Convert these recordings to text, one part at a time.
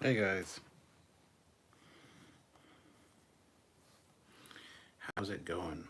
Hey guys, how's it going?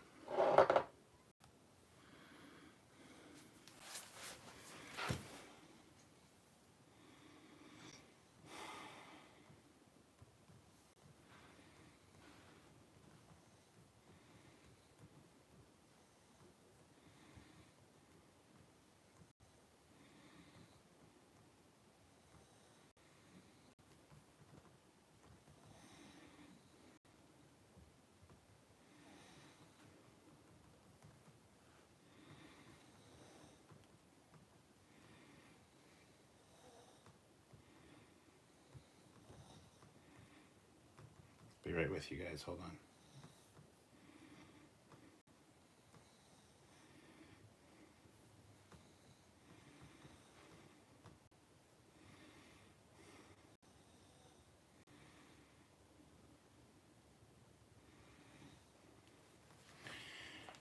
Be right with you guys. Hold on.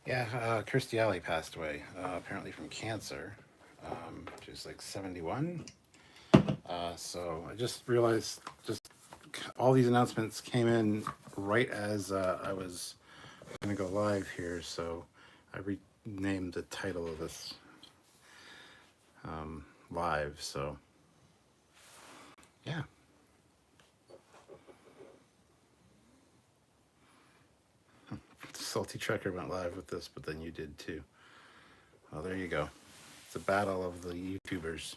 Yeah, Kirstie Alley passed away, apparently from cancer. She was like 71. So I just realized just all these announcements came in right as I was going to go live here. So I renamed the title of this live. So yeah. Salty Trekker went live with this, but then you did too. Well, there you go. It's a battle of the YouTubers.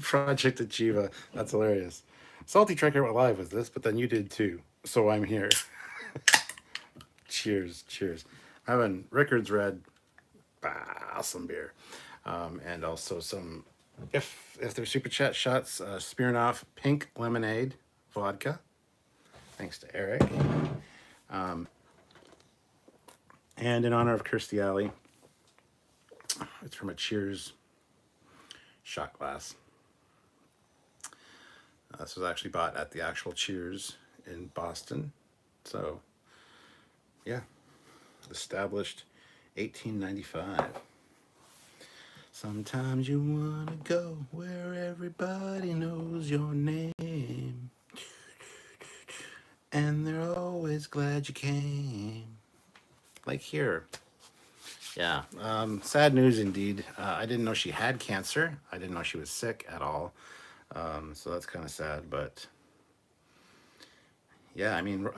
Project Achieva. That's hilarious. Salty Trekker went live with this, but then you did too. So I'm here. Cheers, cheers. Having Rickard's Red, awesome beer, and also some. If they're super chat shots, Smirnoff Pink Lemonade vodka. Thanks to Eric. And in honor of Kirstie Alley, it's from a Cheers shot glass. This was actually bought at the actual Cheers in Boston. So, yeah, established 1895. Sometimes you want to go where everybody knows your name, and they're always glad you came. Like here. Yeah, sad news indeed. I didn't know she had cancer. I didn't know she was sick at all. So that's kind of sad, but yeah, I mean,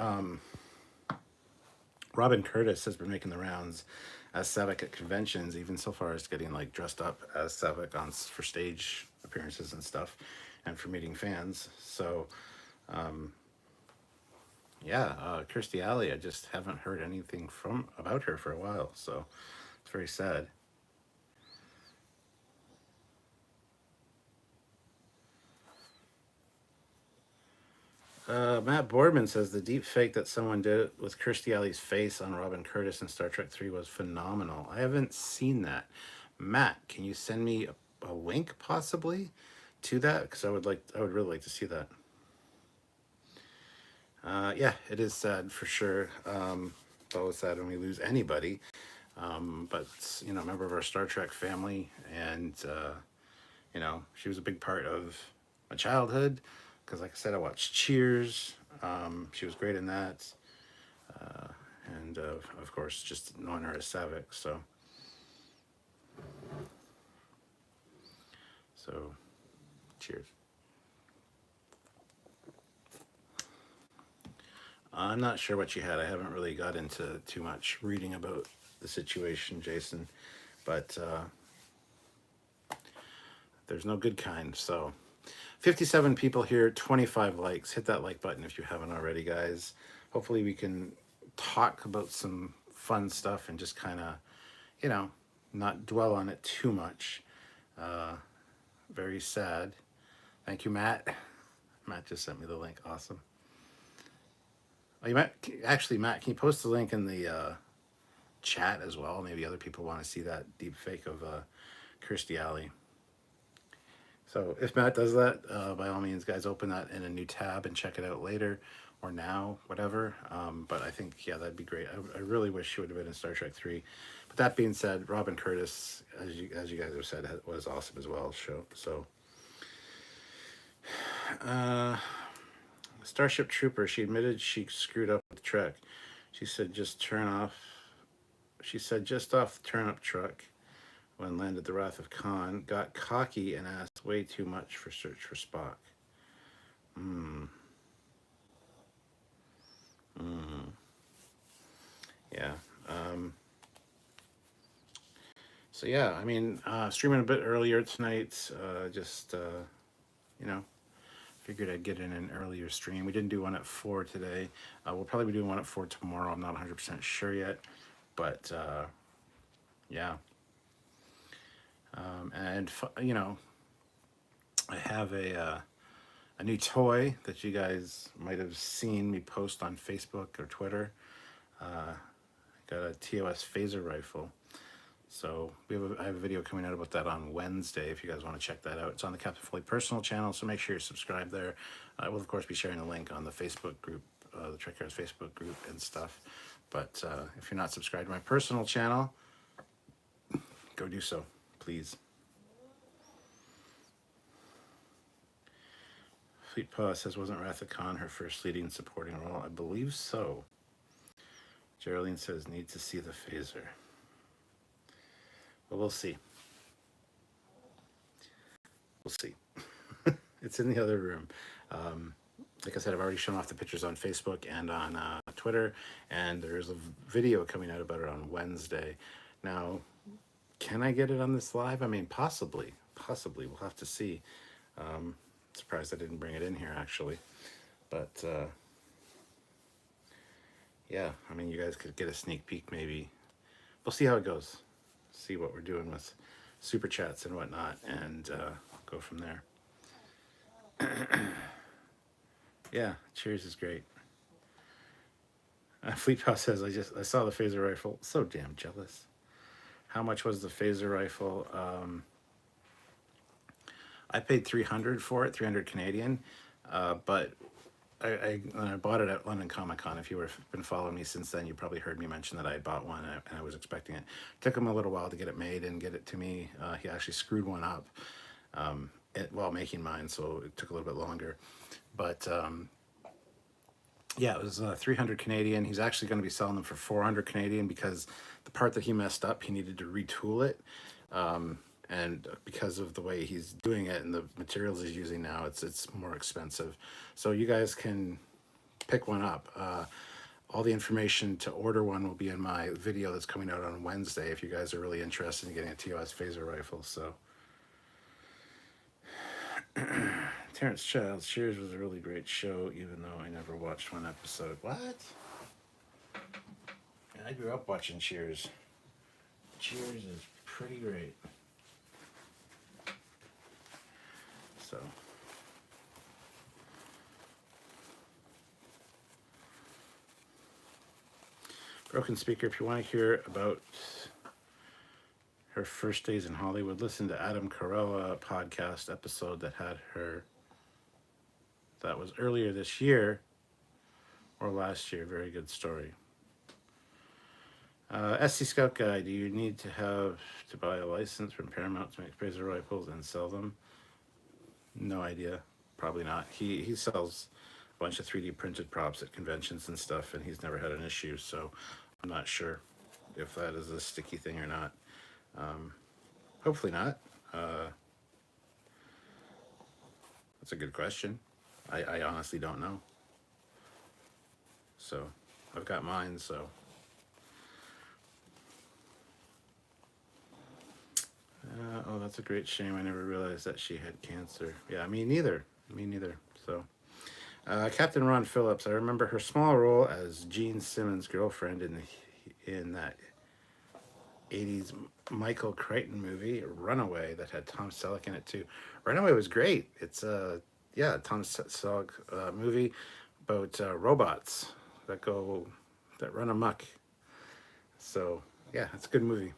Robin Curtis has been making the rounds as Savick at conventions, even so far as getting like dressed up as Savick on for stage appearances and stuff, and for meeting fans. So, yeah, Kirstie Alley, I just haven't heard anything from about her for a while, so it's very sad. Matt Boardman says the deep fake that someone did with Kirstie Alley's face on Robin Curtis in Star Trek 3 was phenomenal. I haven't seen that. Matt, can you send me a link possibly to that? Because I would really like to see that. Yeah, it is sad for sure. It's always sad when we lose anybody. But you know, a member of our Star Trek family, and you know, she was a big part of my childhood. Because, like I said, I watched Cheers. She was great in that, and of course, just knowing her as Savick. So, cheers. I'm not sure what she had. I haven't really got into too much reading about the situation, Jason. But there's no good kind. So 57 people here, 25 likes. Hit that like button if you haven't already, guys. Hopefully we can talk about some fun stuff and just kind of, you know, not dwell on it too much. Very sad. Thank you, Matt. Matt just sent me the link. Awesome. Oh, you might actually, Matt. Can you post the link in the chat as well? Maybe other people want to see that deep fake of Kirstie Alley. So if Matt does that, by all means, guys, open that in a new tab and check it out later or now, whatever. But I think, yeah, that'd be great. I really wish she would have been in Star Trek 3. But that being said, Robin Curtis, as you guys have said, was awesome as well. So, uh, Starship Trooper, she admitted she screwed up with Trek. She said just turn off. She said just off the turn up truck when landed the Wrath of Khan, got cocky and asked way too much for Search for Spock. Hmm. Hmm. Yeah. So yeah, I mean, streaming a bit earlier tonight. You know, figured I'd get in an earlier stream. We didn't do one at 4 today. We'll probably be doing one at 4 tomorrow. I'm not 100% sure yet, but yeah. And you know, I have a new toy that you guys might have seen me post on Facebook or Twitter. Got a TOS phaser rifle. So I have a video coming out about that on Wednesday if you guys want to check that out. It's on the Captain Foley personal channel, so make sure you're subscribed there. I will, of course, be sharing a link on the Facebook group, the Trekyards Facebook group and stuff. But if you're not subscribed to my personal channel, go do so, please. Fleet Paw says, wasn't Wrath of Khan her first leading supporting role? I believe so. Geraldine says, need to see the phaser. Well, we'll see. We'll see. It's in the other room. Like I said, I've already shown off the pictures on Facebook and on Twitter, and there's a video coming out about it on Wednesday. Now, can I get it on this live? I mean, possibly. We'll have to see. Surprised I didn't bring it in here, actually. But, yeah, I mean, you guys could get a sneak peek, maybe. We'll see how it goes. See what we're doing with super chats and whatnot, and go from there. Yeah, Cheers is great. Fleet Paw says, I saw the phaser rifle. So damn jealous. How much was the phaser rifle? I paid 300 for it, 300 Canadian, but I bought it at London Comic Con. If you have been following me since then, you probably heard me mention that I had bought one and I was expecting it. It took him a little while to get it made and get it to me. He actually screwed one up while making mine, so it took a little bit longer. But yeah, it was 300 Canadian. He's actually going to be selling them for 400 Canadian because the part that he messed up, he needed to retool it. And because of the way he's doing it and the materials he's using now, it's more expensive. So you guys can pick one up. All the information to order one will be in my video that's coming out on Wednesday if you guys are really interested in getting a TOS phaser rifle. So Terrence Childs, Cheers was a really great show, even though I never watched one episode. What? I grew up watching Cheers. Cheers is pretty great. So Broken Speaker, if you want to hear about her first days in Hollywood, listen to Adam Carolla podcast episode that had her, that was earlier this year or last year. Very good story. SC Scout Guy, do you need to buy a license from Paramount to make phaser rifles and sell them? No idea. Probably not. He sells a bunch of 3D printed props at conventions and stuff, and he's never had an issue, so I'm not sure if that is a sticky thing or not. Hopefully not. That's a good question. I honestly don't know. So I've got mine, so. Oh, that's a great shame. I never realized that she had cancer. Yeah, me neither. So, Captain Ron Phillips. I remember her small role as Gene Simmons' girlfriend in that 80s Michael Crichton movie, Runaway, that had Tom Selleck in it too. Runaway was great. It's Tom Selleck movie about robots that run amok. So, yeah, it's a good movie.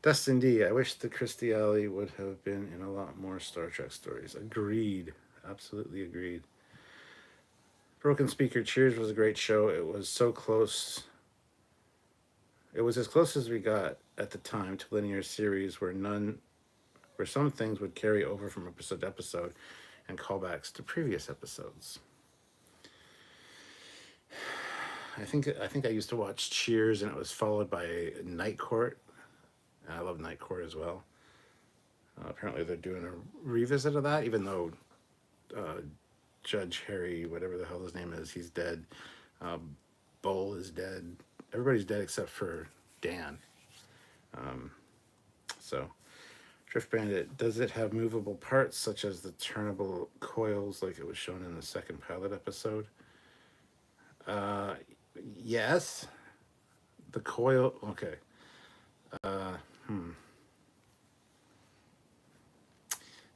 Dustin D. I wish the Kirstie Alley would have been in a lot more Star Trek stories. Agreed. Absolutely agreed. Broken Speaker, Cheers was a great show. It was so close. It was as close as we got at the time to linear series where some things would carry over from episode to episode and callbacks to previous episodes. I think I used to watch Cheers and it was followed by Night Court. I love Night Court as well. Apparently they're doing a revisit of that, even though Judge Harry, whatever the hell his name is, he's dead. Bull is dead. Everybody's dead except for Dan. So, Drift Bandit, does it have movable parts such as the turnable coils like it was shown in the second pilot episode? Yes. The coil, okay.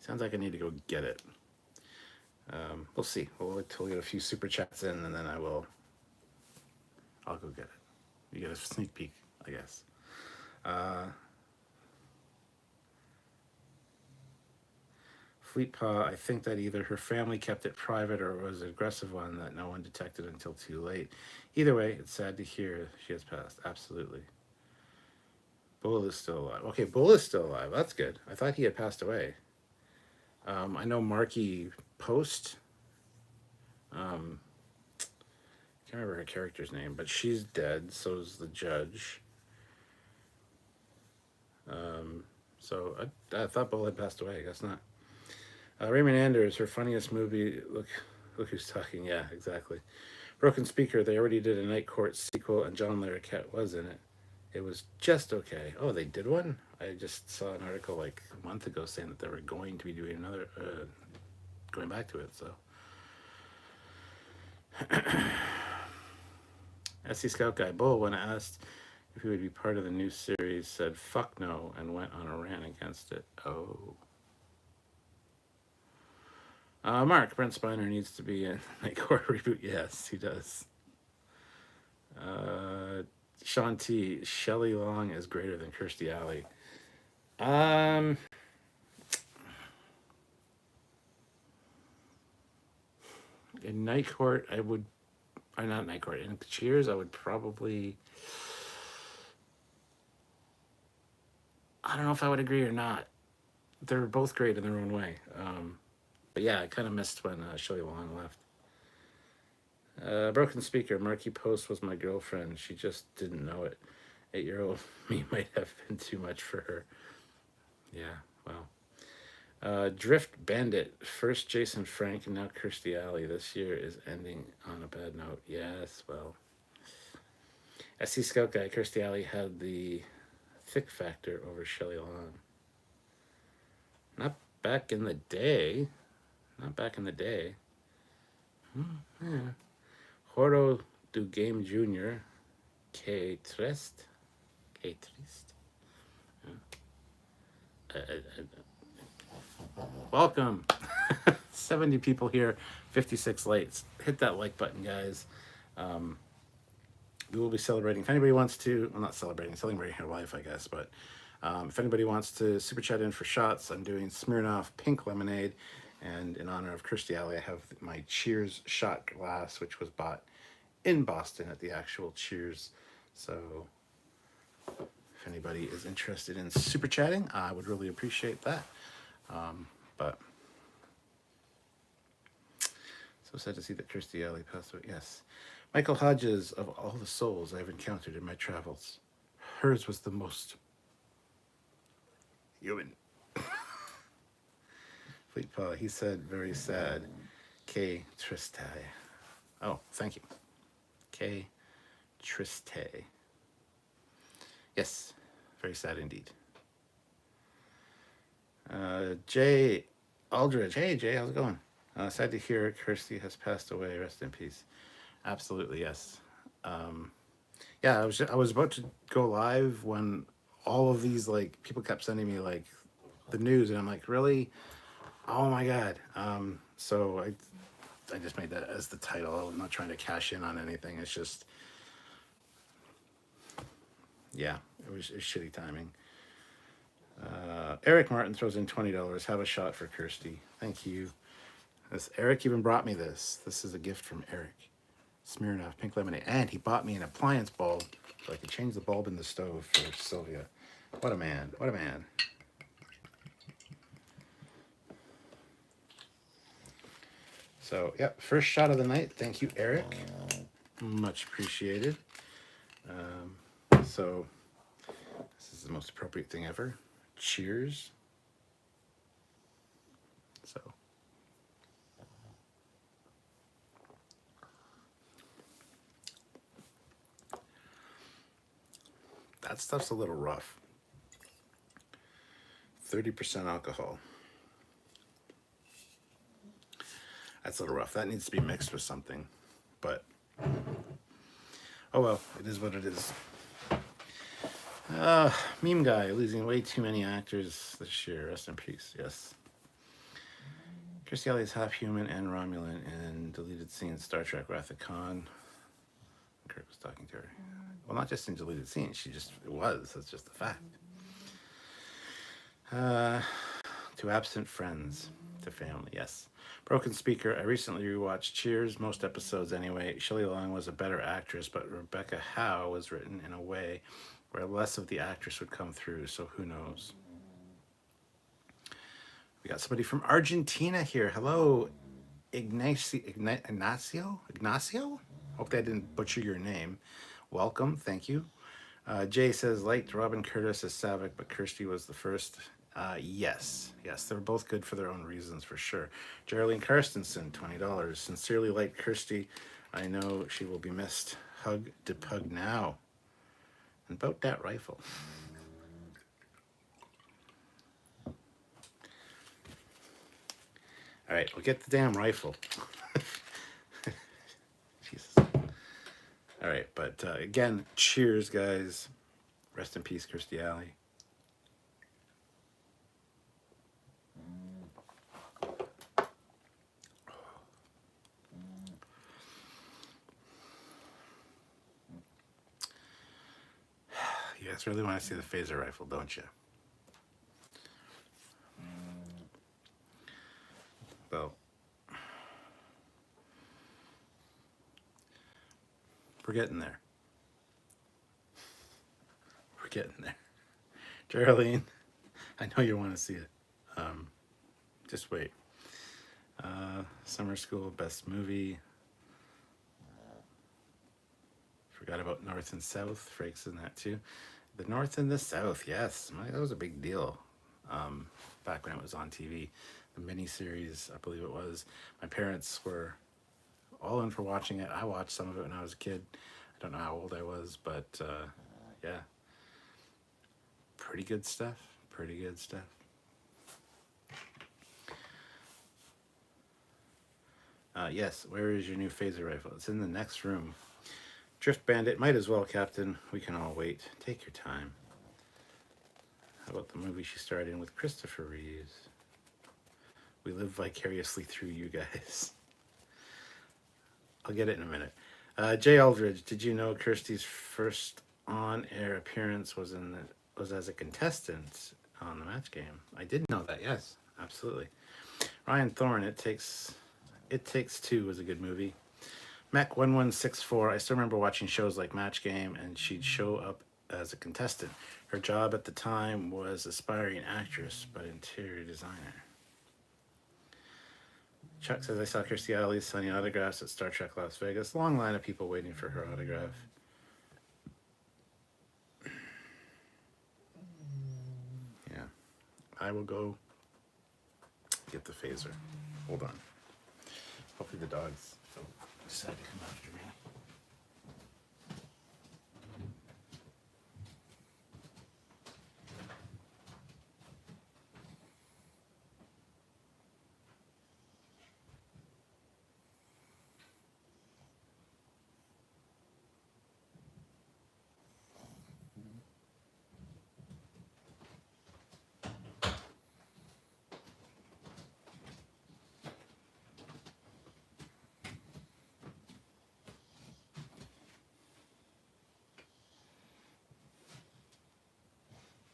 Sounds like I need to go get it. We'll see. We'll wait till we get a few super chats in, and then I'll go get it. You get a sneak peek, I guess. Fleet Paw, I think that either her family kept it private or it was an aggressive one that no one detected until too late. Either way, it's sad to hear she has passed. Absolutely. Bull is still alive. Okay, Bull is still alive. That's good. I thought he had passed away. I know Marky Post. Can't remember her character's name, but she's dead. So is the judge. So I thought Bull had passed away. I guess not. Raymond Anders, her funniest movie. Look who's talking. Yeah, exactly. Broken Speaker. They already did a Night Court sequel, and John Larroquette was in it. It was just okay. Oh, they did one? I just saw an article like a month ago saying that they were going to be doing another, going back to it, so. SC Scout Guy Bull, when asked if he would be part of the new series, said fuck no and went on a rant against it. Oh. Mark, Brent Spiner needs to be in Night Court reboot. Yes, he does. Sean T. Shelley Long is greater than Kirstie Alley. In Night Court, not Night Court, in Cheers, I would probably, I don't know if I would agree or not. They're both great in their own way. But yeah, I kind of missed when Shelley Long left. Broken Speaker, Marky Post was my girlfriend. She just didn't know it. 8-year-old me might have been too much for her. Yeah, well. Drift Bandit, first Jason Frank and now Kirstie Alley. This year is ending on a bad note. Yes, well. SC Scout Guy, Kirstie Alley had the thick factor over Shelley Long. Not back in the day. Yeah. Joro do Game Jr. Que triste. Welcome. 70 people here, 56 likes. Hit that like button, guys. We will be celebrating. If anybody wants to, well, not celebrating her life, I guess, but if anybody wants to super chat in for shots, I'm doing Smirnoff Pink Lemonade. And in honor of Kirstie Alley, I have my Cheers shot glass, which was bought in Boston at the actual Cheers. So if anybody is interested in super chatting, I would really appreciate that. But so sad to see that Kirstie Alley passed away. Yes. Michael Hodges, of all the souls I've encountered in my travels, hers was the most human. Fleet Paw, he said, very sad. Que triste. Oh, thank you. Que triste. Yes, very sad indeed. Jay Aldridge. Hey, Jay, how's it going? Sad to hear Kirstie has passed away. Rest in peace. Absolutely, yes. Yeah, I was about to go live when all of these, like, people kept sending me, like, the news, and I'm like, really? Oh my God. So I just made that as the title. I'm not trying to cash in on anything. It's just, yeah, it was shitty timing. Eric Martin throws in $20. Have a shot for Kirstie. Thank you. Eric even brought me this. This is a gift from Eric. Smirnoff pink lemonade. And he bought me an appliance bulb so I could change the bulb in the stove for Sylvia. What a man. What a man. So, yep, first shot of the night. Thank you, Eric. Much appreciated. So, this is the most appropriate thing ever. Cheers. So, that stuff's a little rough. 30% alcohol. That's a little rough. That needs to be mixed with something. But, oh well, it is what it is. Meme guy losing way too many actors this year. Rest in peace. Yes. Kirstie Alley is half human and Romulan in deleted scenes Star Trek Wrath of Khan. Kirk was talking to her. Well, not just in deleted scenes. She just was. That's just a fact. To absent friends. To family. Yes. Broken speaker. I recently rewatched Cheers. Most episodes anyway. Shelley Long was a better actress, but Rebecca Howe was written in a way where less of the actress would come through, so who knows. We got somebody from Argentina here. Hello, Ignacio? Hope I didn't butcher your name. Welcome, thank you. Jay says, liked Robin Curtis as Savick, but Kirstie was the first. Yes, they're both good for their own reasons, for sure. Geraldine Karstensen, $20. Sincerely liked Kirstie. I know she will be missed. Hug de pug now. And about that rifle. All right, we'll get the damn rifle. Jesus. All right, but again, cheers, guys. Rest in peace, Kirstie Alley. You guys really want to see the phaser rifle, don't you? Well, we're getting there. We're getting there. Geraldine, I know you want to see it. Just wait. Summer School, best movie. Forgot about North and South. Frake's in that too. The North and the South, yes. That was a big deal back when it was on TV. The miniseries, I believe it was. My parents were all in for watching it. I watched some of it when I was a kid. I don't know how old I was, but yeah. Pretty good stuff. Pretty good stuff. Yes, where is your new phaser rifle? It's in the next room. Drift Bandit, might as well, Captain. We can all wait. Take your time. How about the movie she starred in with Christopher Reeves? We live vicariously through you guys. I'll get it in a minute. Jay Aldridge, did you know Kirstie's first on-air appearance was as a contestant on the Match Game? I did know that, yes, absolutely. Ryan Thorne, It Takes Two was a good movie. Mech1164, I still remember watching shows like Match Game, and she'd show up as a contestant. Her job at the time was aspiring actress, but interior designer. Chuck says, I saw Kirstie Alley signing autographs at Star Trek Las Vegas. Long line of people waiting for her autograph. Yeah. I will go get the phaser. Hold on. Hopefully the dogs don't decide to come after me.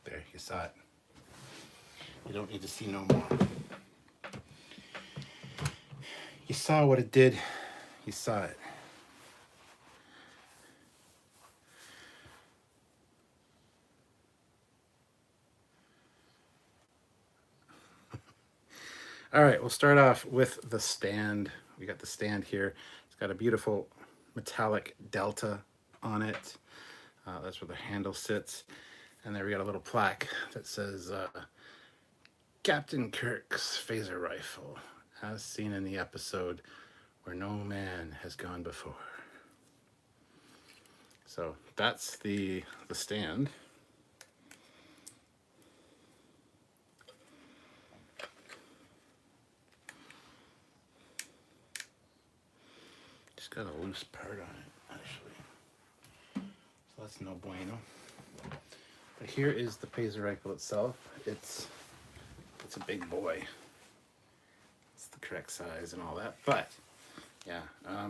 There, you saw it. You don't need to see no more. You saw what it did. You saw it. All right, we'll start off with the stand. We got the stand here. It's got a beautiful metallic delta on it. That's where the handle sits. And there we got a little plaque that says Captain Kirk's phaser rifle, as seen in the episode Where No Man Has Gone Before. So that's the stand. Just got a loose part on it, actually. So that's no bueno. But here is the phaser rifle itself. It's a big boy. It's the correct size and all that. But yeah, I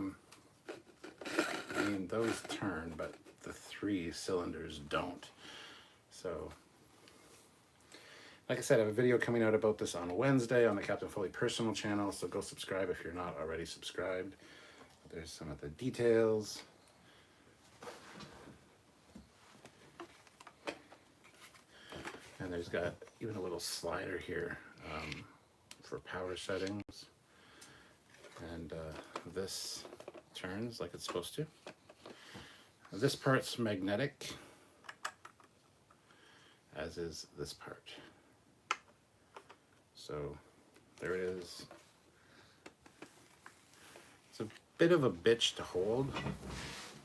mean those turn, but the 3 cylinders don't. So, like I said, I have a video coming out about this on Wednesday on the Captain Foley personal channel. So go subscribe if you're not already subscribed. There's some of the details. And there's got even a little slider here for power settings. And this turns like it's supposed to. This part's magnetic, as is this part. So there it is. It's a bit of a bitch to hold,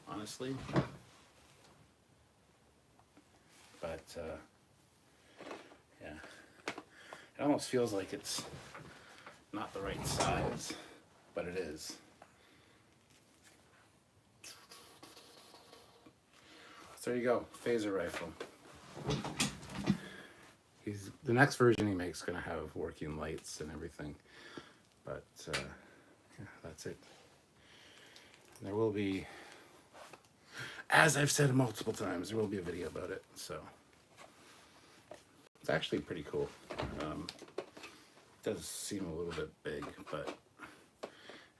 honestly. But yeah, it almost feels like it's not the right size, but it is. So there you go, phaser rifle. The next version he makes is going to have working lights and everything, but yeah, that's it. And there will be, as I've said multiple times, there will be a video about it. So it's actually pretty cool. It does seem a little bit big, but,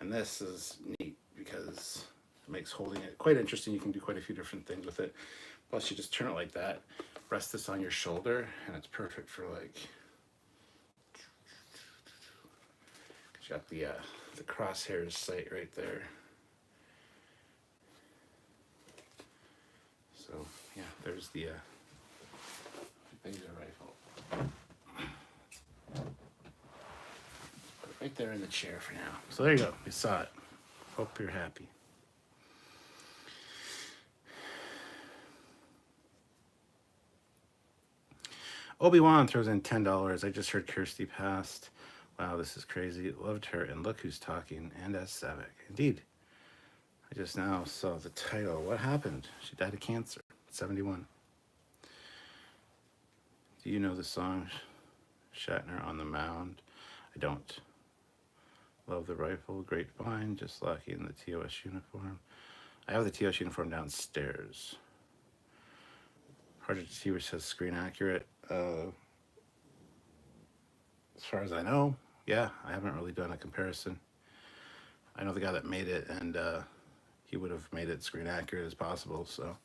and this is neat because it makes holding it quite interesting. You can do quite a few different things with it. Plus you just turn it like that, rest this on your shoulder, and it's perfect for like, you got the crosshairs sight right there. So yeah, there's the phaser rifle. Put it right there in the chair for now. So there you go, you saw it. Hope you're happy. Obi-Wan throws in $10. I just heard Kirstie passed. Wow, this is crazy. Loved her, and look who's talking, and as Savick. Indeed. I just now saw the title. What happened? She died of cancer, 71. Do you know the song Shatner on the Mound? I don't. Love the rifle, great find, just lucky in the TOS uniform. I have the TOS uniform downstairs. Hard to see which says screen accurate. As far as I know, yeah, I haven't really done a comparison. I know the guy that made it, and he would have made it screen accurate as possible. So,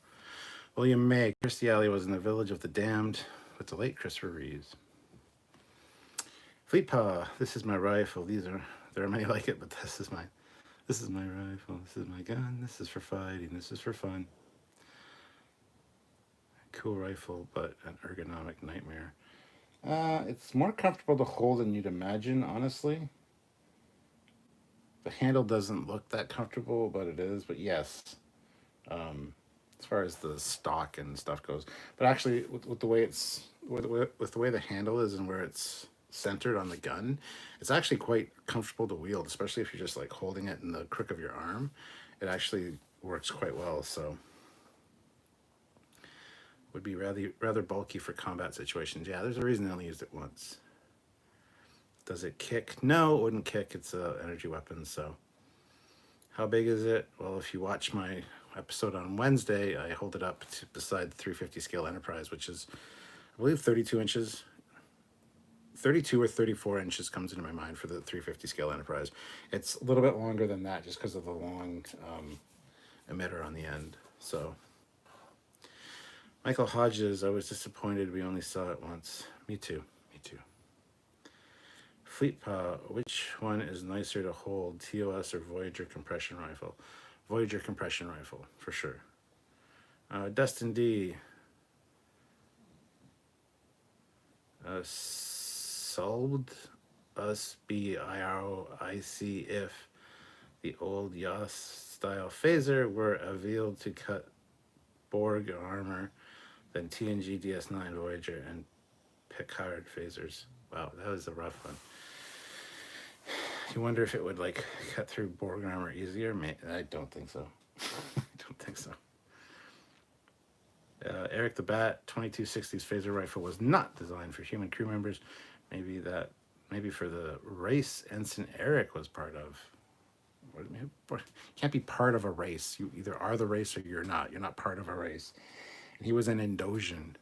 William May, Kirstie Alley was in the Village of the Damned with the late Christopher Reeves. Fleet Paw, this is my rifle. There are many like it, but this is my rifle. This is my gun. This is for fighting. This is for fun. Cool rifle, but an ergonomic nightmare. It's more comfortable to hold than you'd imagine, honestly. The handle doesn't look that comfortable, but it is. But yes, as far as the stock and stuff goes, but actually with the way it's with the way the handle is and where it's centered on the gun, it's actually quite comfortable to wield, especially if you're just like holding it in the crook of your arm. It actually works quite well. So. Would be rather bulky for combat situations. Yeah, there's a reason they only used it once. Does it kick? No, it wouldn't kick. It's an energy weapon. So how big is it? Well, if you watch my episode on Wednesday, I hold it up beside the 350 scale Enterprise, which is, I believe, 32 inches. 32 or 34 inches comes into my mind for the 350 scale Enterprise. It's a little bit longer than that just because of the long emitter on the end. So, Michael Hodges, I was disappointed we only saw it once. Me too. Me too. Fleet Paw, which one is nicer to hold, TOS or Voyager compression rifle? Voyager compression rifle, for sure. Dustin D. Sold us BIROIC if the old Yas style phaser were revealed to cut Borg armor than TNG DS9 Voyager and Picard phasers. Wow, that was a rough one. You wonder if it would like cut through Borg armor easier? I don't think so. I don't think so. Eric the Bat 2260's phaser rifle was not designed for human crew members. Maybe for the race Ensign Eric was part of. You can't be part of a race. You either are the race or you're not. You're not part of a race. And he was an Indosian.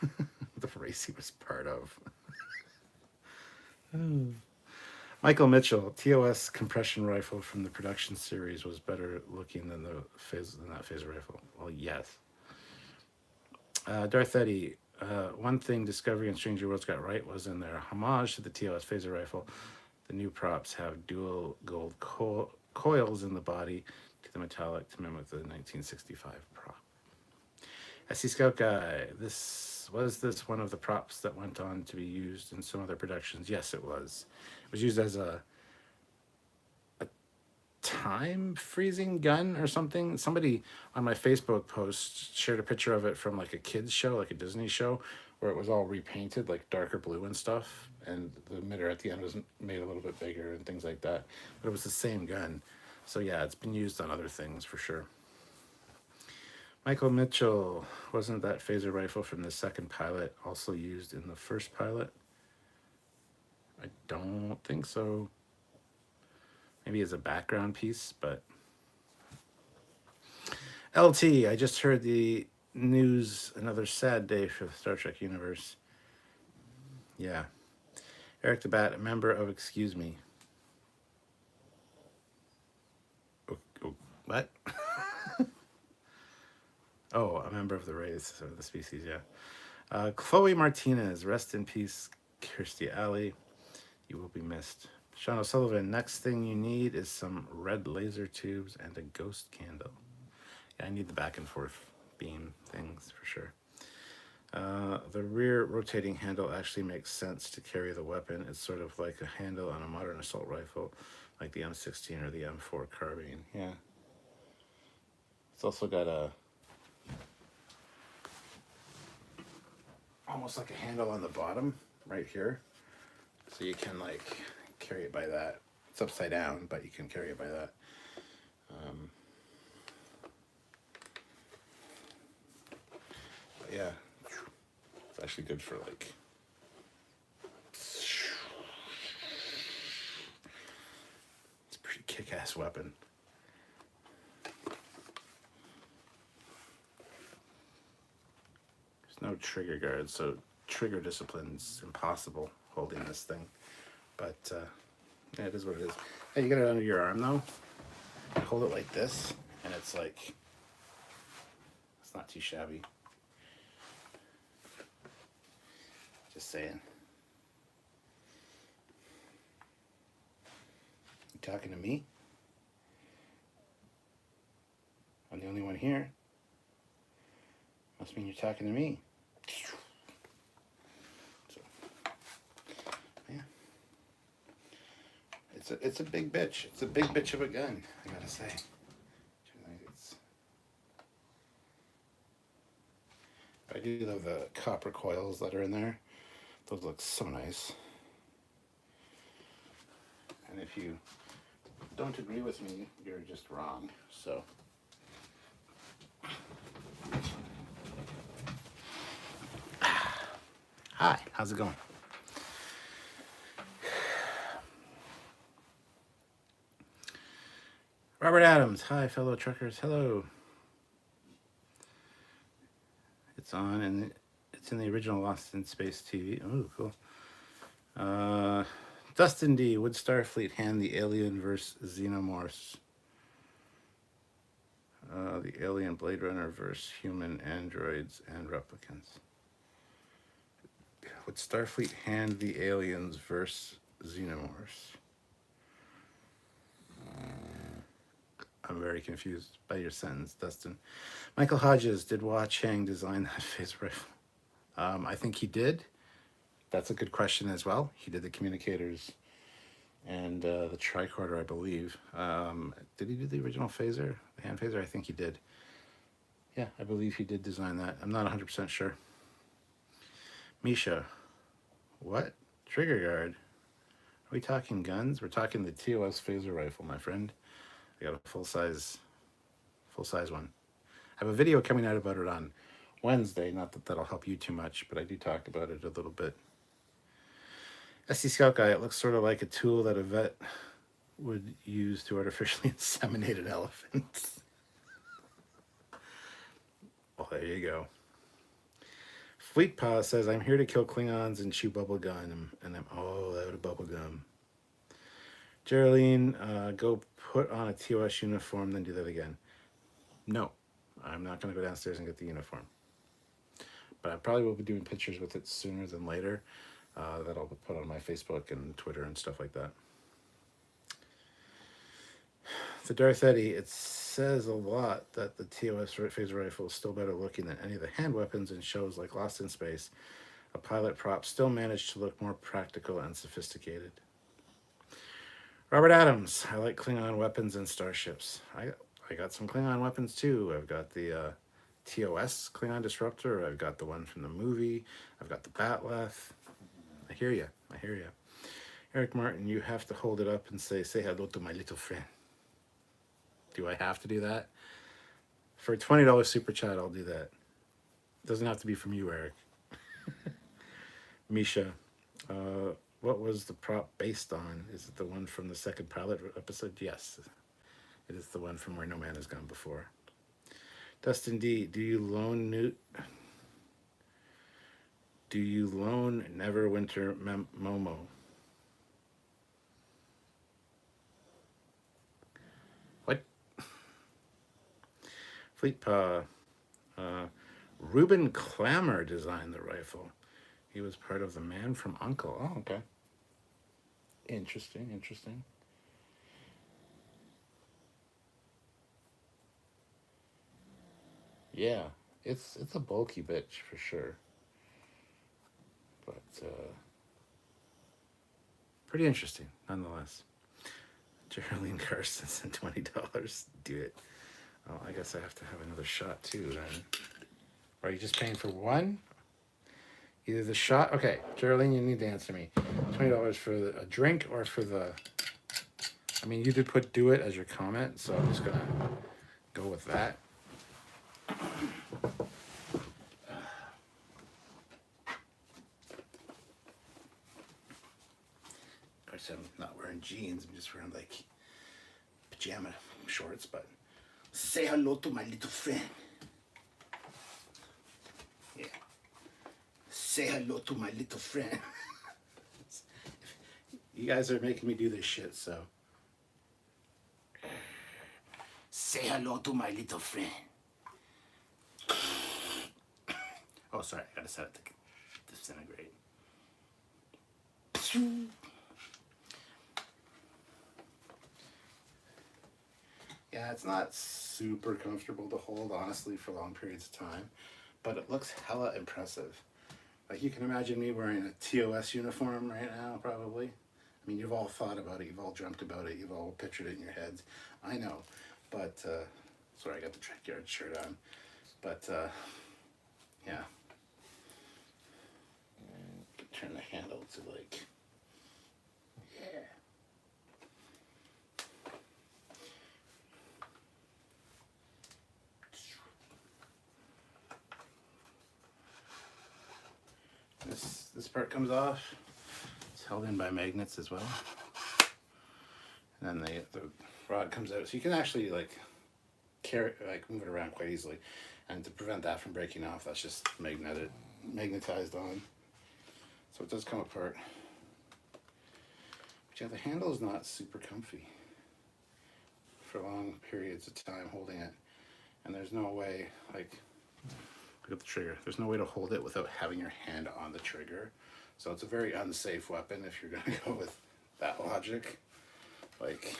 The race he was part of. Michael Mitchell, TOS compression rifle from the production series was better looking than that phaser rifle. Well, yes. Darth Eddie, one thing Discovery and Stranger Worlds got right was in their homage to the TOS phaser rifle. The new props have dual gold coils in the body to the metallic to mimic the 1965 prop. SC Scout Guy, was this one of the props that went on to be used in some other productions? Yes, it was. It was used as a time freezing gun or something. Somebody on my Facebook post shared a picture of it from like a kids show, like a Disney show, where it was all repainted like darker blue and stuff, and the emitter at the end was made a little bit bigger and things like that, but it was the same gun. So yeah, it's been used on other things for sure. Michael Mitchell, wasn't that phaser rifle from the second pilot also used in the first pilot? I don't think so. Maybe as a background piece, but... LT, I just heard the news, another sad day for the Star Trek universe. Yeah. Eric the Bat, a member of Excuse Me. What? Oh, a member of the race, or the species, yeah. Chloe Martinez, rest in peace, Kirstie Alley. You will be missed. Sean O'Sullivan, next thing you need is some red laser tubes and a ghost candle. Yeah, I need the back and forth beam things for sure. The rear rotating handle actually makes sense to carry the weapon. It's sort of like a handle on a modern assault rifle, like the M16 or the M4 carbine. Yeah. It's also got a almost like a handle on the bottom right here, so you can like carry it by that. It's upside down, but you can carry it by that. But yeah, it's actually good for like it's a pretty kick-ass weapon. There's no trigger guard, so trigger discipline's impossible holding this thing. But yeah, it is what it is. Hey, you got it under your arm though. You hold it like this, and it's like, it's not too shabby. Just saying. You talking to me? I'm the only one here. Must mean you're talking to me. So, yeah. It's a big bitch. It's a big bitch of a gun, I gotta say. I do love the copper coils that are in there. Those look so nice. And if you don't agree with me, you're just wrong. So. Hi, how's it going? Robert Adams, hi fellow truckers, hello. It's on and It's in the original Lost in Space TV. Oh, cool. Dustin D. Would Starfleet hand the alien verse xenomorphs? The alien Blade Runner verse human androids and replicants. Would Starfleet hand the aliens verse xenomorphs? I'm very confused by your sentence, Dustin. Michael Hodges, did Hua Chang design that phase rifle? I think he did. That's a good question as well. He did the communicators and the tricorder, I believe. Did he do the original phaser, the hand phaser? I think he did. Yeah, I believe he did design that. I'm not 100% sure. Misha, what? Trigger guard? Are we talking guns? We're talking the TOS phaser rifle, my friend. I got a full size one. I have a video coming out about it on Wednesday. Not that that'll help you too much, but I do talk about it a little bit. SC Scout Guy, it looks sort of like a tool that a vet would use to artificially inseminate an elephant. Well, there you go. Fleet Paw says, I'm here to kill Klingons and chew bubble gum. And I'm all out of bubble gum. Geraldine, go put on a TOS uniform, then do that again. No, I'm not going to go downstairs and get the uniform. But I probably will be doing pictures with it sooner than later. That I'll put on my Facebook and Twitter and stuff like that. The Darth Eddie, it says a lot that the TOS phaser rifle is still better looking than any of the hand weapons in shows like Lost in Space. A pilot prop still managed to look more practical and sophisticated. Robert Adams, I like Klingon weapons and starships. I got some Klingon weapons too. I've got the TOS Klingon Disruptor. I've got the one from the movie. I've got the Batleth. I hear you. I hear you. Eric Martin, you have to hold it up and say hello to my little friend. Do I have to do that? For a $20 super chat, I'll do that. It doesn't have to be from you, Eric. Misha, what was the prop based on? Is it the one from the second pilot episode? Yes. It is the one from Where No Man Has Gone Before. Dustin D, do you loan Neverwinter Momo? What? Fleet Paw. Reuben Clammer designed the rifle. He was part of The Man from U.N.C.L.E. Oh, okay. Interesting, interesting. Yeah, it's a bulky bitch for sure. But pretty interesting nonetheless. Geraldine Carson sent $20. Do it. Oh, I guess I have to have another shot too then. Or are you just paying for one? Either the shot. Okay, Geraldine, you need to answer me. $20 for a drink or for the. I mean, you did put "do it" as your comment, so I'm just gonna go with that. Of course, I'm not wearing jeans. I'm just wearing like pajama shorts. But say hello to my little friend. Yeah. Say hello to my little friend. You guys are making me do this shit, so. Say hello to my little friend. Oh, sorry, I gotta set it to disintegrate. Yeah, it's not super comfortable to hold, honestly, for long periods of time, but it looks hella impressive. Like, you can imagine me wearing a TOS uniform right now, probably. I mean, you've all thought about it, you've all dreamt about it, you've all pictured it in your heads. I know, but, sorry, I got the Trekyards shirt on. But, yeah. Turn the handle to, like, yeah. This part comes off. It's held in by magnets as well. And then the rod comes out. So you can actually like carry, like move it around quite easily. And to prevent that from breaking off, that's just magneted magnetized on. So it does come apart. But yeah, the handle is not super comfy for long periods of time holding it. And there's no way, like, look at the trigger. There's no way to hold it without having your hand on the trigger. So it's a very unsafe weapon if you're going to go with that logic. Like,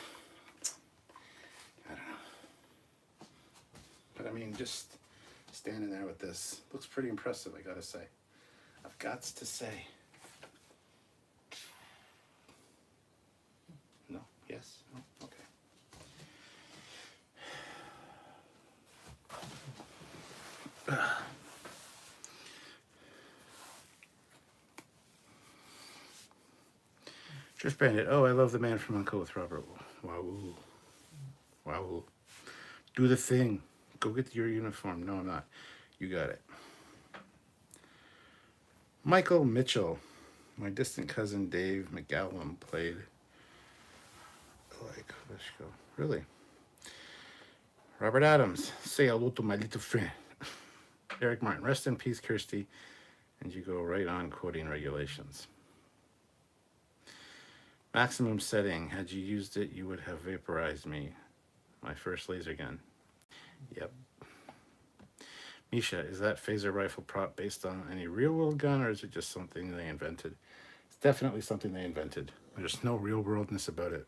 I don't know. But I mean, just standing there with this looks pretty impressive, I gotta say. I've got to say. No? Yes? No? Okay. Drift Bandit. Oh, I love the man from Uncle with Robert. Wow. Wow. Do the thing. Go get your uniform. No, I'm not. You got it. Michael Mitchell. My distant cousin Dave McGallum played. Like, let's go. Really? Robert Adams. Say hello to my little friend. Eric Martin. Rest in peace, Kirstie. And you go right on quoting regulations. Maximum setting. Had you used it, you would have vaporized me. My first laser gun. Yep. Misha, is that phaser rifle prop based on any real-world gun, or is it just something they invented? It's definitely something they invented. There's no real-worldness about it.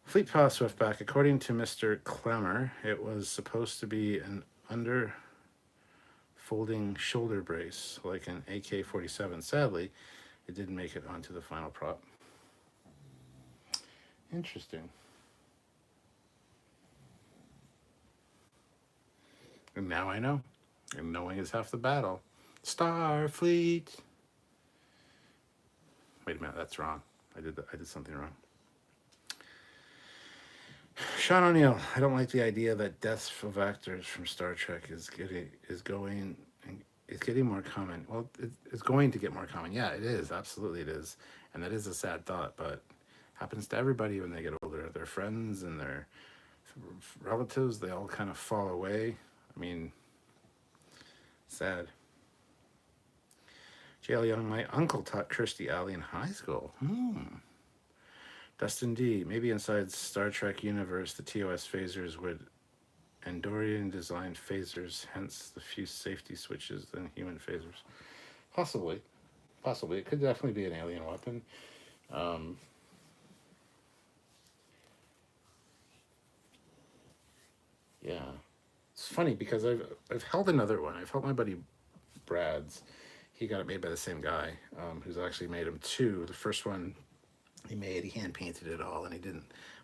Fleet Paw Swiftback. According to Mr. Clemmer, it was supposed to be an under-folding shoulder brace, like an AK-47. Sadly, it didn't make it onto the final prop. Interesting. And now I know. And knowing is half the battle. Starfleet. Wait a minute, that's wrong. I did something wrong. Sean O'Neill. I don't like the idea that deaths of actors from Star Trek is getting more common. Well, it's going to get more common. Yeah, it is. Absolutely, it is. And that is a sad thought, but happens to everybody when they get older. Their friends and their relatives, they all kind of fall away. I mean, sad. JL Young, my uncle taught Kirstie Alley in high school. Dustin D, maybe inside Star Trek universe, the TOS phasers would Andorian designed phasers, hence the few safety switches than human phasers. Possibly. It could definitely be an alien weapon. Yeah. It's funny because I've held another one. I've held my buddy Brad's. He got it made by the same guy, who's actually made him two. The first one he made, he hand painted it all, and he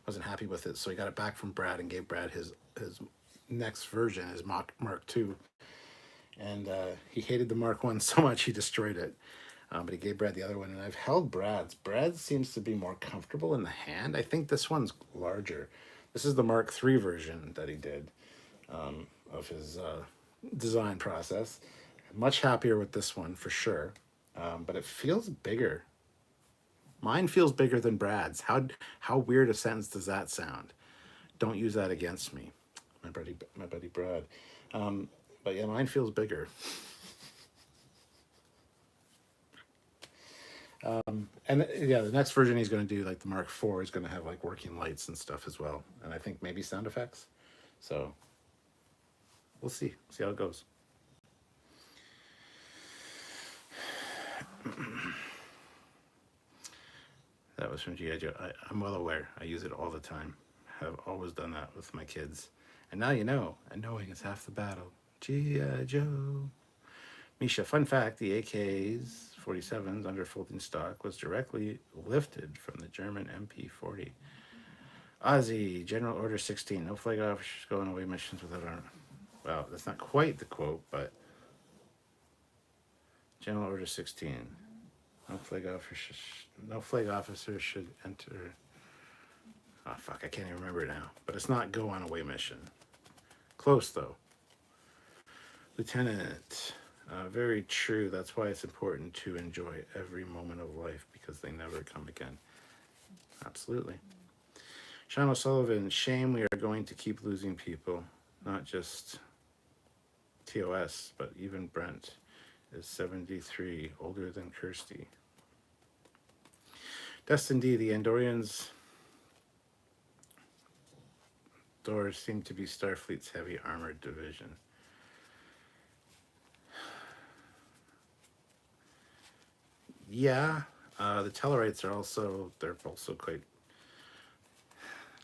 wasn't happy with it, so he got it back from Brad and gave Brad his next version, his Mark II, and he hated the Mark I so much he destroyed it. But he gave Brad the other one, and I've held Brad's. Brad seems to be more comfortable in the hand. I think this one's larger. This is the Mark III version that he did of his design process. Much happier with this one for sure, but it feels bigger. Mine feels bigger than Brad's. How weird a sentence does that sound? Don't use that against me, my buddy Brad. But yeah, mine feels bigger. And yeah, the next version he's going to do, like the Mark IV, is going to have like working lights and stuff as well, and I think maybe sound effects. So we'll see how it goes. That was from G.I. Joe. I'm well aware. I use it all the time. Have always done that with my kids. And now you know. And knowing is half the battle. G.I. Joe. Misha, fun fact, the AK's 47's under folding stock was directly lifted from the German MP40. Ozzy, General Order 16. No flag officers go on away missions without armor. Well, that's not quite the quote, but General Order 16. No flag officers should enter. Oh, fuck, I can't even remember it now. But it's not go on away mission. Close, though. Lieutenant, very true. That's why it's important to enjoy every moment of life, because they never come again. Absolutely. Sean O'Sullivan, shame we are going to keep losing people, not just TOS, but even Brent is 73, older than Kirstie. Destin D, the Andorians' doors seem to be Starfleet's heavy armored division. Yeah, the Tellarites are also, they're also quite,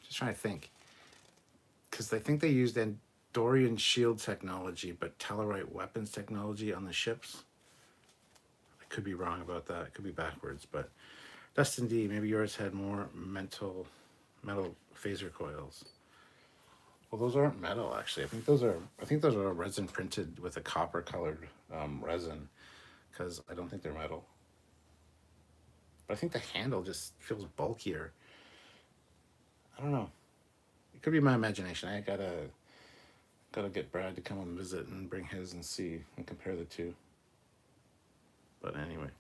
just trying to think, because I think they used Andorian shield technology, but Tellarite weapons technology on the ships. I could be wrong about that. It could be backwards, but Dustin D, maybe yours had more metal phaser coils. Well, those aren't metal, actually. I think those are resin printed with a copper colored resin, because I don't think they're metal. But I think the handle just feels bulkier. I don't know. It could be my imagination. I gotta get Brad to come and visit and bring his and see and compare the two. But anyway.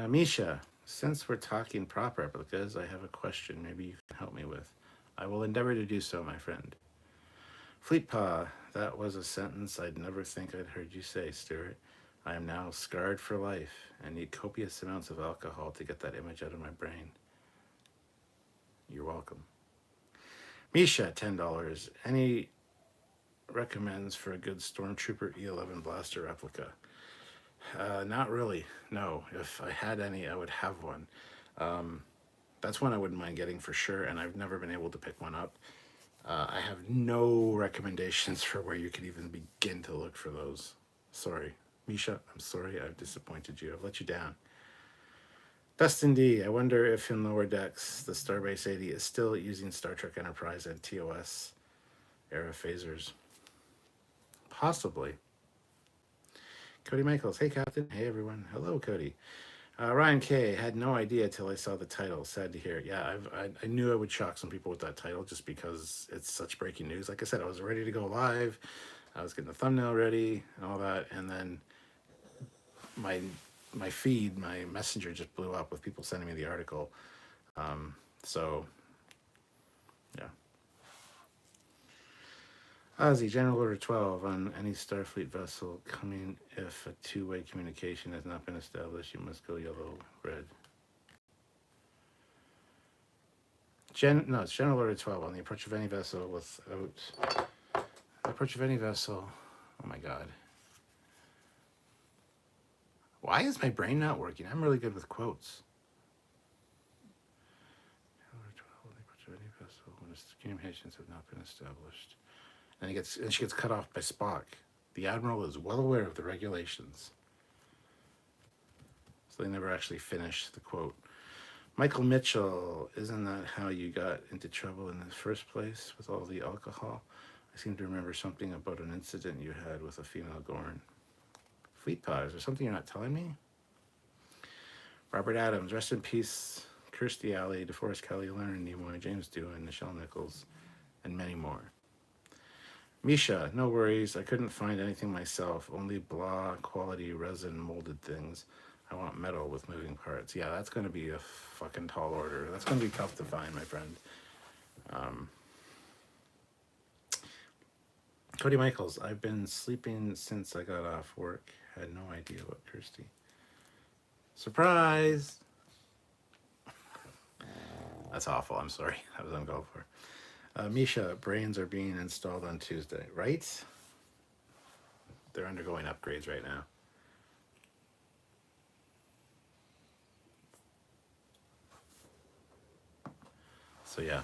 Misha, since we're talking prop replicas, I have a question maybe you can help me with. I will endeavor to do so, my friend. Fleetpaw, that was a sentence I'd never think I'd heard you say, Stuart. I am now scarred for life and need copious amounts of alcohol to get that image out of my brain. You're welcome. Misha, $10. Any recommends for a good Stormtrooper E11 blaster replica? Not really, no. If I had any, I would have one. That's one I wouldn't mind getting for sure, and I've never been able to pick one up. I have no recommendations for where you can even begin to look for those. Sorry. Misha, I'm sorry I've disappointed you. I've let you down. Dustin D, I wonder if in lower decks, the Starbase 80 is still using Star Trek Enterprise and TOS era phasers. Possibly. Cody Michaels, hey Captain, hey everyone. Hello, Cody. Ryan K, had no idea till I saw the title. Sad to hear. Yeah, I knew I would shock some people with that title just because it's such breaking news. Like I said, I was ready to go live. I was getting the thumbnail ready and all that, and then my feed, my messenger just blew up with people sending me the article. So, yeah. Ozzy, General Order 12 on any Starfleet vessel coming if a two-way communication has not been established, you must go yellow, red. It's General Order 12 on the approach of any vessel without... The approach of any vessel... Oh my god. Why is my brain not working? I'm really good with quotes. General Order 12 on the approach of any vessel when communications have not been established. And she gets cut off by Spock. The Admiral is well aware of the regulations. So they never actually finish the quote. Michael Mitchell, isn't that how you got into trouble in the first place with all the alcohol? I seem to remember something about an incident you had with a female Gorn. Fleetpaw, is there something you're not telling me? Robert Adams, rest in peace. Kirstie Alley, DeForest Kelly, Leonard Nimoy, James Doohan, Nichelle Nichols, and many more. Misha, no worries. I couldn't find anything myself. Only blah quality resin molded things. I want metal with moving parts. Yeah, that's going to be a fucking tall order. That's going to be tough to find, my friend. Cody Michaels, I've been sleeping since I got off work. Had no idea what Kirstie. Surprise! That's awful. I'm sorry. That was uncalled for. Misha, brains are being installed on Tuesday, right? They're undergoing upgrades right now. So yeah.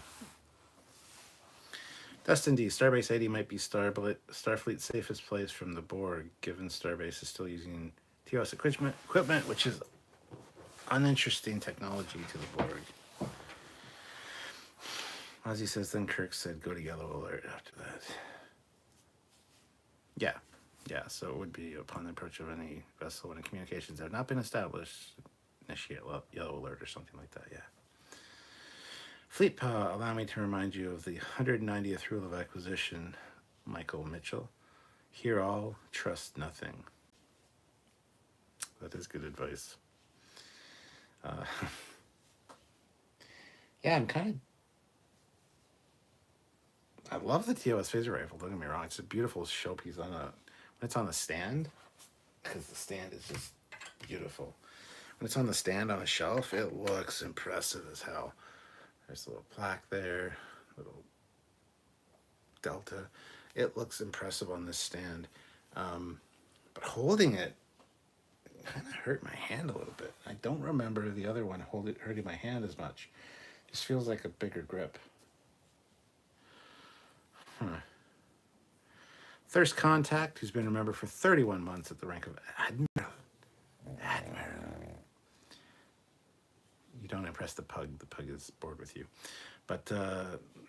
Dustin D, Starbase 80 might be Starfleet's safest place from the Borg, given Starbase is still using TOS equipment, which is uninteresting technology to the Borg. Ozzy says, then Kirk said, go to yellow alert after that. Yeah, so it would be upon the approach of any vessel when communications have not been established, initiate yellow alert or something like that, yeah. Fleetpaw, allow me to remind you of the 190th rule of acquisition, Michael Mitchell. Hear all, trust nothing. That is good advice. Yeah, I'm kind of I love the TOS phaser rifle. Don't get me wrong; it's a beautiful showpiece on a when it's on the stand, because the stand is just beautiful. When it's on the stand on a shelf, it looks impressive as hell. There's a little plaque there, little delta. It looks impressive on this stand, but holding it kind of hurt my hand a little bit. I don't remember the other one hurting my hand as much. Just feels like a bigger grip. Thirst Contact, who's been a member for 31 months at the rank of Admiral. You don't impress the pug. The pug is bored with you. But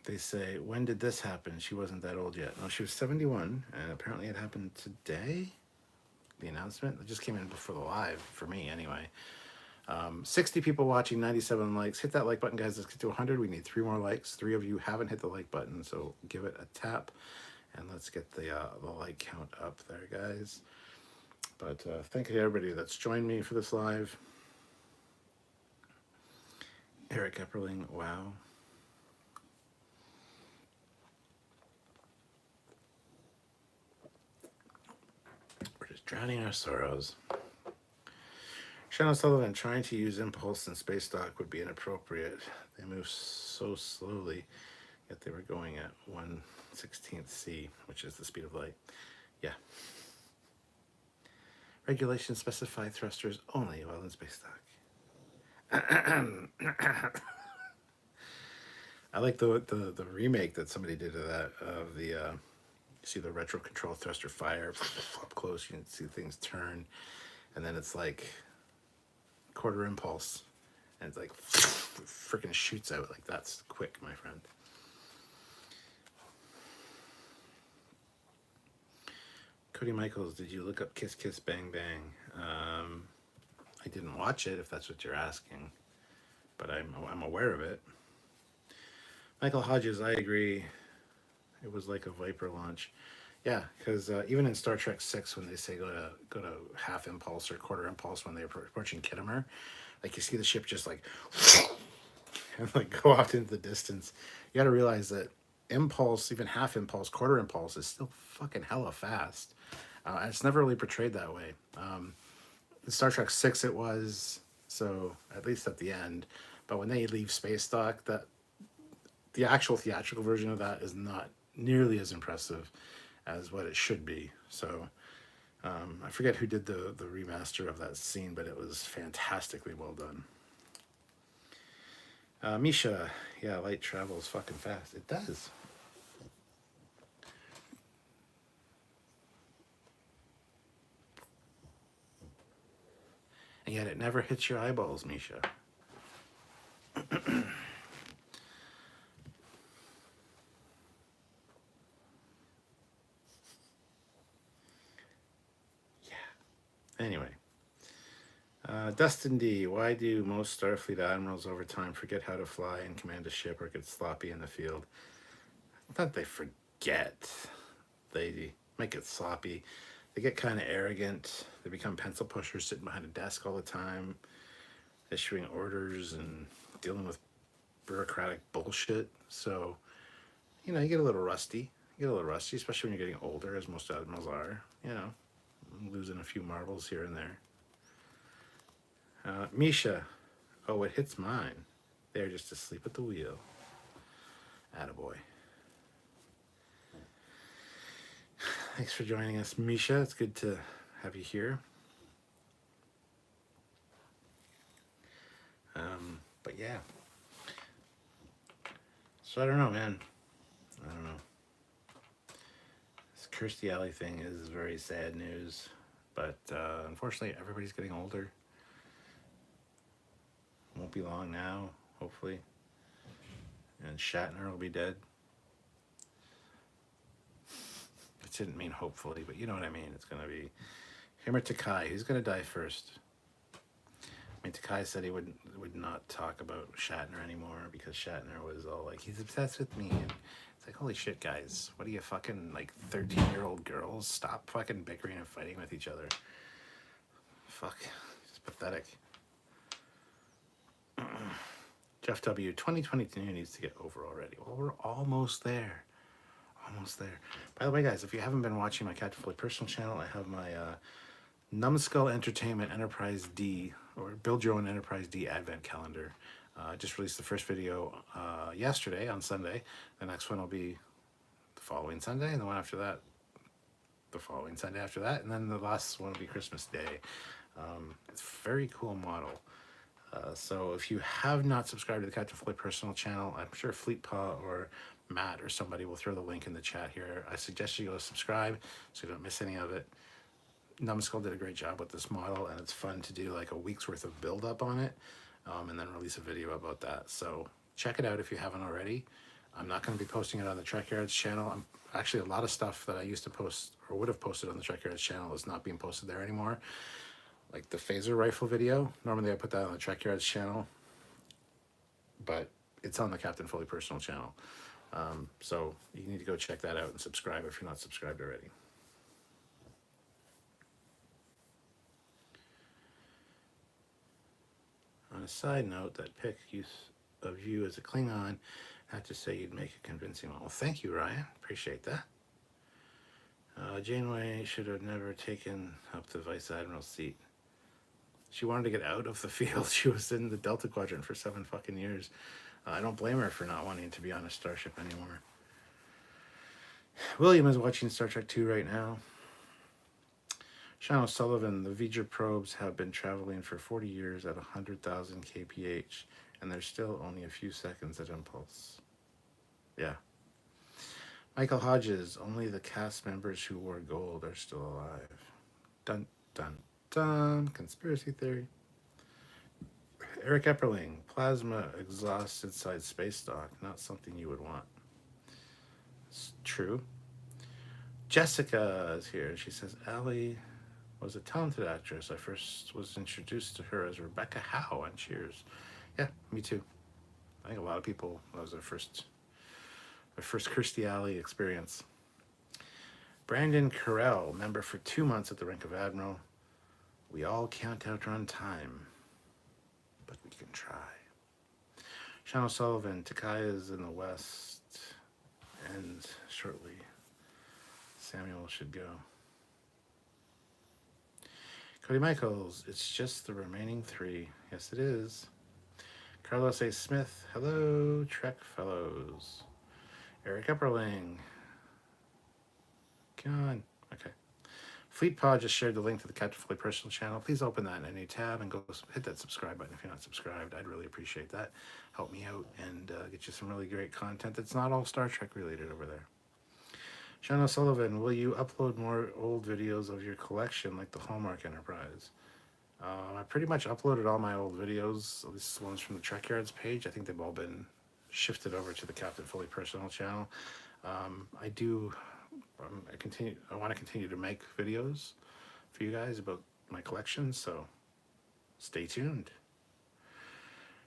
they say, when did this happen? She wasn't that old yet. No, she was 71, and apparently it happened today. The announcement. It just came in before the live, for me anyway. 60 people watching, 97 likes. Hit that like button, guys. Let's get to 100. We need 3 more likes. 3 of you haven't hit the like button, so give it a tap. And let's get the like count up there, guys. But thank you to everybody that's joined me for this live. Eric Epperling, wow. We're just drowning our sorrows. Shannon Sullivan, trying to use impulse in space dock would be inappropriate. They move so slowly, yet they were going at 1/16th C, which is the speed of light. Yeah. Regulations specify thrusters only while in space dock. I like the remake that somebody did of that, of the you see the retro control thruster fire up close. You can see things turn, and then it's like quarter impulse, and it's like freaking shoots out. Like, that's quick, my friend. Cody Michaels, did you look up Kiss Kiss Bang Bang? I didn't watch it, if that's what you're asking, but I'm aware of it. Michael Hodges, I agree. It was like a Viper launch. Yeah, because even in Star Trek 6, when they say go to half impulse or quarter impulse when they're approaching Kittimer, like, you see the ship just like and like go off into the distance. You got to realize that impulse, even half impulse, quarter impulse, is still fucking hella fast. And it's never really portrayed that way. In Star Trek 6 it was, so at least at the end. But when they leave space dock, that the actual theatrical version of that is not nearly as impressive as what it should be. So I forget who did the remaster of that scene, but it was fantastically well done. Misha, yeah, light travels fucking fast. It does. And yet it never hits your eyeballs, Misha. Anyway, Dustin D, why do most Starfleet admirals over time forget how to fly and command a ship or get sloppy in the field? It's not that they forget. They might get sloppy. They get kind of arrogant. They become pencil pushers sitting behind a desk all the time, issuing orders and dealing with bureaucratic bullshit. So, you know, you get a little rusty. You get a little rusty, especially when you're getting older, as most admirals are, you know. Losing a few marbles here and there. Misha, oh, it hits mine. They're just asleep at the wheel. Attaboy. Thanks for joining us, Misha. It's good to have you here. But yeah. So I don't know, man. I don't know. This Kirstie Alley thing is very sad news. But unfortunately, everybody's getting older. Won't be long now, hopefully. And Shatner will be dead. It didn't mean hopefully, but you know what I mean. It's going to be him or Takai. Who's going to die first? I mean, Takai said he would not talk about Shatner anymore because Shatner was all like, he's obsessed with me. And it's like, holy shit, guys. What are you, fucking, like, 13-year-old girls? Stop fucking bickering and fighting with each other. Fuck. It's pathetic. Jeff W., 2022 needs to get over already. Well, we're almost there. Almost there. By the way, guys, if you haven't been watching my Captain Foley personal channel, I have my Numbskull Entertainment Enterprise D, or Build Your Own Enterprise D Advent Calendar. I just released the first video yesterday on Sunday. The next one will be the following Sunday, and the one after that, the following Sunday after that, and then the last one will be Christmas Day. It's a very cool model. So if you have not subscribed to the Captain Foley personal channel, I'm sure Fleetpaw or Matt or somebody will throw the link in the chat here. I suggest you go subscribe so you don't miss any of it. Numbskull did a great job with this model, and it's fun to do like a week's worth of build up on it, and then release a video about that. So check it out if you haven't already. I'm not going to be posting it on the Trekyards channel. Actually, a lot of stuff that I used to post or would have posted on the Trekyards channel is not being posted there anymore. Like the phaser rifle video. Normally I put that on the Trekyards channel, but it's on the Captain Foley personal channel. So you need to go check that out and subscribe if you're not subscribed already. On a side note, that pic of you as a Klingon, I have to say you'd make a convincing one. Well, thank you, Ryan. Appreciate that. Janeway should have never taken up the Vice Admiral's seat. She wanted to get out of the field. She was in the Delta Quadrant for 7 fucking years. I don't blame her for not wanting to be on a starship anymore. William is watching Star Trek II right now. Sean O'Sullivan, the V'ger probes have been traveling for 40 years at 100,000 kph, and they're still only a few seconds at impulse. Yeah. Michael Hodges, only the cast members who wore gold are still alive. Dun, dun, dun. Conspiracy theory. Eric Epperling, plasma exhaust inside space dock, not something you would want. It's true. Jessica is here. She says, Alley was a talented actress. I first was introduced to her as Rebecca Howe on Cheers. Yeah, me too. I think a lot of people, that was their first Kirstie Alley experience. Brandon Carell, member for 2 months at the rank of Admiral. We all can't outrun time, but we can try. Sean O'Sullivan, Takaya is in the west, and shortly Samuel should go. Cody Michaels, it's just the remaining 3. Yes, it is. Carlos A. Smith, hello, Trek fellows. Eric Epperling. Come on. Okay. Fleetpaw just shared the link to the Captain Foley personal channel. Please open that in a new tab and go hit that subscribe button if you're not subscribed. I'd really appreciate that. Help me out and get you some really great content that's not all Star Trek related over there. Sean O'Sullivan, will you upload more old videos of your collection like the Hallmark Enterprise? I pretty much uploaded all my old videos, at least ones from the Trekyards page. I think they've all been shifted over to the Captain Foley personal channel. I want to continue to make videos for you guys about my collection, so stay tuned.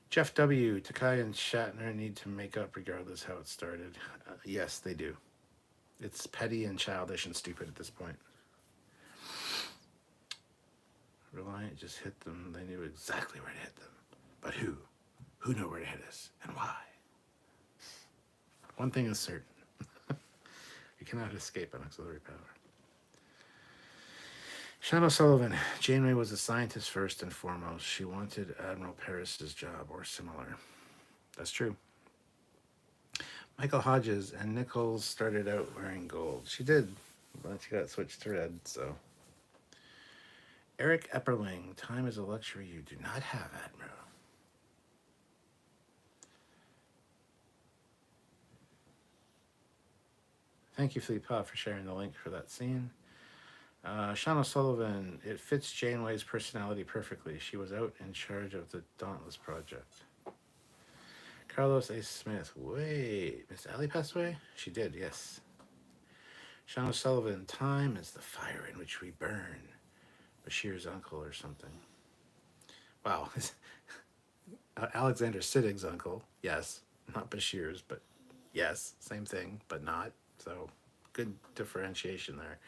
Jeff W., Takai and Shatner need to make up regardless how it started. Yes, they do. It's petty and childish and stupid at this point. Reliant just hit them. They knew exactly where to hit them. But who? Who knew where to hit us and why? One thing is certain. You cannot escape an auxiliary power. Sean O'Sullivan, Janeway was a scientist first and foremost. She wanted Admiral Paris's job or similar. That's true. Michael Hodges and Nichols started out wearing gold. She did, but she got switched to red, so. Eric Epperling, time is a luxury you do not have, Admiral. Thank you, Fleetpaw, for sharing the link for that scene. Sean O'Sullivan, it fits Janeway's personality perfectly. She was out in charge of the Dauntless Project. Carlos A. Smith, wait, Miss Alley passed away? She did, yes. Sean O'Sullivan, time is the fire in which we burn. Bashir's uncle or something. Wow. Alexander Siddig's uncle, yes. Not Bashir's, but yes, same thing, but not. So good differentiation there.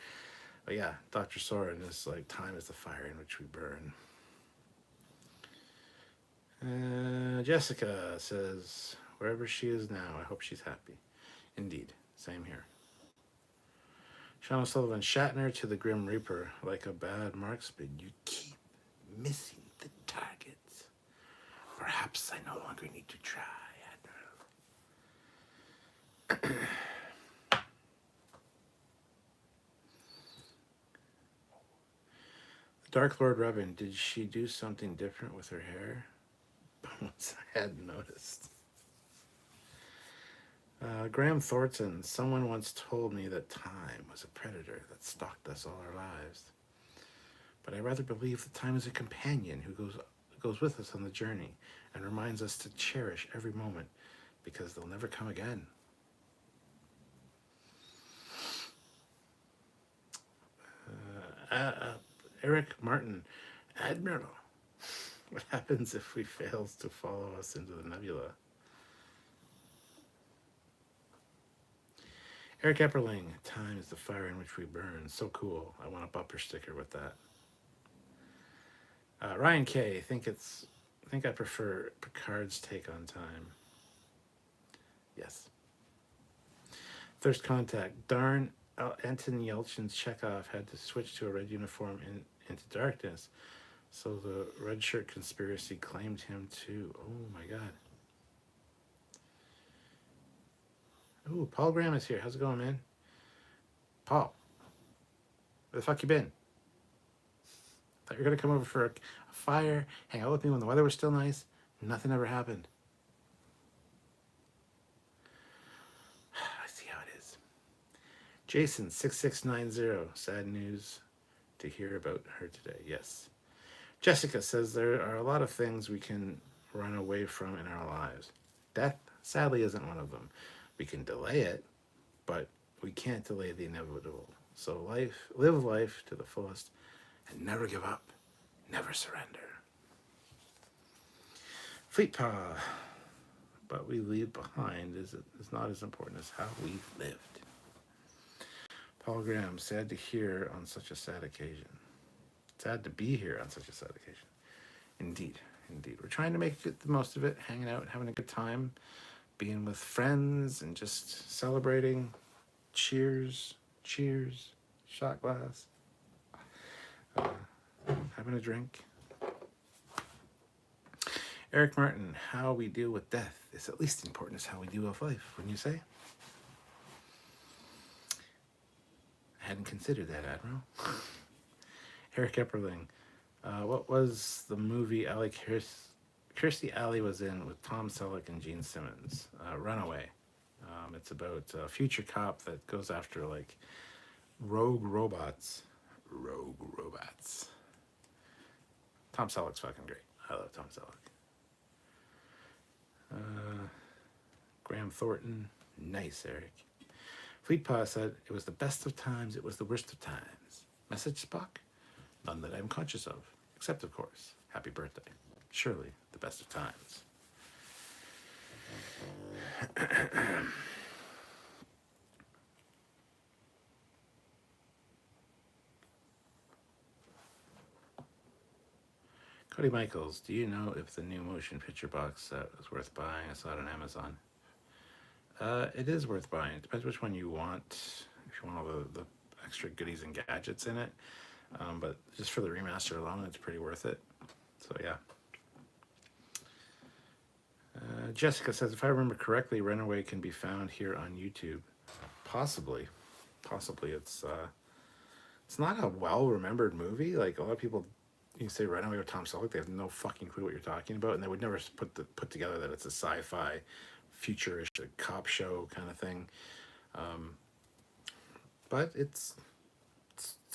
But yeah, Dr. Soren is like, time is the fire in which we burn. Jessica says, wherever she is now, I hope she's happy. Indeed, same here. Sean O'Sullivan, Shatner to the Grim Reaper. Like a bad marksman, you keep missing the targets. Perhaps I no longer need to try, Admiral. Dark Lord Revan, did she do something different with her hair? Once I hadn't noticed. Graham Thornton, someone once told me that time was a predator that stalked us all our lives. But I rather believe that time is a companion who goes with us on the journey and reminds us to cherish every moment because they'll never come again. Eric Martin, Admiral, what happens if we fails to follow us into the nebula? Eric Epperling, time is the fire in which we burn. So cool. I want a bumper sticker with that. Ryan K, I think I prefer Picard's take on time. Yes. Thirst Contact, darn, Anton Yelchin's Chekhov had to switch to a red uniform into darkness, so the red shirt conspiracy claimed him too. Oh my god. Ooh, Paul Graham is here. How's it going, man? Paul, where the fuck you been? Thought you were gonna come over for a fire, hang out with me when the weather was still nice. Nothing ever happened. I see how it is. Jason 6690, sad news to hear about her today. Yes. Jessica says there are a lot of things we can run away from in our lives. Death, sadly, isn't one of them. We can delay it, but we can't delay the inevitable. So live life to the fullest and never give up, never surrender. Fleet Paw, what we leave behind is not as important as how we've lived. Paul Graham, sad to hear on such a sad occasion. Sad to be here on such a sad occasion. Indeed. We're trying to make the most of it, hanging out, having a good time, being with friends, and just celebrating. Cheers, shot glass, having a drink. Eric Martin, how we deal with death is at least important as how we deal with life, wouldn't you say? I hadn't considered that, Admiral. Eric Epperling, what was the movie Kirstie Alley was in with Tom Selleck and Gene Simmons? Runaway. It's about a future cop that goes after like rogue robots. Tom Selleck's fucking great. I love Tom Selleck. Graham Thornton, nice, Eric. Fleetpaw said, it was the best of times, it was the worst of times. Message, Spock? None that I'm conscious of, except, of course, happy birthday. Surely the best of times. Cody Michaels, do you know if the new motion picture box set is worth buying? I saw it on Amazon. It is worth buying. It depends which one you want. If you want all the extra goodies and gadgets in it. But just for the remaster alone, it's pretty worth it. So yeah. Jessica says, if I remember correctly, Runaway can be found here on YouTube. Possibly. It's not a well-remembered movie. Like, a lot of people, you say Runaway with Tom Selleck, they have no fucking clue what you're talking about, and they would never put together that it's a sci-fi, futurish, cop show kind of thing. But it's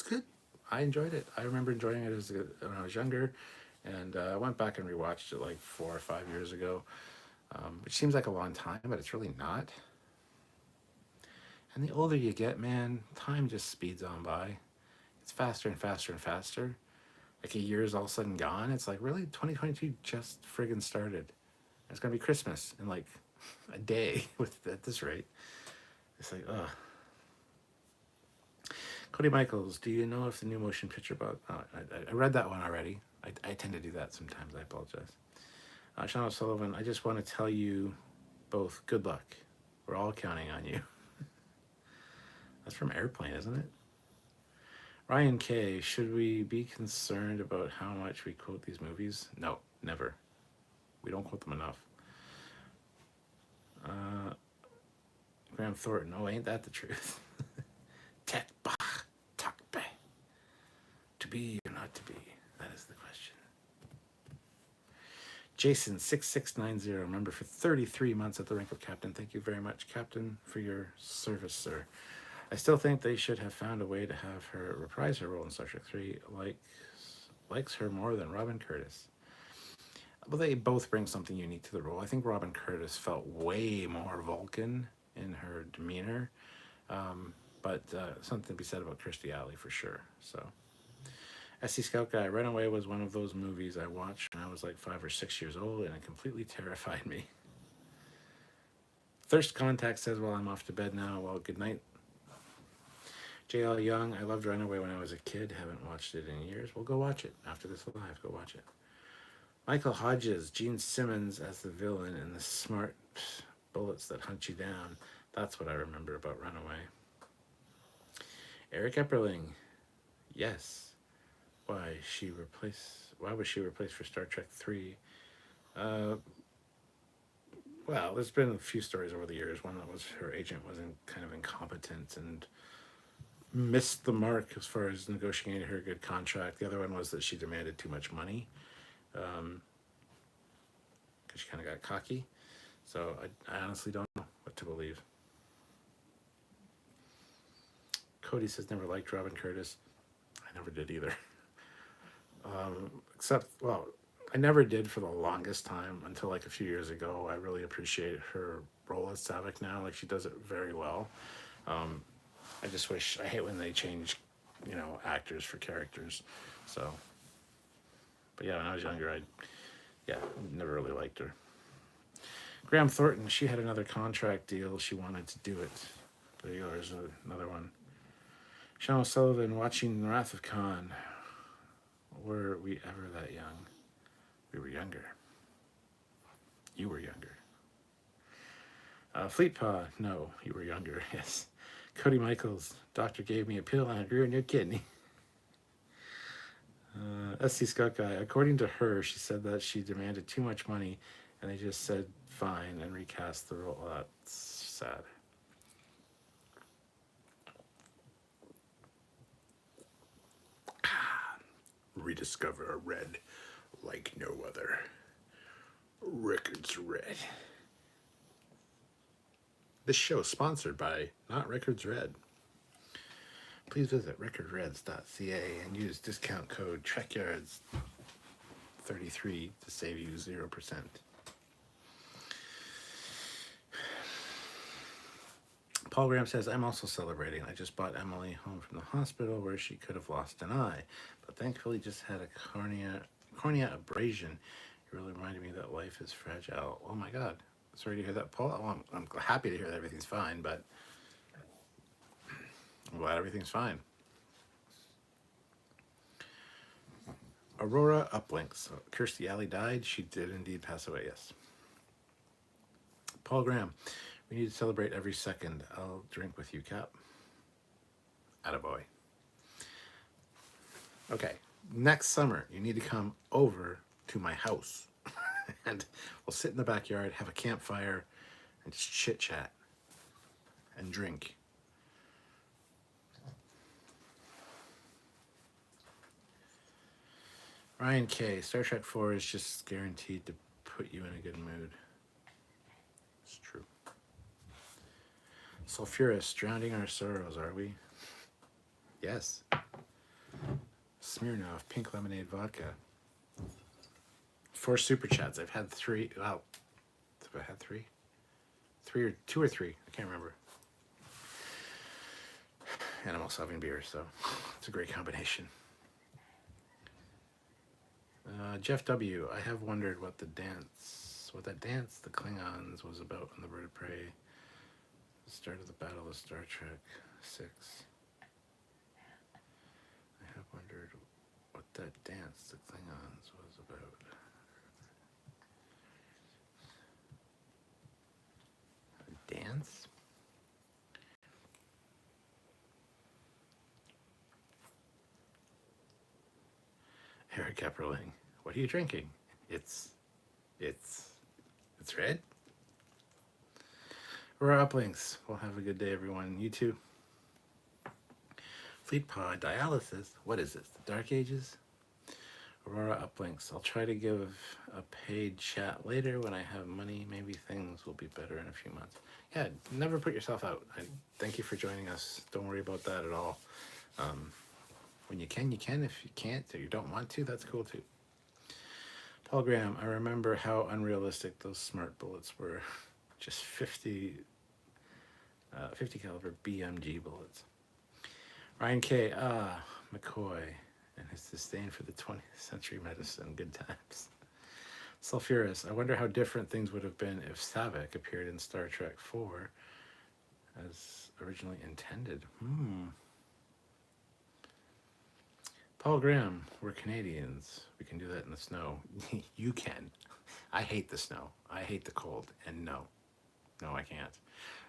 good. I enjoyed it. I remember enjoying it when I was younger, and I went back and rewatched it like 4 or 5 years ago, which seems like a long time, but it's really not. And the older you get, man, time just speeds on by. It's faster and faster and faster. Like a year is all of a sudden gone. It's like, really? 2022 just friggin' started. It's going to be Christmas in like a day at this rate. It's like, ugh. Cody Michaels, do you know if the new motion picture box... I read that one already. I tend to do that sometimes. I apologize. Sean O'Sullivan, I just want to tell you both good luck. We're all counting on you. That's from Airplane, isn't it? Ryan K, should we be concerned about how much we quote these movies? No, never. We don't quote them enough. Uh, Graham Thornton, oh, ain't that the truth? Tet Bach, tak be. To be or not to be? That is the question. Jason6690, member for 33 months at the rank of captain. Thank you very much, Captain, for your service, sir. I still think they should have found a way to have her reprise her role in Star Trek 3, likes her more than Robin Curtis. Well, they both bring something unique to the role. I think Robin Curtis felt way more Vulcan in her demeanor, but something to be said about Kirstie Alley for sure. So, SC Scout Guy, Runaway was one of those movies I watched when I was like 5 or 6 years old, and it completely terrified me. Thirst Contact says, well, I'm off to bed now. Well, good night. JL Young, I loved Runaway when I was a kid. Haven't watched it in years. Well, go watch it. After this live, go watch it. Michael Hodges, Gene Simmons as the villain, and the smart bullets that hunt you down. That's what I remember about Runaway. Eric Epperling, yes. Why was she replaced for Star Trek 3? Well, there's been a few stories over the years. One that was her agent was kind of incompetent and missed the mark as far as negotiating her good contract. The other one was that she demanded too much money because she kind of got cocky. So I honestly don't know what to believe. Cody says never liked Robin Curtis. I never did either. Except, well, I never did for the longest time until like a few years ago. I really appreciate her role as Saavik now. Like, she does it very well. I just wish, I hate when they change, actors for characters. So, but yeah, when I was younger, I never really liked her. Graham Thornton, she had another contract deal. She wanted to do it. There you go, there's another one. Sean O'Sullivan, watching Wrath of Khan. Were we ever that young? We were younger. You were younger. Fleet Paw, no, you were younger, yes. Cody Michaels, doctor gave me a pill and I grew a new kidney. SC Scout Guy, according to her, she said that she demanded too much money and they just said fine and recast the role. That's sad. Rediscover a red like no other. Records Red. This show is sponsored by Not Records Red. Please visit recordsreds.ca and use discount code Trekyards33 to save you 0%. Paul Graham says, I'm also celebrating. I just brought Emily home from the hospital where she could have lost an eye, but thankfully just had a cornea abrasion. It really reminded me that life is fragile. Oh my God. Sorry to hear that, Paul. Well, I'm happy to hear that everything's fine, but I'm glad everything's fine. Aurora Uplinks. Kirstie Alley died. She did indeed pass away, yes. Paul Graham. We need to celebrate every second. I'll drink with you, Cap. Attaboy. Okay, next summer, you need to come over to my house. And we'll sit in the backyard, have a campfire, and just chit-chat and drink. Ryan K. Star Trek 4 is just guaranteed to put you in a good mood. It's true. Sulfurous, drowning our sorrows, are we? Yes. Smirnoff, pink lemonade vodka. 4 super chats. I've had 3. Well, have I had 3? 2 or 3. I can't remember. And I'm also having beer, so it's a great combination. Jeff W. I have wondered what that dance the Klingons was about on the Bird of Prey. The start of the Battle of Star Trek 6. I have wondered what that dance the Klingons was about. A dance? Eric Epperling, what are you drinking? It's red. Aurora Uplinks. Well, have a good day, everyone. You too. Fleet Pod Dialysis. What is this? The Dark Ages? Aurora Uplinks. I'll try to give a paid chat later when I have money. Maybe things will be better in a few months. Yeah, never put yourself out. Thank you for joining us. Don't worry about that at all. When you can, you can. If you can't or you don't want to, that's cool too. Paul Graham, I remember how unrealistic those smart bullets were. Just 50 caliber BMG bullets. Ryan K. McCoy and his disdain for the 20th century medicine. Good times. Sulfurous, I wonder how different things would have been if Saavik appeared in Star Trek IV as originally intended. Paul Graham, we're Canadians. We can do that in the snow. You can. I hate the snow. I hate the cold. And no, I can't.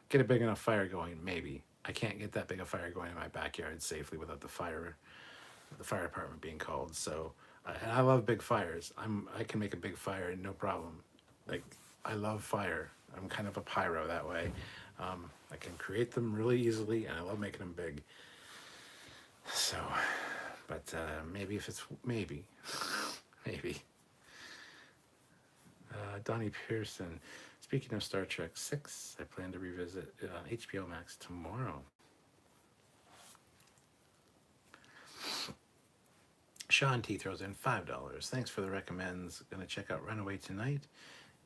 Get a big enough fire going, maybe. I can't get that big a fire going in my backyard safely without the fire department being called. So, I love big fires. I can make a big fire, no problem. Like, I love fire. I'm kind of a pyro that way. I can create them really easily, and I love making them big. So, but maybe if it's maybe. Donnie Pearson. Speaking of Star Trek 6, I plan to revisit it on HBO Max tomorrow. Sean T throws in $5. Thanks for the recommends. Gonna check out Runaway tonight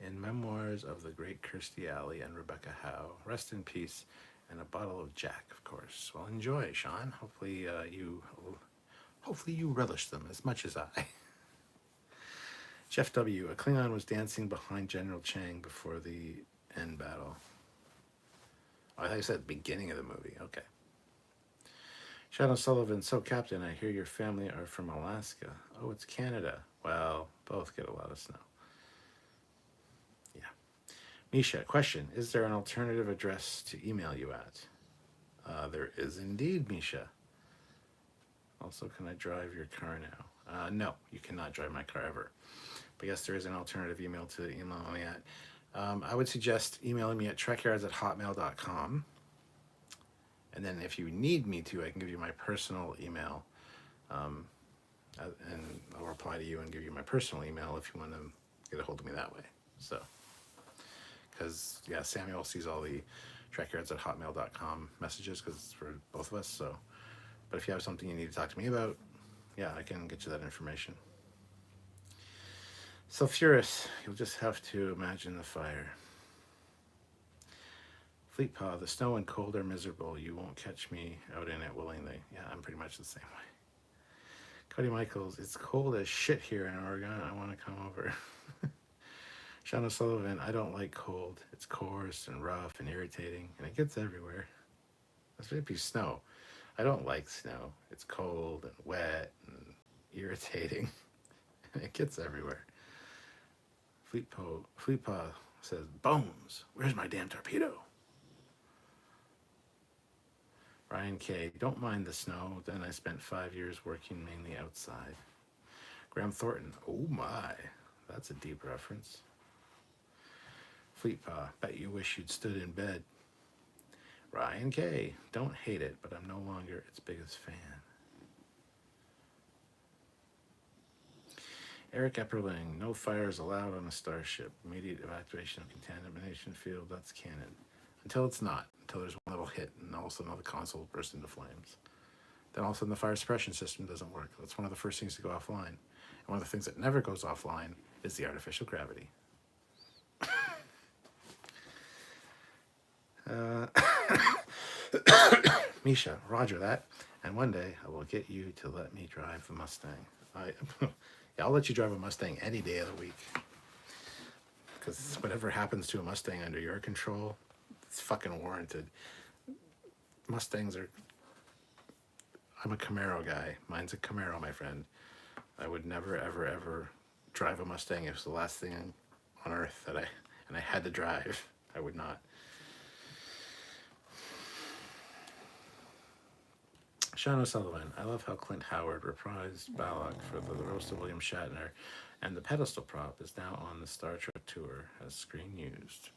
and Memoirs of the Great Kirstie Alley and Rebecca Howe. Rest in peace, and a bottle of Jack, of course. Well, enjoy, Sean. Hopefully you relish them as much as I. Jeff W. A Klingon was dancing behind General Chang before the end battle. Oh, I thought you said the beginning of the movie. Okay. Shadow Sullivan. So, Captain, I hear your family are from Alaska. Oh, it's Canada. Well, both get a lot of snow. Yeah. Misha, question. Is there an alternative address to email you at? There is indeed, Misha. Also, can I drive your car now? No, you cannot drive my car ever. But yes, there is an alternative email to email me at. I would suggest emailing me at trekyards@hotmail.com. And then if you need me to, I can give you my personal email. And I'll reply to you and give you my personal email if you want to get a hold of me that way. So, because, yeah, Samuel sees all the trekyards@hotmail.com messages because it's for both of us. So, but if you have something you need to talk to me about, yeah, I can get you that information. Sulfurous, you'll just have to imagine the fire. Fleet Paw, the snow and cold are miserable. You won't catch me out in it willingly. Yeah, I'm pretty much the same way. Cody Michaels, it's cold as shit here in Oregon. I want to come over. Sean O'Sullivan, I don't like cold. It's coarse and rough and irritating, and it gets everywhere. That's maybe snow. I don't like snow. It's cold and wet and irritating. And it gets everywhere. Fleetpaw says, Bones, where's my damn torpedo? Ryan K, don't mind the snow. Then I spent 5 years working mainly outside. Graham Thornton, oh my, that's a deep reference. Fleetpaw, bet you wish you'd stood in bed. Ryan K, don't hate it, but I'm no longer its biggest fan. Eric Epperling, no fires allowed on a starship. Immediate evacuation of contamination field, that's canon. Until it's not. Until there's one little hit and all of a sudden the console bursts into flames. Then all of a sudden the fire suppression system doesn't work. That's one of the first things to go offline. And one of the things that never goes offline is the artificial gravity. Misha, roger that. And one day I will get you to let me drive the Mustang. Yeah, I'll let you drive a Mustang any day of the week. Because whatever happens to a Mustang under your control, it's fucking warranted. Mustangs are... I'm a Camaro guy. Mine's a Camaro, my friend. I would never, ever, ever drive a Mustang if it's the last thing on earth that I had to drive. I would not. Sean O'Sullivan, I love how Clint Howard reprised Balok for the roast of William Shatner, and the pedestal prop is now on the Star Trek tour as screen used.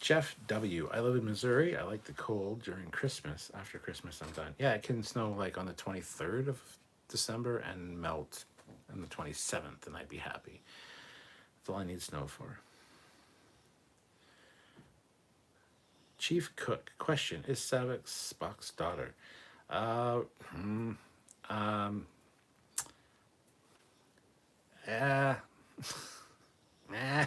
Jeff W. I live in Missouri. I like the cold during Christmas. After Christmas, I'm done. Yeah, it can snow like on the 23rd of December and melt on the 27th, and I'd be happy. That's all I need snow for. Chief Cook, question: is Saavik Spock's daughter? Uh, hmm, um, eh, eh.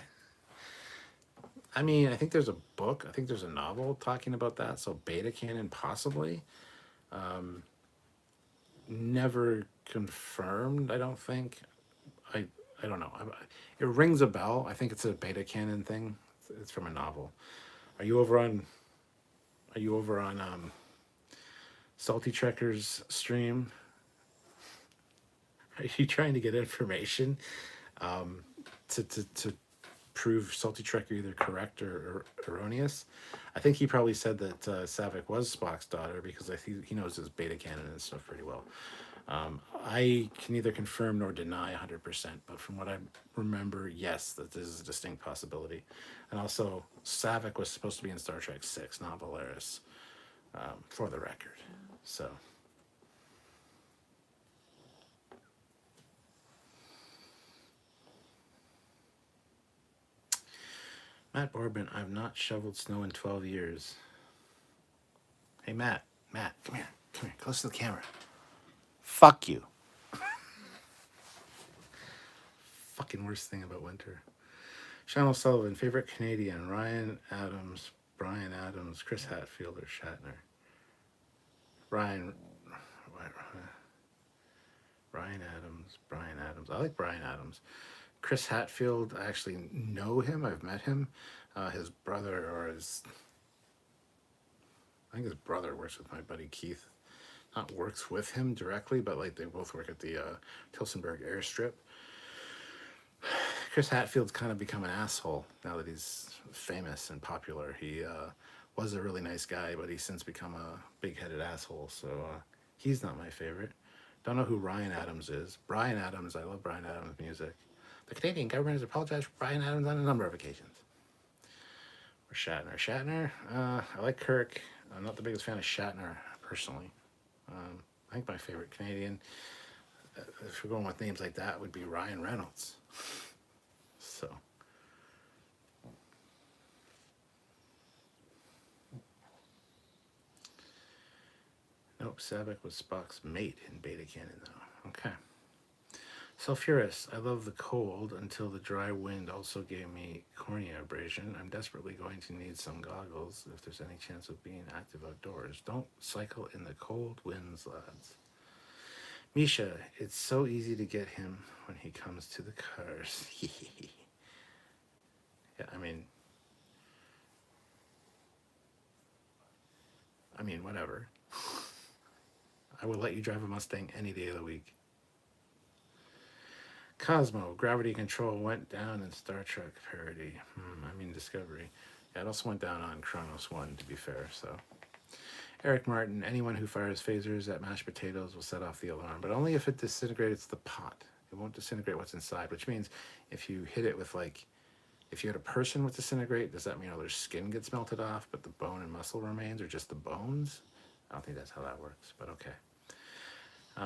I mean, I think there's a book. I think there's a novel talking about that. So beta canon, possibly. Never confirmed. I don't think. I I don't know. It rings a bell. I think it's a beta canon thing. It's from a novel. Are you over on? Are you over on Salty Trekker's stream? Are you trying to get information to prove Salty Trekker either correct or erroneous? I think he probably said that Saavik was Spock's daughter because I think he knows his beta canon and stuff pretty well. I can neither confirm nor deny 100%, but from what I remember, yes, that this is a distinct possibility. And also, Saavik was supposed to be in Star Trek 6, not Valeris, for the record. So... Matt Borbin, I've not shoveled snow in 12 years. Hey, Matt, come here, close to the camera. Fuck you. Fucking worst thing about winter. Sean O'Sullivan, favorite Canadian, Ryan Adams, Brian Adams, Chris Hadfield, or Shatner? Ryan Adams, Brian Adams. I like Brian Adams. Chris Hadfield, I actually know him. I've met him. His brother, I think his brother works with my buddy Keith. Not works with him directly, but like they both work at the Tilsonburg airstrip. Chris Hadfield's kind of become an asshole now that he's famous and popular. He was a really nice guy, but he's since become a big-headed asshole. So he's not my favorite. Don't know who Ryan Adams is. Brian Adams, I love Brian Adams' music. The Canadian government has apologized for Brian Adams on a number of occasions. Or Shatner. I like Kirk. I'm not the biggest fan of Shatner, personally. I think my favorite Canadian, if we're going with names like that, would be Ryan Reynolds. So. Nope, Saavik was Spock's mate in beta canon, though. Okay. Sulfurous, I love the cold until the dry wind also gave me cornea abrasion. I'm desperately going to need some goggles if there's any chance of being active outdoors. Don't cycle in the cold winds, lads. Misha, it's so easy to get him when he comes to the cars. Yeah, I mean, whatever. I would let you drive a Mustang any day of the week. Cosmo, gravity control went down in Star Trek parody. Discovery. Yeah, it also went down on Kronos 1, to be fair, so. Eric Martin, anyone who fires phasers at mashed potatoes will set off the alarm, but only if it disintegrates the pot. It won't disintegrate what's inside, which means if you hit it with, like, if you had a person with disintegrate, does that mean all their skin gets melted off, but the bone and muscle remains, or just the bones? I don't think that's how that works, but okay.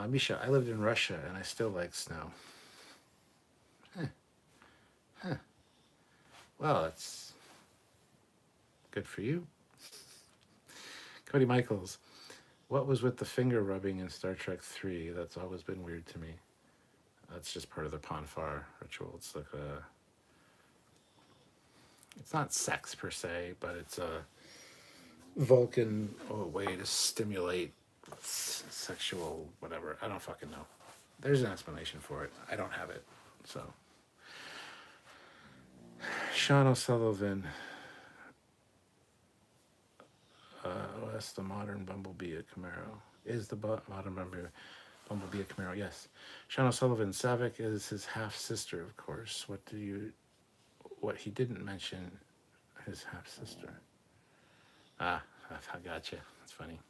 Misha, I lived in Russia, and I still like snow. Well, that's good for you. Cody Michaels, what was with the finger rubbing in Star Trek 3? That's always been weird to me. That's just part of the Ponfar ritual. It's like it's not sex per se, but it's a Vulcan way to stimulate sexual whatever. I don't fucking know. There's an explanation for it. I don't have it, so. Sean O'Sullivan. OS the modern Bumblebee a Camaro. Is the modern Bumblebee a Camaro? Yes. Sean O'Sullivan. Saavik is his half sister, of course. What he didn't mention, his half sister. I gotcha. That's funny.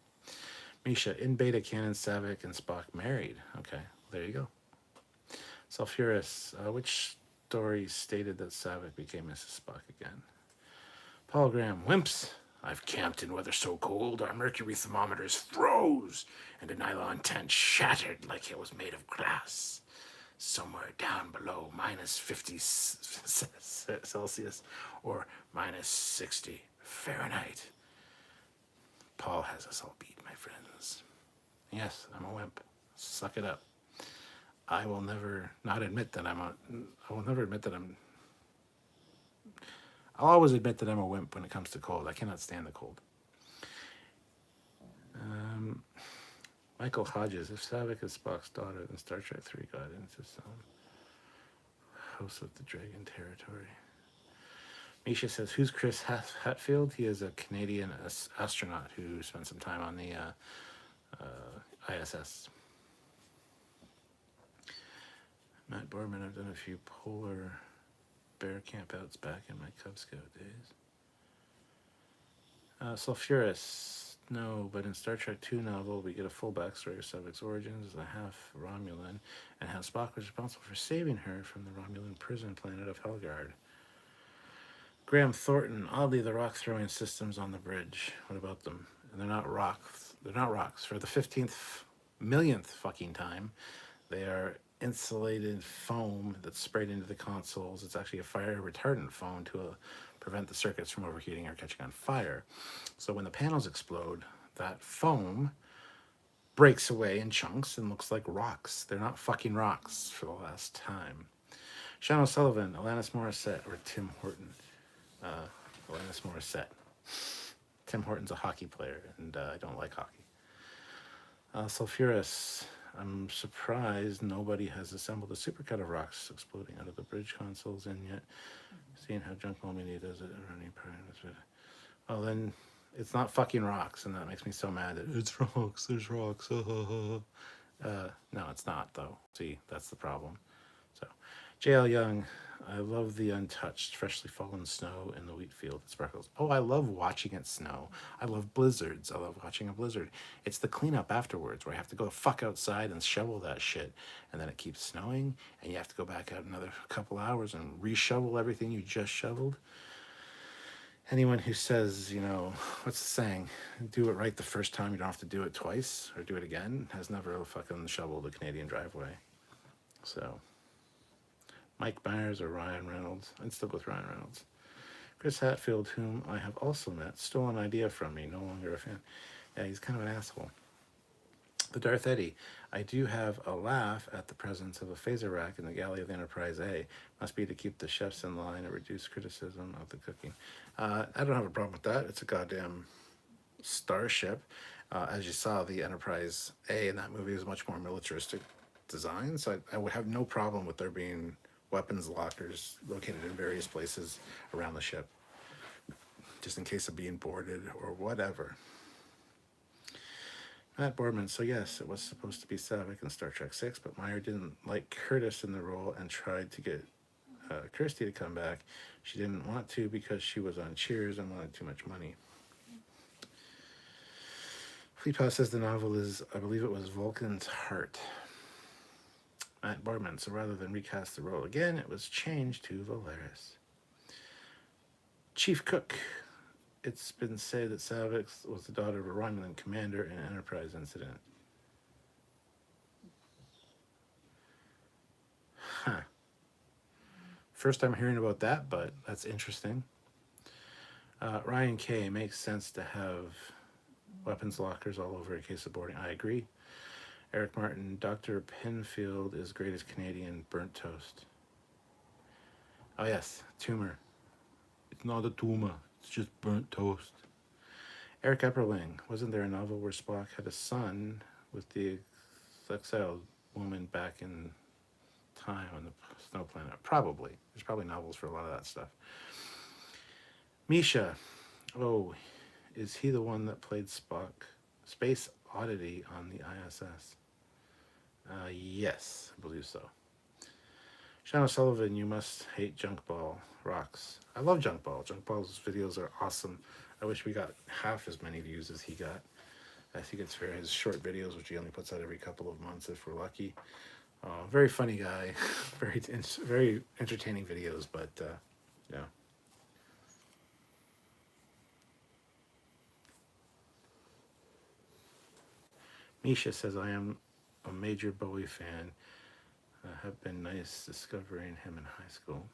Misha, in beta canon, Saavik and Spock married. Okay, there you go. Sulfurous, which story stated that Saavik became Mrs. Spock again? Paul Graham, wimps. I've camped in weather so cold our mercury thermometers froze and a nylon tent shattered like it was made of glass. Somewhere down below minus 50 Celsius or minus 60 Fahrenheit. Paul has us all beat, my friends. Yes, I'm a wimp. Suck it up. I will never not admit that I will never admit that I'll always admit that I'm a wimp when it comes to cold. I cannot stand the cold. Michael Hodges, if Saavik is Spock's daughter, then Star Trek 3 got into some House of the Dragon territory. Misha says, who's Chris Hatfield? He is a Canadian astronaut who spent some time on the ISS. Matt Borman, I've done a few polar bear campouts back in my Cub Scout days. Sulfurous, no, but in Star Trek II novel, we get a full backstory of Saavik's origins as a half Romulan and how Spock was responsible for saving her from the Romulan prison planet of Helgard. Graham Thornton, oddly, the rock throwing systems on the bridge. What about them? And they're not rocks. They're not rocks. For the 15th millionth fucking time, they are insulated foam that's sprayed into the consoles. It's actually a fire retardant foam to prevent the circuits from overheating or catching on fire. So when the panels explode, that foam breaks away in chunks and looks like rocks. They're not fucking rocks for the last time. Sean O'Sullivan, Alanis Morissette, or Tim Horton? Alanis Morissette. Tim Horton's a hockey player, and I don't like hockey. Sulfurous, I'm surprised nobody has assembled a supercut of rocks exploding out of the bridge consoles in yet. Seeing how Junk Momini does it running prior. Well, then it's not fucking rocks, and that makes me so mad that it's rocks, there's rocks. No, it's not, though. See, that's the problem. So, J.L. Young, I love the untouched, freshly fallen snow in the wheat field that sparkles. Oh, I love watching it snow. I love blizzards. I love watching a blizzard. It's the cleanup afterwards where you have to go the fuck outside and shovel that shit. And then it keeps snowing, and you have to go back out another couple hours and re-shovel everything you just shoveled. Anyone who says, you know, what's the saying? Do it right the first time, you don't have to do it twice, or do it again, has never fucking shoveled a Canadian driveway. So... Mike Myers or Ryan Reynolds. I'd still go with Ryan Reynolds. Chris Hatfield, whom I have also met, stole an idea from me, no longer a fan. Yeah, he's kind of an asshole. The Darth Eddie. I do have a laugh at the presence of a phaser rack in the galley of the Enterprise A. Must be to keep the chefs in line and reduce criticism of the cooking. I don't have a problem with that. It's a goddamn starship. As you saw, the Enterprise A in that movie was much more militaristic design, so I would have no problem with there being weapons lockers located in various places around the ship, just in case of being boarded or whatever. Matt Boardman, so yes, it was supposed to be Saavik in Star Trek 6, but Meyer didn't like Curtis in the role and tried to get Kirstie to come back. She didn't want to because she was on Cheers and wanted too much money. Fleetpaw says the novel is, I believe it was Vulcan's Heart. Matt Boardman, so rather than recast the role again, it was changed to Valeris. Chief Cook, it's been said that Saavik was the daughter of a Romulan commander in an Enterprise incident. Huh. First time hearing about that, but that's interesting. Ryan K, makes sense to have weapons lockers all over in case of boarding. I agree. Eric Martin, Dr. Penfield is great as Canadian burnt toast. Oh yes, tumor. It's not a tumor, it's just burnt toast. Eric Epperling, wasn't there a novel where Spock had a son with the exiled woman back in time on the snow planet? Probably. There's probably novels for a lot of that stuff. Misha, oh, is he the one that played Spock? Space Oddity on the ISS. Yes, I believe so. Sean O'Sullivan, you must hate Junk Ball. Rocks. I love Junk Ball. Junk Ball's videos are awesome. I wish we got half as many views as he got. I think it's for his short videos, which he only puts out every couple of months if we're lucky. Very funny guy, very entertaining videos, but yeah. Misha says, I am a major Bowie fan. Have been nice discovering him in high school.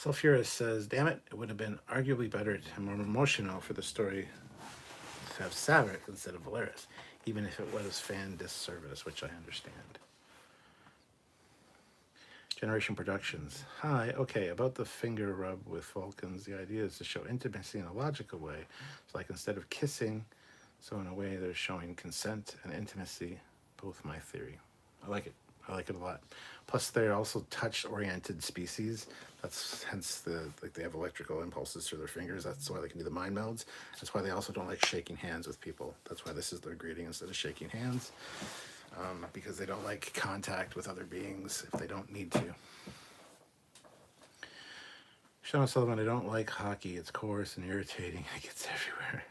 Sulfurous says, damn it, it would have been arguably better and more emotional for the story to have Savik instead of Valeris, even if it was fan disservice, which I understand. Generation Productions. Hi, okay, about the finger rub with Vulcans, the idea is to show intimacy in a logical way. So like instead of kissing, so in a way they're showing consent and intimacy, both my theory. I like it. I like it a lot. Plus they're also touch-oriented species. That's hence they have electrical impulses through their fingers. That's why they can do the mind melds. That's why they also don't like shaking hands with people. That's why this is their greeting instead of shaking hands. Because they don't like contact with other beings if they don't need to. Sean Sullivan, I don't like hockey. It's coarse and irritating. It gets everywhere.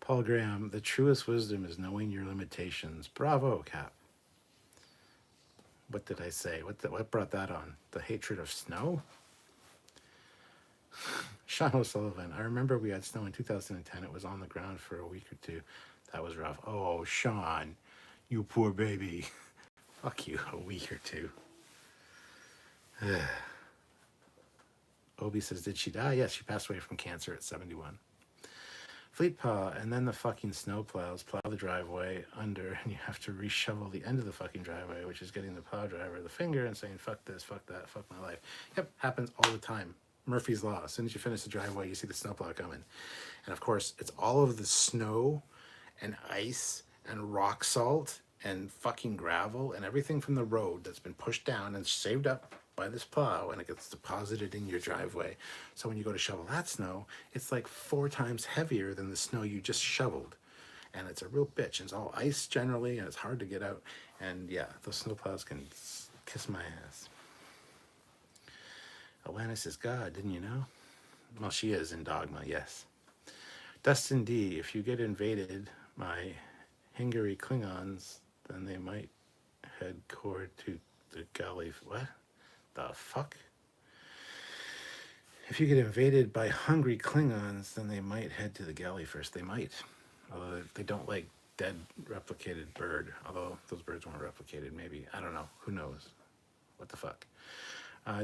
Paul Graham, the truest wisdom is knowing your limitations. Bravo, Cap. What did I say? What brought that on? The hatred of snow? Sean O'Sullivan, I remember we had snow in 2010. It was on the ground for a week or two. That was rough. Oh, Sean. You poor baby. Fuck you, a week or two. Obi says, did she die? Yes, she passed away from cancer at 71. Fleet Paw, and then the fucking snowplows plow the driveway under, and you have to reshovel the end of the fucking driveway, which is getting the plow driver the finger and saying, fuck this, fuck that, fuck my life. Yep, happens all the time. Murphy's Law. As soon as you finish the driveway, you see the snowplow coming. And of course, it's all of the snow and ice and rock salt and fucking gravel and everything from the road that's been pushed down and saved up by this plow, and it gets deposited in your driveway. So when you go to shovel that snow, it's like 4 times heavier than the snow you just shoveled. And it's a real bitch. And it's all ice generally, and it's hard to get out. And yeah, those snow plows can kiss my ass. Alanis is God, didn't you know? Well, she is in Dogma, yes. Dustin D, if you get invaded by Hungary Klingons, then they might head core to the galley. What the fuck? If you get invaded by hungry Klingons, then they might head to the galley first. They might. Although they don't like dead replicated bird. Although those birds weren't replicated, maybe. I don't know. Who knows? What the fuck?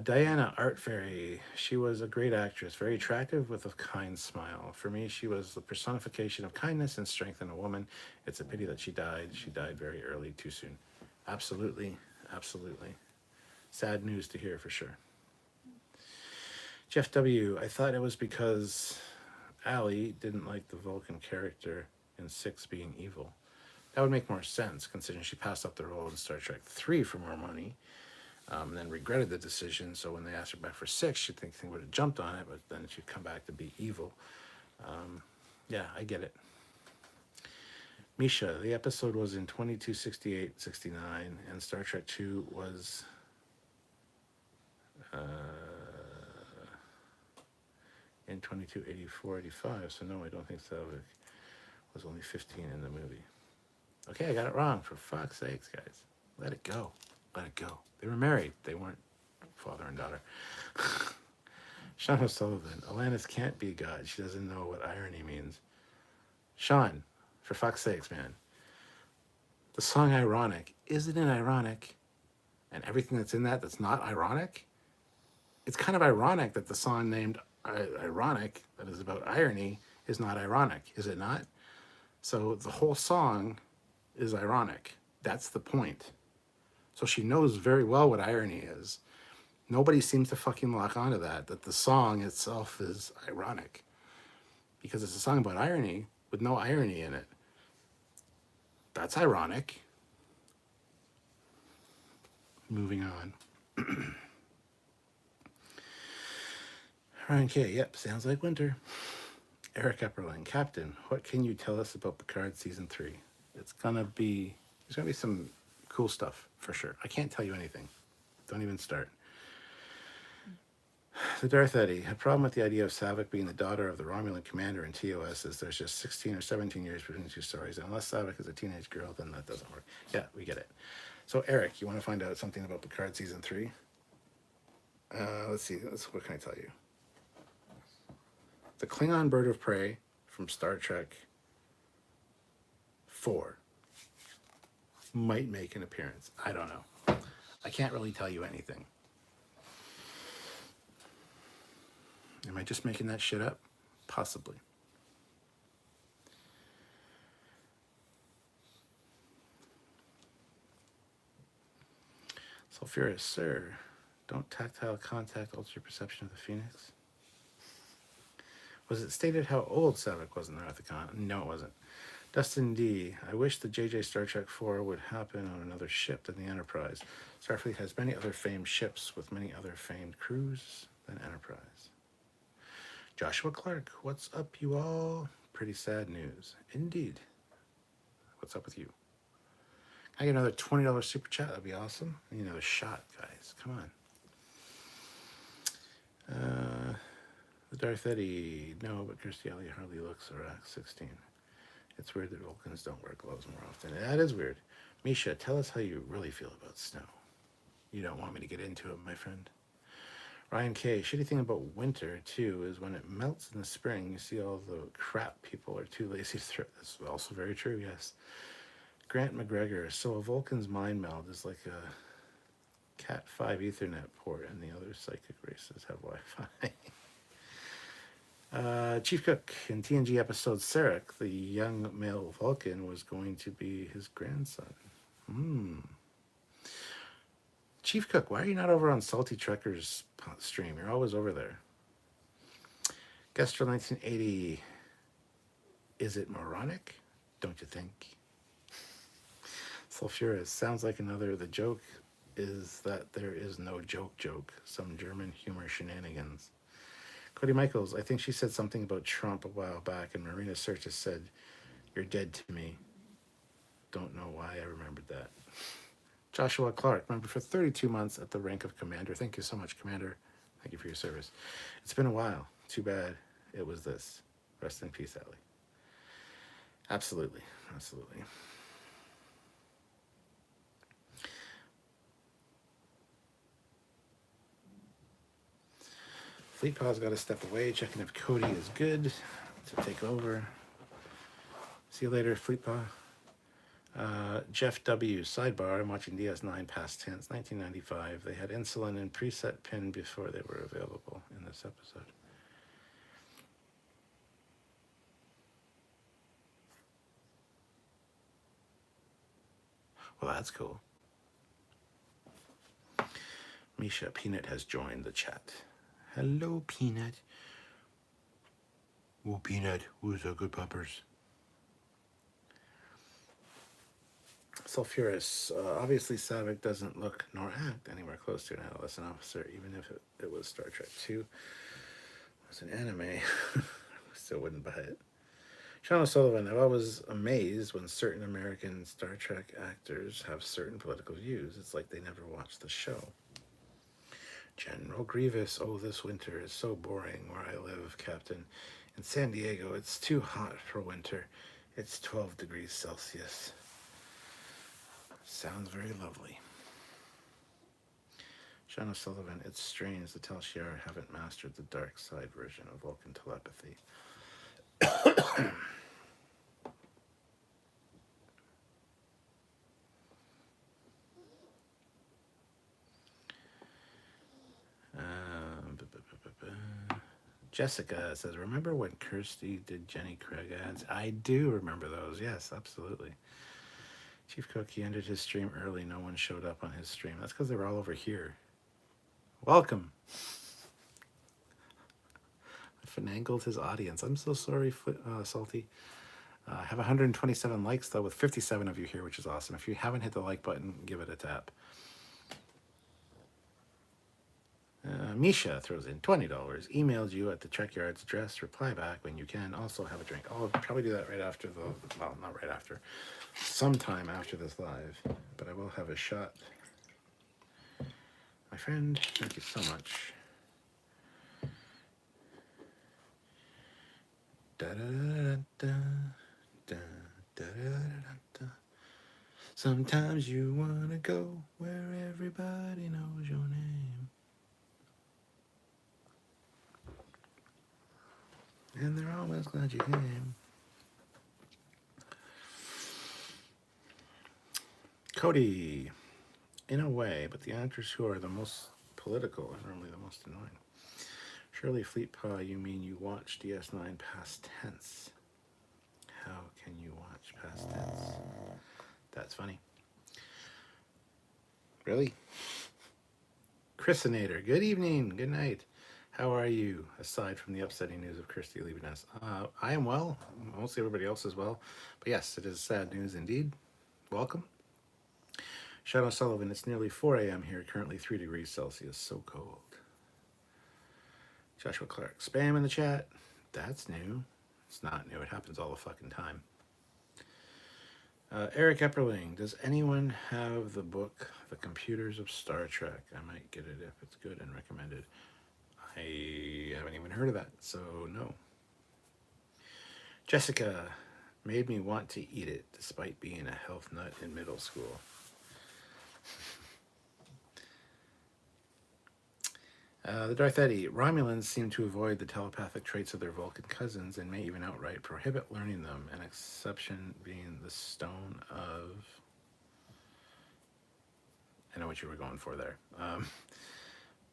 Diana Art Fairy, she was a great actress, very attractive with a kind smile. For me, she was the personification of kindness and strength in a woman. It's a pity that she died. She died very early, too soon. Absolutely, absolutely. Sad news to hear for sure. Jeff W., I thought it was because Alley didn't like the Vulcan character in 6 being evil. That would make more sense, considering she passed up the role in Star Trek 3 for more money. And then regretted the decision, so when they asked her back for 6, she'd think they would have jumped on it, but then she'd come back to be evil. Yeah, I get it. Misha, the episode was in 2268-69, and Star Trek 2 was in 2284-85, so no, I don't think Savik was only 15 in the movie. Okay, I got it wrong, for fuck's sakes, guys. Let it go. Let it go. They were married. They weren't father and daughter. Sean O'Sullivan. Alanis can't be God. She doesn't know what irony means. Sean, for fuck's sakes, man. The song Ironic, isn't it ironic? And everything that's in that's not ironic? It's kind of ironic that the song named Ironic, that is about irony, is not ironic, is it not? So the whole song is ironic. That's the point. So she knows very well what irony is. Nobody seems to fucking lock onto that the song itself is ironic. Because it's a song about irony with no irony in it. That's ironic. Moving on. Ryan K, yep, sounds like winter. Eric Epperling, Captain, what can you tell us about Picard Season 3? There's gonna be some cool stuff, for sure. I can't tell you anything. Don't even start. The Darth Eddy. A problem with the idea of Saavik being the daughter of the Romulan commander in TOS is there's just 16 or 17 years between the two stories. And unless Saavik is a teenage girl, then that doesn't work. Yeah, we get it. So, Eric, you want to find out something about Picard Season 3? Let's see. What can I tell you? The Klingon bird of prey from Star Trek 4 might make an appearance. I don't know. I can't really tell you anything. Am I just making that shit up? Possibly. Sulfurous, sir. Don't tactile contact alter your perception of the Phoenix? Was it stated how old Saavik was in the Wrath of Khan? No, it wasn't. Dustin D. I wish the JJ Star Trek 4 would happen on another ship than the Enterprise. Starfleet has many other famed ships with many other famed crews than Enterprise. Joshua Clark, what's up, you all? Pretty sad news. Indeed. What's up with you? Can I get another $20 super chat? That'd be awesome. I need another shot, guys. Come on. The Darth Eddy. No, but Kirstie Alley hardly looks around 16. It's weird that Vulcans don't wear gloves more often. That is weird. Misha, tell us how you really feel about snow. You don't want me to get into it, my friend. Ryan K. Shitty thing about winter, too, is when it melts in the spring, you see all the crap people are too lazy to throw. That's also very true, yes. Grant McGregor. So a Vulcan's mind meld is like a Cat 5 Ethernet port, and the other psychic races have Wi-Fi. Chief Cook in TNG episode Sarek, the young male Vulcan was going to be his grandson. Chief Cook, why are you not over on Salty Trekkers stream? You're always over there. Guest for 1980. Is it moronic? Don't you think? Sulfurous. Sounds like another. The joke is that there is no joke. Some German humor shenanigans. Cody Michaels. I think she said something about Trump a while back, and Marina Sirtis said, "You're dead to me." Don't know why I remembered that. Joshua Clark, member for 32 months at the rank of Commander. Thank you so much, Commander. Thank you for your service. It's been a while. Too bad it was this. Rest in peace, Allie. Absolutely. Absolutely. Fleet Paw's got to step away, checking if Cody is good to take over. See you later, Fleet Paw. Jeff W. Sidebar. I'm watching DS9 past tense, 1995. They had insulin and preset pin before they were available in this episode. Well, that's cool. Misha Peanut has joined the chat. Hello, Peanut. Oh, Peanut. Who's a good puppers? Sulfurous. Obviously, Saavik doesn't look nor act anywhere close to an adolescent officer, even if it was Star Trek 2. It was an anime. I still wouldn't buy it. Sean O'Sullivan. I was amazed when certain American Star Trek actors have certain political views. It's like they never watched the show. General Grievous. Oh, this winter is so boring where I live, Captain. In San Diego, it's too hot for winter. It's 12 degrees Celsius. Sounds very lovely. Sean O'Sullivan, it's strange the Tal Shiar haven't mastered the dark side version of Vulcan telepathy. Jessica says, remember when Kirstie did Jenny Craig ads? I do remember those. Yes, absolutely. Chief Cook, he ended his stream early. No one showed up on his stream. That's because they were all over here. Welcome. I finangled his audience. I'm so sorry, Salty. I have 127 likes, though, with 57 of you here, which is awesome. If you haven't hit the like button, give it a tap. Misha throws in $20. Emailed you at the Trekyards address. Reply back when you can. Also have a drink. I'll probably do that right after the... Well, not right after. Sometime after this live. But I will have a shot. My friend, thank you so much. Da, da, da, da, da, da, da, da, da. Sometimes you wanna go where everybody knows your name, and they're always glad you came. Cody, in a way, but the actors who are the most political are normally the most annoying. Shirley Fleetpaw, you mean you watch DS9 past tense? How can you watch past tense? That's funny. Really? Chrisinator, good evening, good night. How are you, aside from the upsetting news of Kirstie leaving us? I am well. Mostly everybody else is well. But yes, it is sad news indeed. Welcome. Shadow Sullivan, it's nearly 4 a.m. here, currently 3 degrees Celsius, so cold. Joshua Clark, spam in the chat. That's new. It's not new, it happens all the fucking time. Eric Epperling, does anyone have the book, The Computers of Star Trek? I might get it if it's good and recommended. I haven't even heard of that, so no. Jessica, made me want to eat it despite being a health nut in middle school. The Darth Eddie, Romulans seem to avoid the telepathic traits of their Vulcan cousins and may even outright prohibit learning them, an exception being the Stone of... I know what you were going for there.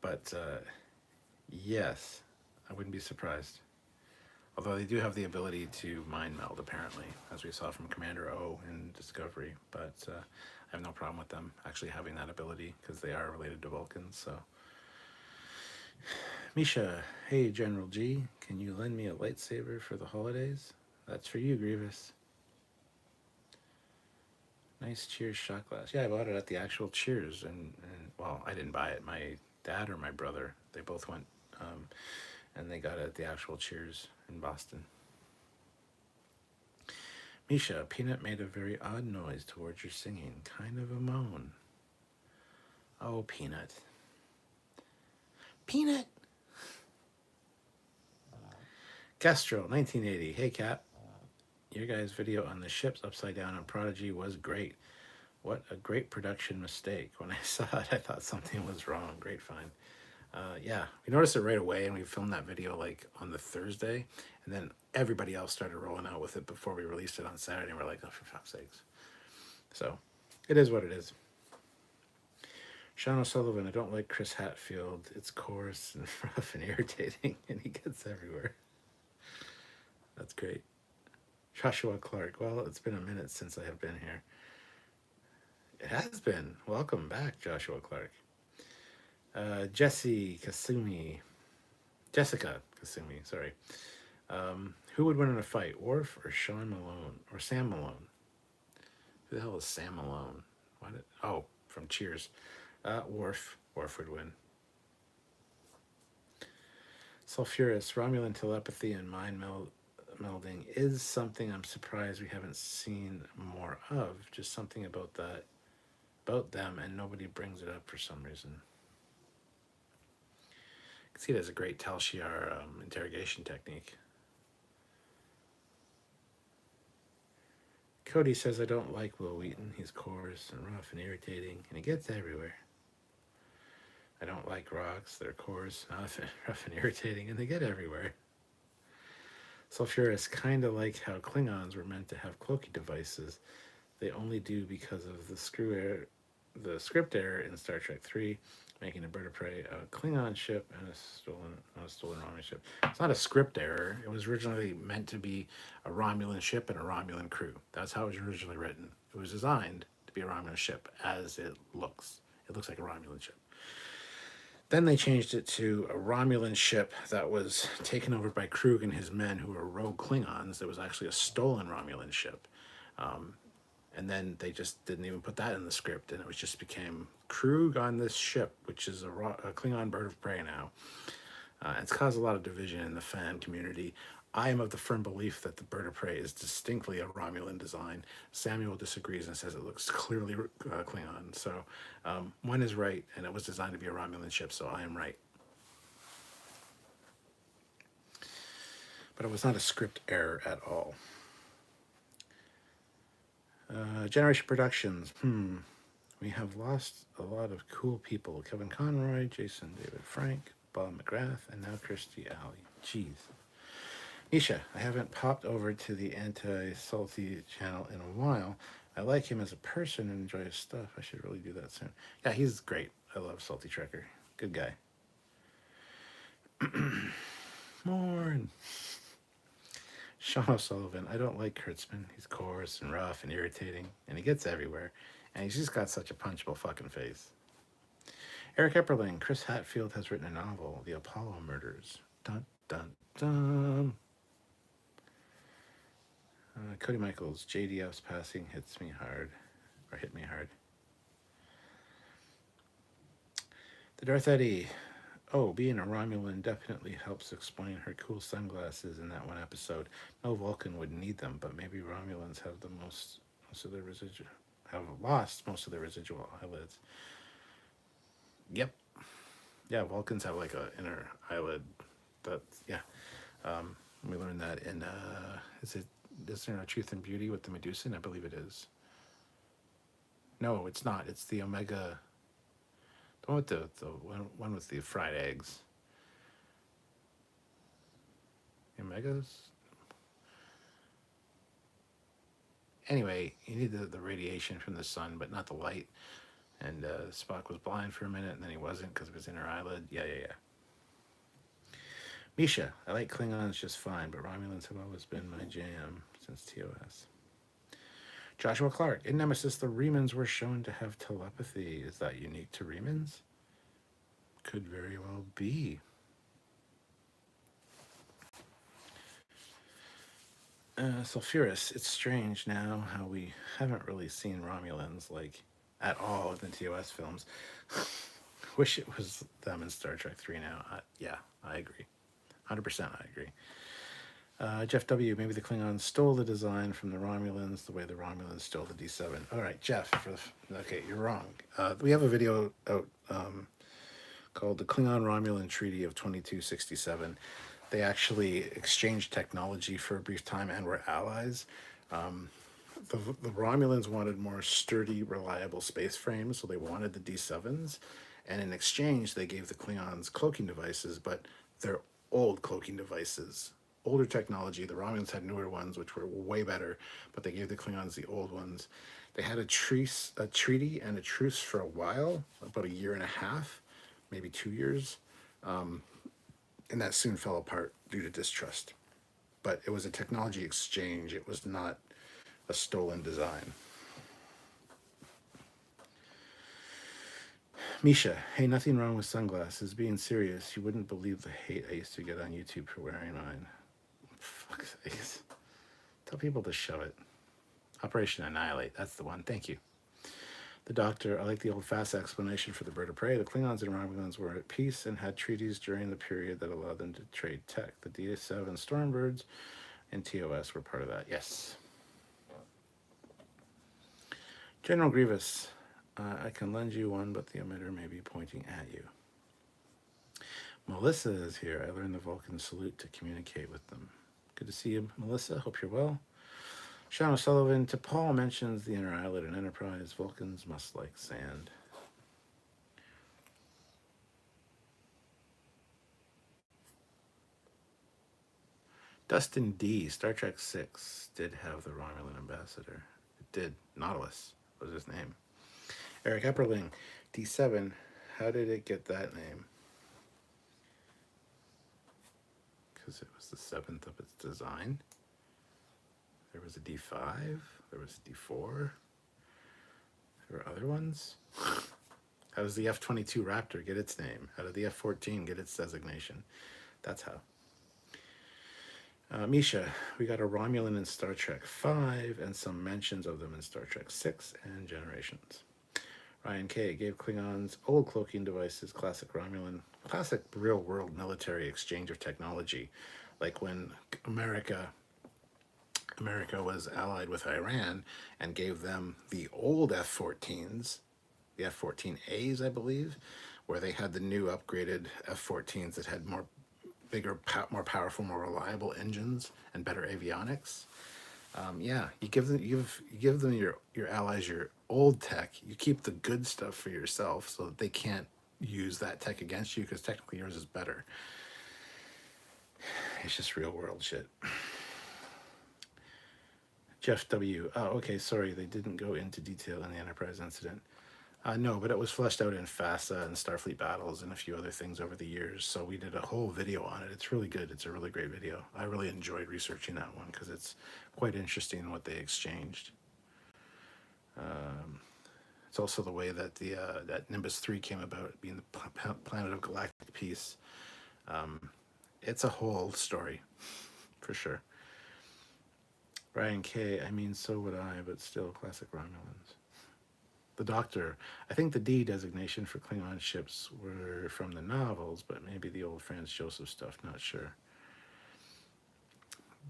But yes, I wouldn't be surprised. Although they do have the ability to mind meld, apparently, as we saw from Commander O in Discovery. But I have no problem with them actually having that ability because they are related to Vulcans, so... Misha, hey General G, can you lend me a lightsaber for the holidays? That's for you, Grievous. Nice Cheers shot glass. Yeah, I bought it at the actual Cheers, and well, I didn't buy it. My dad or my brother, they both went, and they got it at the actual Cheers in Boston. Misha, Peanut made a very odd noise towards your singing, kind of a moan. Oh, Peanut. Peanut! Castro, 1980. Hey, Cap. Your guys' video on the ships upside down on Prodigy was great. What a great production mistake. When I saw it, I thought something was wrong. Great find. Yeah, we noticed it right away, and we filmed that video like on the Thursday, and then everybody else started rolling out with it before we released it on Saturday, and we're like, oh, for fuck's sakes. So, it is what it is. Sean O'Sullivan, I don't like Chris Hatfield. It's coarse and rough and irritating, and he gets everywhere. That's great. Joshua Clark, well, it's been a minute since I have been here. It has been. Welcome back, Joshua Clark. Jessica Kasumi, sorry. Who would win in a fight, Worf or Sean Malone, or Sam Malone? Who the hell is Sam Malone? From Cheers. Worf would win. Sulfurous, Romulan telepathy and mind melding is something I'm surprised we haven't seen more of. Just something about them, and nobody brings it up for some reason. I can see it as a great Tal Shiar interrogation technique. Cody says, I don't like Will Wheaton. He's coarse and rough and irritating, and he gets everywhere. I don't like rocks. They're coarse, rough and irritating, and they get everywhere. Sulfurous, kind of like how Klingons were meant to have cloaking devices. They only do because of the script error in Star Trek 3, making a bird of prey a Klingon ship and a stolen Romulan ship. It's not a script error. It was originally meant to be a Romulan ship and a Romulan crew. That's how it was originally written. It was designed to be a Romulan ship as it looks. It looks like a Romulan ship. Then they changed it to a Romulan ship that was taken over by Krug and his men, who were rogue Klingons. It was actually a stolen Romulan ship. And then they just didn't even put that in the script, and it just became Krug on this ship, which is a Klingon bird of prey now. It's caused a lot of division in the fan community. I am of the firm belief that the bird of prey is distinctly a Romulan design. Samuel disagrees and says it looks clearly Klingon. So one is right, and it was designed to be a Romulan ship, so I am right. But it was not a script error at all. Generation Productions. We have lost a lot of cool people. Kevin Conroy, Jason David Frank, Bob McGrath, and now Kirstie Alley. Jeez. Nisha, I haven't popped over to the Anti-Salty channel in a while. I like him as a person and enjoy his stuff. I should really do that soon. Yeah, he's great. I love Salty Trekker. Good guy. More. And Sean O'Sullivan. I don't like Kurtzman. He's coarse and rough and irritating, and he gets everywhere. And he's just got such a punchable fucking face. Eric Epperling. Chris Hatfield has written a novel, The Apollo Murders. Dun, dun, dun. Cody Michaels. JDF's passing hits me hard. Or hit me hard. The Darth Eddie. Oh, being a Romulan definitely helps explain her cool sunglasses in that one episode. No Vulcan would need them, but maybe Romulans have the most of their residual, have lost most of their residual eyelids. Yep. Yeah, Vulcans have like a inner eyelid. That's yeah. We learned that in is there no Truth and Beauty with the Medusan? I believe it is. No, it's not. It's the Omega. The one with the one with the fried eggs. The Omegas. Anyway, you need the radiation from the sun, but not the light. And Spock was blind for a minute, and then he wasn't because of his inner eyelid. Yeah. Misha, I like Klingons just fine, but Romulans have always been my jam since TOS. Joshua Clark, in Nemesis, the Remans were shown to have telepathy. Is that unique to Remans? Could very well be. Sulfurous, it's strange now how we haven't really seen Romulans, like, at all in the TOS films. Wish it was them in Star Trek 3 now. Yeah, I agree. 100% I agree. Jeff W., maybe the Klingons stole the design from the Romulans the way the Romulans stole the D7. All right, Jeff, okay, you're wrong. We have a video out called the Klingon-Romulan Treaty of 2267. They actually exchanged technology for a brief time and were allies. The Romulans wanted more sturdy, reliable space frames, so they wanted the D7s. And in exchange, they gave the Klingons cloaking devices, but they're old cloaking devices. Older technology. The Romulans had newer ones, which were way better, but they gave the Klingons the old ones. They had a treaty and a truce for a while, about a year and a half, maybe 2 years. And that soon fell apart due to distrust. But it was a technology exchange. It was not a stolen design. Misha, hey, nothing wrong with sunglasses. Being serious, you wouldn't believe the hate I used to get on YouTube for wearing mine. Fuck's sakes. Tell people to show it. Operation Annihilate, that's the one. Thank you. The Doctor, I like the old fast explanation for the bird of prey. The Klingons and Romulans were at peace and had treaties during the period that allowed them to trade tech. The D7 Stormbirds and TOS were part of that. Yes. General Grievous, I can lend you one, but the emitter may be pointing at you. Melissa is here. I learned the Vulcan salute to communicate with them. Good to see you, Melissa. Hope you're well. Sean O'Sullivan, to Paul mentions the inner eyelid in Enterprise. Vulcans must like sand. Dustin D, Star Trek 6 did have the Romulan ambassador. It did. Nautilus was his name. Eric Epperling, D7, how did it get that name? Because it was the seventh of its design. There was a D5, there was a D4, there were other ones. How does the F-22 Raptor get its name? How did the F-14 get its designation? That's how. Misha, we got a Romulan in Star Trek 5 and some mentions of them in Star Trek 6 and Generations. Ryan K. gave Klingons old cloaking devices, classic Romulan, classic real-world military exchange of technology, like when America was allied with Iran and gave them the old F-14s, the F-14As, I believe, where they had the new upgraded F-14s that had more bigger, more powerful, more reliable engines and better avionics. Yeah, you give them your allies your old tech. You keep the good stuff for yourself, so that they can't use that tech against you, because technically yours is better. It's just real world shit. Jeff W. Oh, okay, sorry, they didn't go into detail in the Enterprise incident. No, but it was fleshed out in FASA and Starfleet Battles and a few other things over the years. So we did a whole video on it. It's really good. It's a really great video. I really enjoyed researching that one because it's quite interesting what they exchanged. It's also the way that that Nimbus 3 came about, being the planet of galactic peace. It's a whole story, for sure. Ryan K. I mean, so would I, but still, classic Romulans. The Doctor. I think the D designation for Klingon ships were from the novels, but maybe the old Franz Joseph stuff, not sure.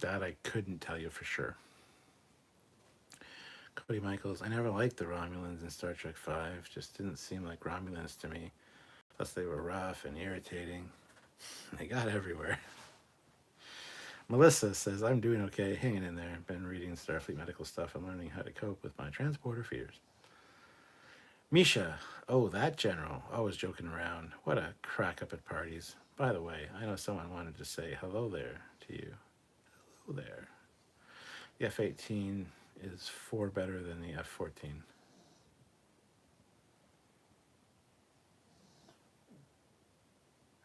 That I couldn't tell you for sure. Cody Michaels. I never liked the Romulans in Star Trek V. Just didn't seem like Romulans to me. Plus they were rough and irritating. They got everywhere. Melissa says, I'm doing okay, hanging in there. Been reading Starfleet medical stuff and learning how to cope with my transporter fears. Misha, oh, that general, always joking around. What a crack up at parties. By the way, I know someone wanted to say hello there to you. Hello there. The F-18 is 4 better than the F-14.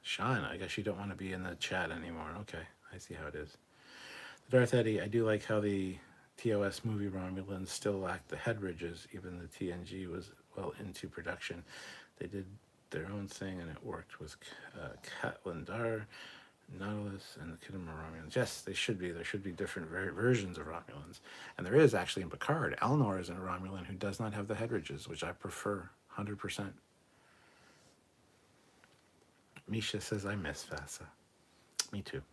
Sean, I guess you don't want to be in the chat anymore. Okay, I see how it is. Darth Eddie, I do like how the TOS movie Romulans still lacked the head ridges, even the TNG was well into production. They did their own thing and it worked with Katlandar, Nautilus, and the Khitomer Romulans. Yes, they should be. There should be different versions of Romulans. And there is actually in Picard. Elnor is a Romulan who does not have the head ridges, which I prefer 100%. Misha says, I miss FASA. Me too.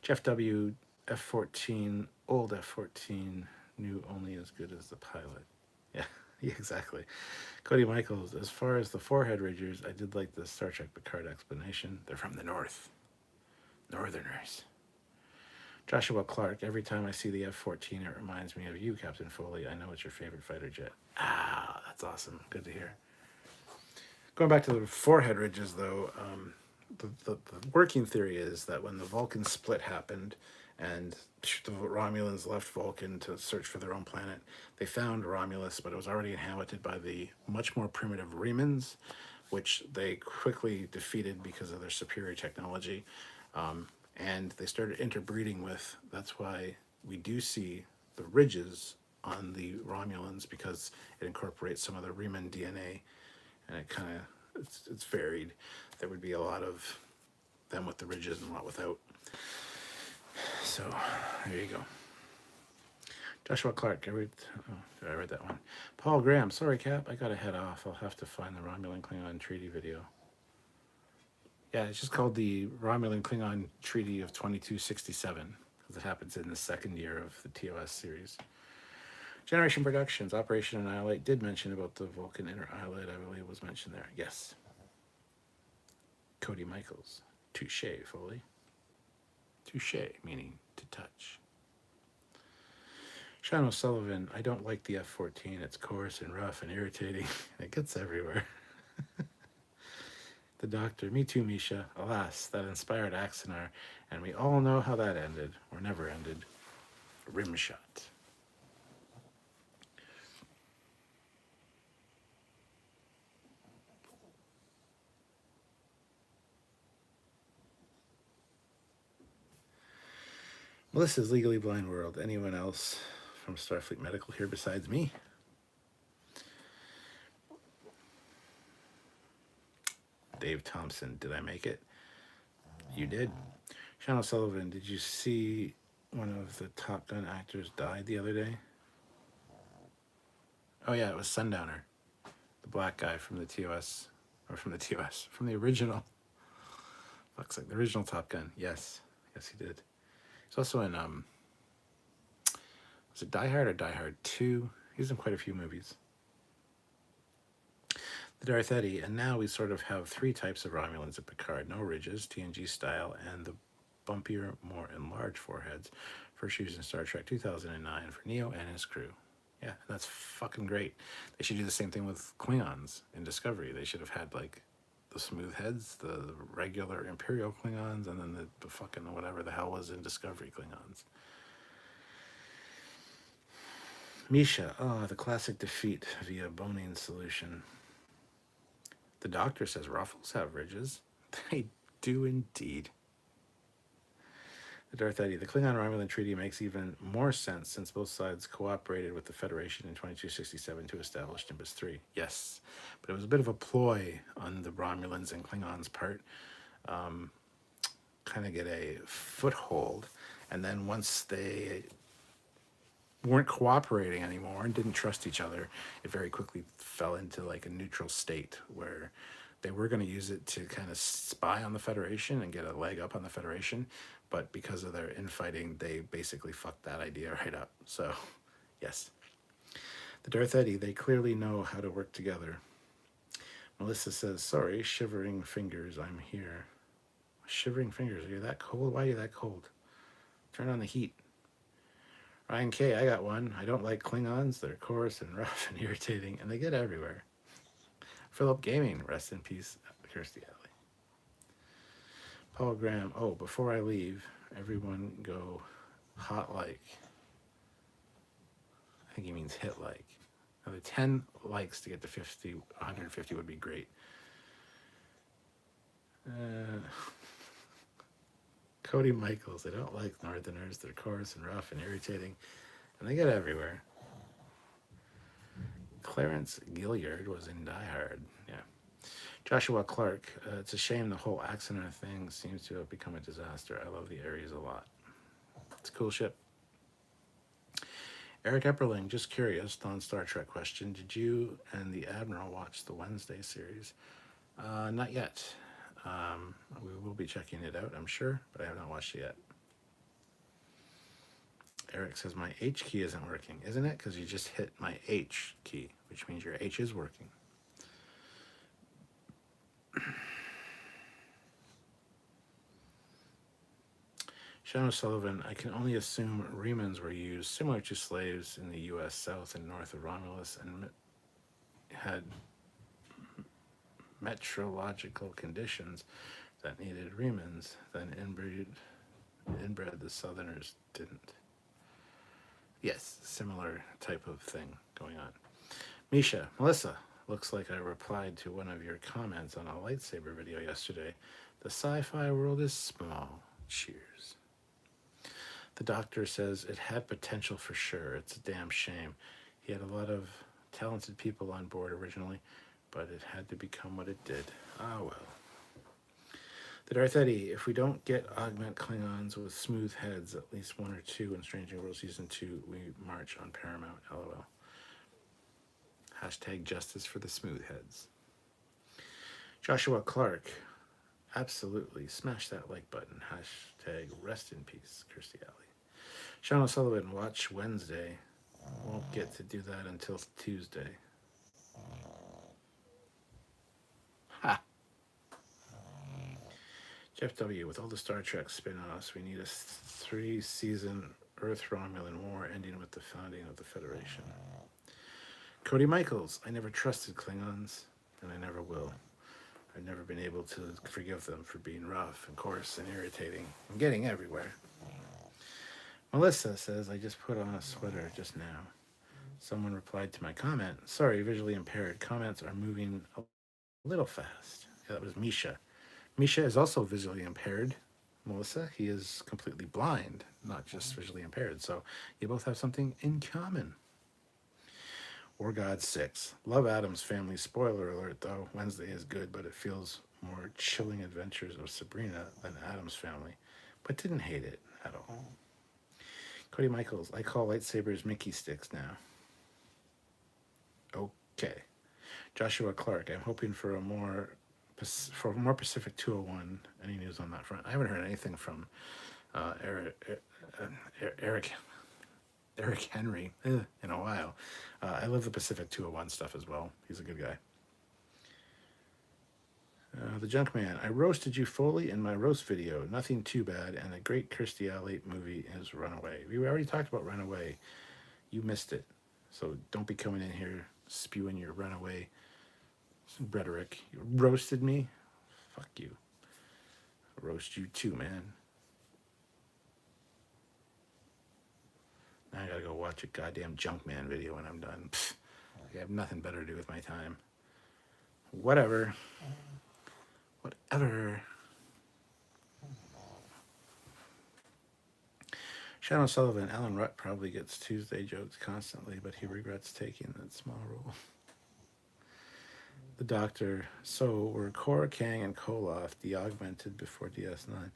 Jeff W. F-14, old F-14, new only as good as the pilot. Yeah, exactly. Cody Michaels, as far as the 4 head ridges, I did like the Star Trek Picard explanation. They're from the north. Northerners. Joshua Clark, every time I see the F-14, it reminds me of you, Captain Foley. I know it's your favorite fighter jet. Ah, that's awesome. Good to hear. Going back to the 4 head ridges, though, the working theory is that when the Vulcan split happened and the Romulans left Vulcan to search for their own planet, they found Romulus, but it was already inhabited by the much more primitive Remans, which they quickly defeated because of their superior technology. And they started interbreeding with. That's why we do see the ridges on the Romulans, because it incorporates some of the Reman DNA, and it kind of it's varied. There would be a lot of them with the ridges and a lot without. So there you go. Joshua Clark, I read that one. Paul Graham, sorry Cap, I gotta head off. I'll have to find the Romulan Klingon Treaty video. Yeah, it's just called the Romulan Klingon Treaty of 2267, because it happens in the second year of the TOS series. Generation Productions, Operation Annihilate did mention about the Vulcan inner eyelid. I believe was mentioned there. Yes. Cody Michaels, touche, Foley. Touche, meaning to touch. Sean O'Sullivan, I don't like the F-14. It's coarse and rough and irritating. It gets everywhere. The Doctor, me too, Misha. Alas, that inspired Axanar, and we all know how that ended, or never ended. Rimshot. Melissa's Legally Blind World. Anyone else from Starfleet Medical here besides me? Dave Thompson, did I make it? You did. Sean O'Sullivan, did you see one of the Top Gun actors died the other day? Oh yeah, it was Sundowner, the black guy from the TOS, from the original. Looks like the original Top Gun. Yes, he did. He's also in was it Die Hard or Die Hard 2? He's in quite a few movies. The Darth Eddy, and now we sort of have three types of Romulans at Picard. No ridges, TNG style, and the bumpier, more enlarged foreheads, first used in Star Trek 2009 for Neo and his crew. Yeah, that's fucking great. They should do the same thing with Klingons in Discovery. They should have had like the smooth heads, the regular Imperial Klingons, and then the fucking whatever the hell was in Discovery Klingons. Misha, the classic defeat via boning solution. The doctor says ruffles have ridges. They do indeed. The Darth Eddy, the Klingon-Romulan treaty makes even more sense since both sides cooperated with the Federation in 2267 to establish Nimbus 3. Yes, but it was a bit of a ploy on the Romulans and Klingons' part, kind of get a foothold, and then once they weren't cooperating anymore and didn't trust each other, it very quickly fell into like a neutral state where they were going to use it to kind of spy on the Federation and get a leg up on the Federation, but because of their infighting, they basically fucked that idea right up. So, yes. The Darth Eddy, they clearly know how to work together. Melissa says, sorry, shivering fingers, I'm here. Shivering fingers, are you that cold? Why are you that cold? Turn on the heat. Ryan K, I got one. I don't like Klingons. They're coarse and rough and irritating, and they get everywhere. Philip Gaming, rest in peace, Kirstie Alley. Paul Graham, before I leave, everyone go hot like. I think he means hit like. Another 10 likes to get to 50, 150 would be great. Cody Michaels, they don't like Northerners. They're coarse and rough and irritating, and they get everywhere. Clarence Gilliard was in Die Hard. Yeah. Joshua Clark, it's a shame the whole accident thing seems to have become a disaster. I love the Aries a lot. It's a cool ship. Eric Epperling, just curious, non-Star Trek question. Did you and the Admiral watch the Wednesday series? Not yet. We will be checking it out, I'm sure, but I have not watched it yet. Eric says my H key isn't working, isn't it? Because you just hit my H key, which means your H is working. Sean O'Sullivan, I can only assume remans were used similar to slaves in the U.S. South and north of Romulus and had meteorological conditions that needed remans, then inbred the Southerners didn't. Yes, similar type of thing going on. Misha, Melissa, looks like I replied to one of your comments on a lightsaber video yesterday. The sci-fi world is small. Cheers. The doctor says it had potential for sure. It's a damn shame. He had a lot of talented people on board originally, but it had to become what it did. Ah, well. The Darth Eddy, if we don't get augment Klingons with smooth heads, at least one or two in Strange New World Season 2, we march on Paramount, LOL. Hashtag justice for the smooth heads. Joshua Clark, absolutely. Smash that like button. Hashtag rest in peace, Kirstie Alley. Sean O'Sullivan, watch Wednesday. Won't get to do that until Tuesday. Ha! Jeff W., with all the Star Trek spin-offs, we need a 3-season Earth Romulan War ending with the founding of the Federation. Cody Michaels, I never trusted Klingons, and I never will. I've never been able to forgive them for being rough and coarse and irritating and getting everywhere. Melissa says, I just put on a sweater just now. Someone replied to my comment, sorry, visually impaired. Comments are moving a little fast. Yeah, that was Misha. Misha is also visually impaired. Melissa, he is completely blind, not just visually impaired. So you both have something in common. War God 6. Love Addams Family. Spoiler alert, though. Wednesday is good, but it feels more chilling adventures of Sabrina than Addams Family. But didn't hate it at all. Cody Michaels. I call lightsabers Mickey sticks now. Okay. Joshua Clark. I'm hoping for a more Pacific 201. Any news on that front? I haven't heard anything from Eric Henry in a while. I love the Pacific 201 stuff as well. He's a good guy. The Junkman. I roasted you, Foley, in my roast video. Nothing too bad. And a great Kirstie Alley movie is Runaway. We already talked about Runaway. You missed it. So don't be coming in here spewing your Runaway rhetoric. You roasted me? Fuck you. I'll roast you too, man. Now I gotta go watch a goddamn Junkman video when I'm done. Pfft, I have nothing better to do with my time. Whatever. Whatever. Shannon Sullivan, Alan Rutt probably gets Tuesday jokes constantly, but he regrets taking that small role. The Doctor, so were Cora, Kang, and Koloth de-augmented before DS9?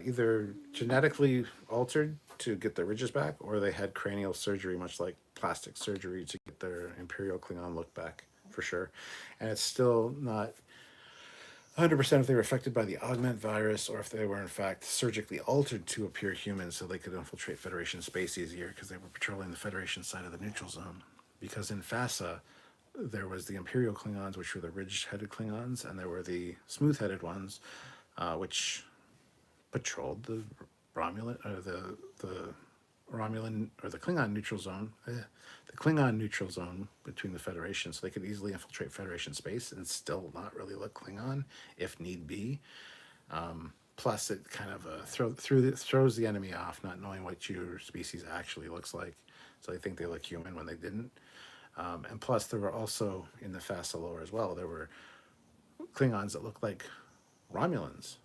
Either genetically altered to get their ridges back, or they had cranial surgery, much like plastic surgery, to get their Imperial Klingon look back, for sure. And it's still not 100% if they were affected by the augment virus, or if they were in fact surgically altered to appear human so they could infiltrate Federation space easier because they were patrolling the Federation side of the neutral zone. Because in FASA, there was the Imperial Klingons, which were the ridge-headed Klingons, and there were the smooth-headed ones, which patrolled the Romulan, or the Romulan, or the Klingon neutral zone, the Klingon neutral zone between the Federation, so they could easily infiltrate Federation space and still not really look Klingon if need be. Plus, it kind of throws the enemy off, not knowing what your species actually looks like, so they think they look human when they didn't. And plus, there were also, in the FASA lore as well, there were Klingons that looked like Romulans.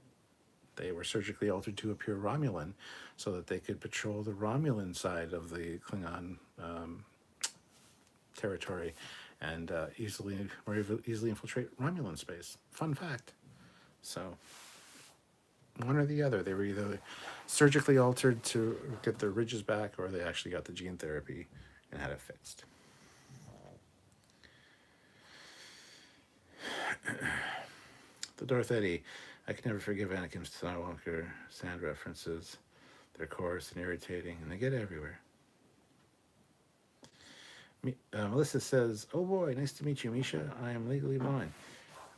They were surgically altered to appear Romulan so that they could patrol the Romulan side of the Klingon territory and easily infiltrate Romulan space. Fun fact. So, one or the other. They were either surgically altered to get their ridges back, or they actually got the gene therapy and had it fixed. The Darth Eddy. I can never forgive Anakin Skywalker sand references. They're coarse and irritating, and they get everywhere. Melissa says, "Oh boy, nice to meet you, Misha. I am legally blind."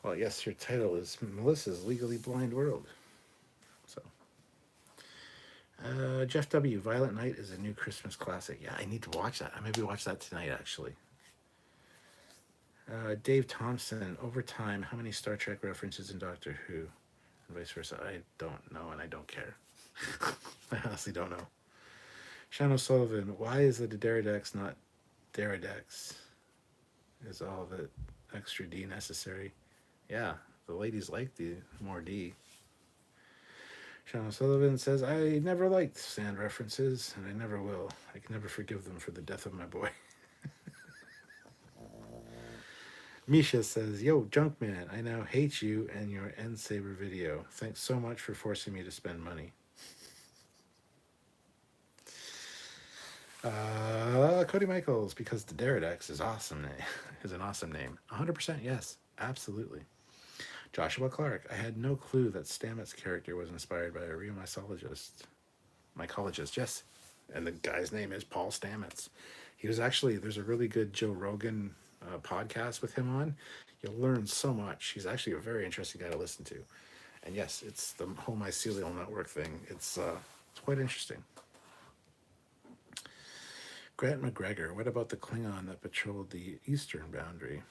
Well, yes, your title is Melissa's Legally Blind World. So, Jeff W. Violent Night is a new Christmas classic. Yeah, I need to watch that. I maybe watch that tonight, actually. Dave Thompson, over time, how many Star Trek references in Doctor Who? And vice versa. I don't know, and I don't care. I honestly don't know. Sean O'Sullivan, why is the Deridex not Deridex? Is all the extra D necessary? Yeah, the ladies like the more D. Sean O'Sullivan says, I never liked sand references, and I never will. I can never forgive them for the death of my boy. Misha says, yo, Junkman, I now hate you and your End Saber video. Thanks so much for forcing me to spend money. Cody Michaels, because the Deridex is awesome. Is an awesome name. 100% yes, absolutely. Joshua Clark, I had no clue that Stamets' character was inspired by a real mycologist, yes. And the guy's name is Paul Stamets. He was actually, there's a really good Joe Rogan podcast with him on. You'll learn so much. He's actually a very interesting guy to listen to. And yes, it's the whole mycelial network thing. It's quite interesting. Grant McGregor, what about the Klingon that patrolled the eastern boundary?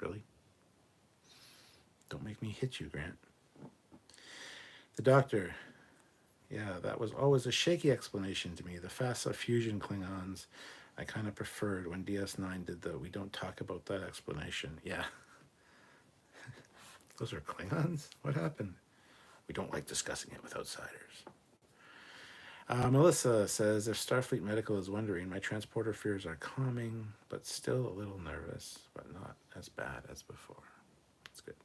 Really? Don't make me hit you, Grant. The Doctor, yeah, that was always a shaky explanation to me. The FASA fusion Klingons, I kind of preferred when DS9 did the we don't talk about that explanation. Yeah. Those are Klingons? What happened? We don't like discussing it with outsiders. Melissa says, if Starfleet Medical is wondering, my transporter fears are calming, but still a little nervous, but not as bad as before. That's good.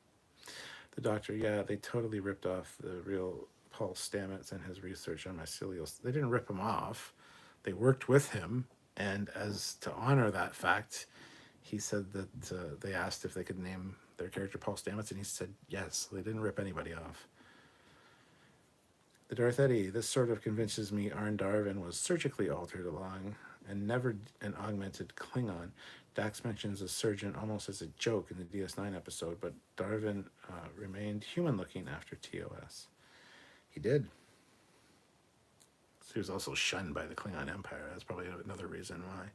The Doctor, yeah, they totally ripped off the real Paul Stamets and his research on mycelial. They didn't rip him off. They worked with him, and as to honor that fact, he said that they asked if they could name their character Paul Stamets, and he said yes. They didn't rip anybody off. The Darth Eddy, this sort of convinces me Arn Darvin was surgically altered along and never an augmented Klingon. Dax mentions a surgeon almost as a joke in the DS9 episode, but Darwin remained human-looking after TOS. He did. So he was also shunned by the Klingon Empire. That's probably another reason why.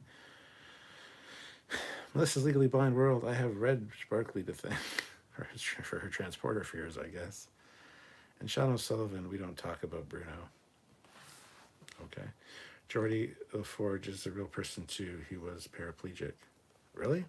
Melissa's Legally Blind World. I have read Sparkly to thank for her transporter fears, I guess. And Sean O'Sullivan, we don't talk about Bruno. Okay. Geordie LaForge is a real person too. He was paraplegic. Really?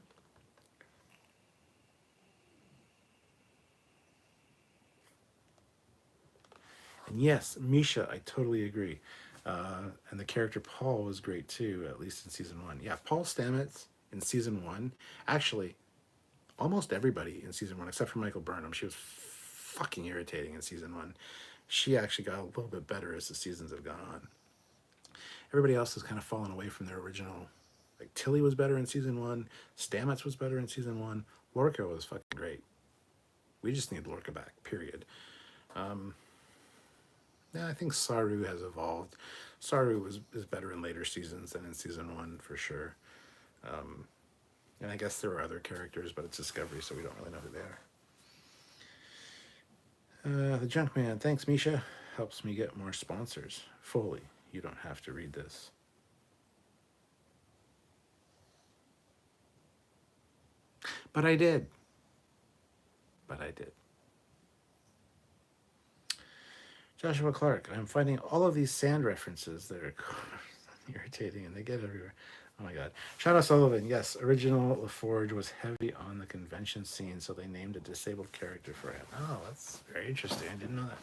And yes, Misha, I totally agree. And the character Paul was great too, at least in season 1. Yeah, Paul Stamets in season 1. Actually, almost everybody in season 1, except for Michael Burnham. She was fucking irritating in season 1. She actually got a little bit better as the seasons have gone on. Everybody else has kind of fallen away from their original. Like Tilly was better in season 1. Stamets was better in season 1. Lorca was fucking great. We just need Lorca back, period. Yeah, I think Saru has evolved. Saru is better in later seasons than in season 1, for sure. And I guess there are other characters, but it's Discovery, so we don't really know who they are. The Junkman, thanks, Misha. Helps me get more sponsors. Foley, you don't have to read this. But I did. Joshua Clark, I'm finding all of these sand references that are irritating and they get everywhere. Oh my god. Shadow Sullivan, yes, original LaForge was heavy on the convention scene, so they named a disabled character for him. Oh, that's very interesting. I didn't know that.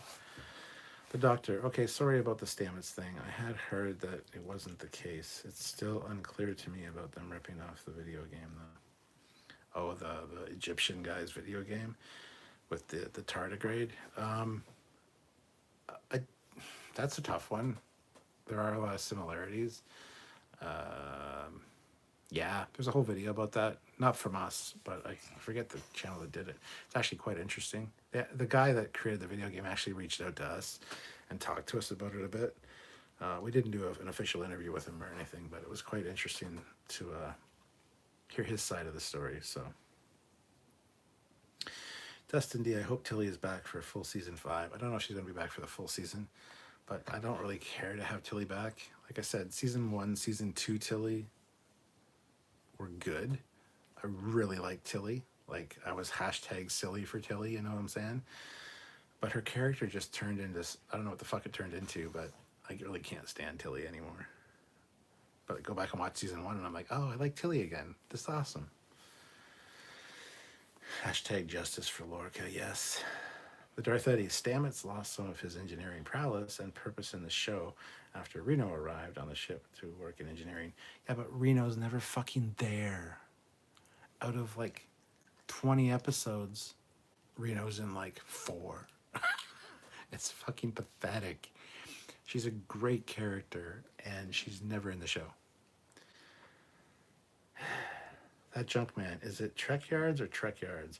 The Doctor, okay, sorry about the Stamets thing. I had heard that it wasn't the case. It's still unclear to me about them ripping off the video game, though. Oh, the Egyptian guy's video game with the tardigrade. That's a tough one. There are a lot of similarities. Yeah, there's a whole video about that. Not from us, but I forget the channel that did it. It's actually quite interesting. The guy that created the video game actually reached out to us and talked to us about it a bit. We didn't do an official interview with him or anything, but it was quite interesting to hear his side of the story. So, Dustin D, I hope Tilly is back for full season 5. I don't know if she's going to be back for the full season, but I don't really care to have Tilly back. Like I said, season 1, season 2 Tilly were good. I really like Tilly. Like, I was hashtag silly for Tilly, you know what I'm saying? But her character just turned into, I don't know what the fuck it turned into, but I really can't stand Tilly anymore. But I go back and watch season 1 and I'm like, oh, I like Tilly again. This is awesome. Hashtag justice for Lorca, yes. The Darth Eddie, Stamets lost some of his engineering prowess and purpose in the show after Reno arrived on the ship to work in engineering. Yeah, but Reno's never fucking there. Out of like 20 episodes, Reno's in like 4. It's fucking pathetic. She's a great character and she's never in the show. That Junkman, is it Trekyards or Trekyards?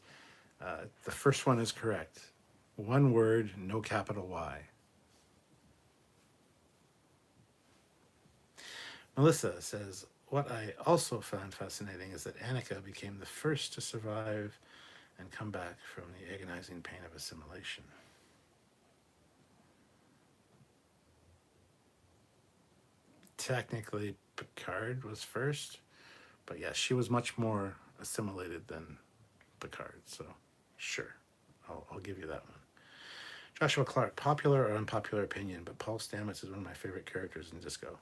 The first one is correct. One word, no capital Y. Melissa says, what I also found fascinating is that Annika became the first to survive and come back from the agonizing pain of assimilation. Technically, Picard was first, but yes, she was much more assimilated than Picard, so sure, I'll give you that one. Joshua Clark, popular or unpopular opinion, but Paul Stamets is one of my favorite characters in Disco.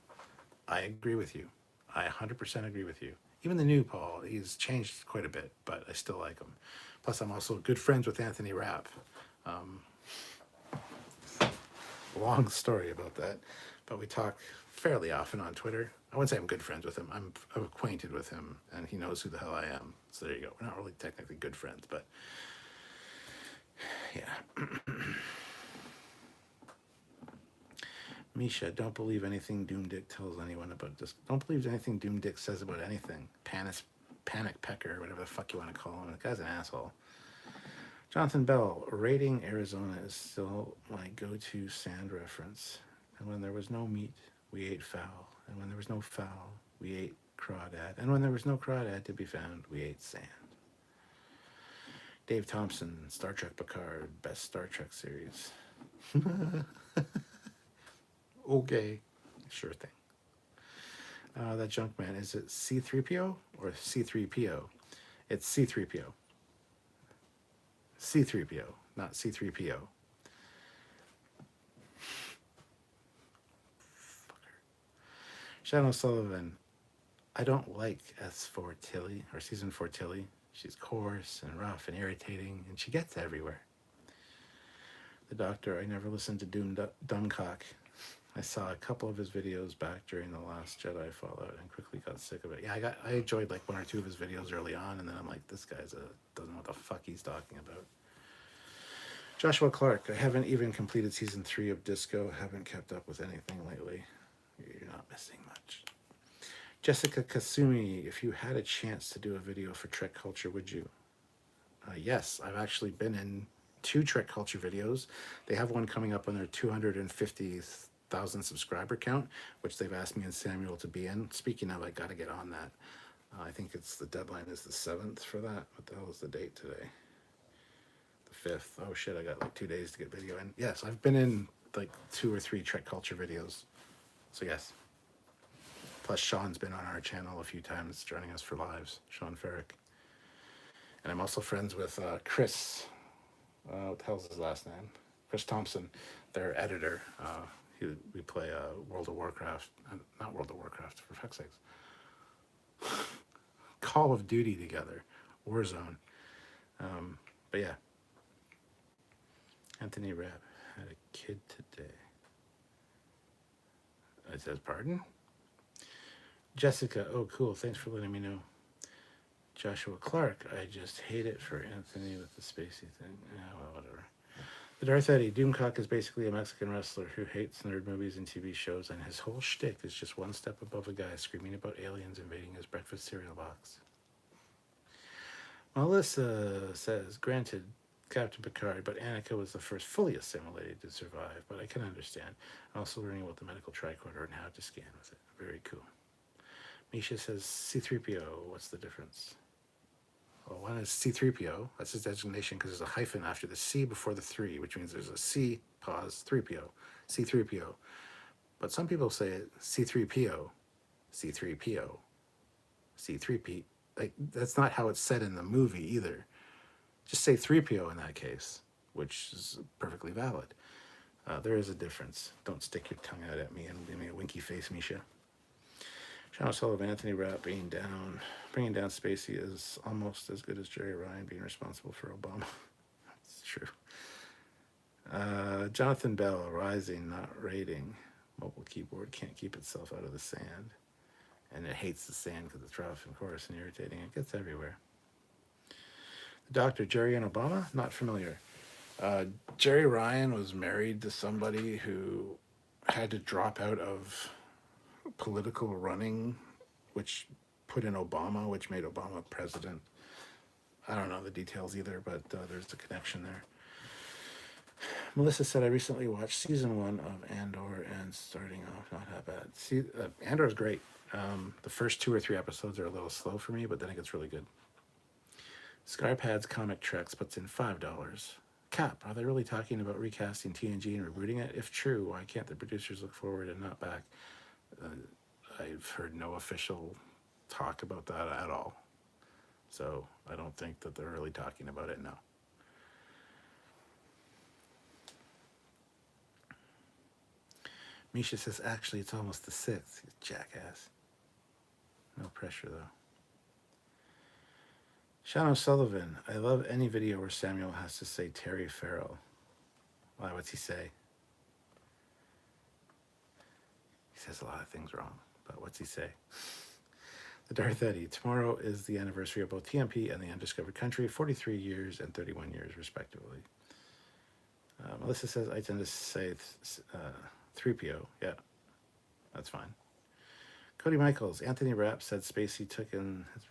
I agree with you. I 100% agree with you. Even the new Paul, he's changed quite a bit, but I still like him. Plus, I'm also good friends with Anthony Rapp. Long story about that, but we talk fairly often on Twitter. I wouldn't say I'm good friends with him. I'm acquainted with him, and he knows who the hell I am. So there you go. We're not really technically good friends, but yeah. Misha, don't believe anything Doom Dick tells anyone about this. Don't believe anything Doom Dick says about anything. Panic Pecker, whatever the fuck you want to call him. The guy's an asshole. Jonathan Bell, raiding Arizona is still my go-to sand reference. And when there was no meat, we ate fowl. And when there was no fowl, We ate crawdad. And when there was no crawdad to be found, we ate sand. Dave Thompson, Star Trek Picard, best Star Trek series. Okay, sure thing. That junk man, is it C3PO or C3PO? It's C3PO. C3PO, not C3PO. Shannon Sullivan, I don't like S4 Tilly, or Season 4 Tilly. She's coarse and rough and irritating, and she gets everywhere. The Doctor, I never listened to Dumbcock. I saw a couple of his videos back during the Last Jedi Fallout and quickly got sick of it. Yeah, I enjoyed like one or two of his videos early on, and then I'm like, this guy's doesn't know what the fuck he's talking about. Joshua Clark, I haven't even completed season 3 of Disco. Haven't kept up with anything lately. You're not missing much. Jessica Kasumi, if you had a chance to do a video for Trek Culture, would you? Yes, I've actually been in 2 Trek Culture videos. They have one coming up on their 250,000 subscriber count, which they've asked me and Samuel to be in. Speaking of, I got to get on that. I think the deadline is the 7th for that. What the hell is the date today? The 5th. Oh shit, I got like 2 days to get video in. Yes, I've been in like 2 or 3 Trek Culture videos. So yes. Plus Sean's been on our channel a few times joining us for lives. Sean Ferrick. And I'm also friends with Chris. What the hell's his last name? Chris Thompson, their editor. We play World of Warcraft. Not World of Warcraft, for fuck's sakes. Call of Duty together. Warzone. But yeah. Anthony Rapp had a kid today. It says, pardon? Jessica, oh cool, thanks for letting me know. Joshua Clark, I just hate it for Anthony with the spacey thing. Well, whatever. The Darth Eddie, Doomcock is basically a Mexican wrestler who hates nerd movies and TV shows, and his whole shtick is just one step above a guy screaming about aliens invading his breakfast cereal box. Melissa says, granted, Captain Picard, but Annika was the first fully assimilated to survive, but I can understand. I'm also learning about the medical tricorder and how to scan with it. Very cool. Misha says, C-3PO, what's the difference? Well, one is C-3PO. That's his designation because there's a hyphen after the C before the 3, which means there's a C, pause, 3PO, C-3PO. But some people say it C-3PO, C-3PO, C-3P. Like, that's not how it's said in the movie either. Just say 3PO in that case, which is perfectly valid. There is a difference. Don't stick your tongue out at me and give me a winky face, Misha. Sean Sullivan, Anthony Rapp, bringing down Spacey is almost as good as Jerry Ryan being responsible for Obama. That's true. Jonathan Bell, rising, not rating. Mobile keyboard can't keep itself out of the sand. And it hates the sand because it's rough and coarse and irritating. It gets everywhere. The Doctor, Jerry and Obama? Not familiar. Jerry Ryan was married to somebody who had to drop out of political running, which put in Obama, which made Obama president. I don't know the details either, but there's a connection there. Melissa said, I recently watched season 1 of Andor and starting off not that bad. Andor is great. The first 2 or 3 episodes are a little slow for me, but then it gets really good. Scarpad's Comic Treks puts in $5. Cap, are they really talking about recasting TNG and rebooting it? If true, why can't the producers look forward and not back? I've heard no official talk about that at all. So I don't think that they're really talking about it now. Misha says, actually, it's almost the 6th. You jackass. No pressure, though. Sean O'Sullivan, I love any video where Samuel has to say Terry Farrell. Why, what's he say? He says a lot of things wrong, but what's he say? The Darth Eddie, tomorrow is the anniversary of both TMP and the Undiscovered Country, 43 years and 31 years, respectively. Melissa says, I tend to say 3PO. Yeah, that's fine. Cody Michaels, Anthony Rapp said Spacey took in his...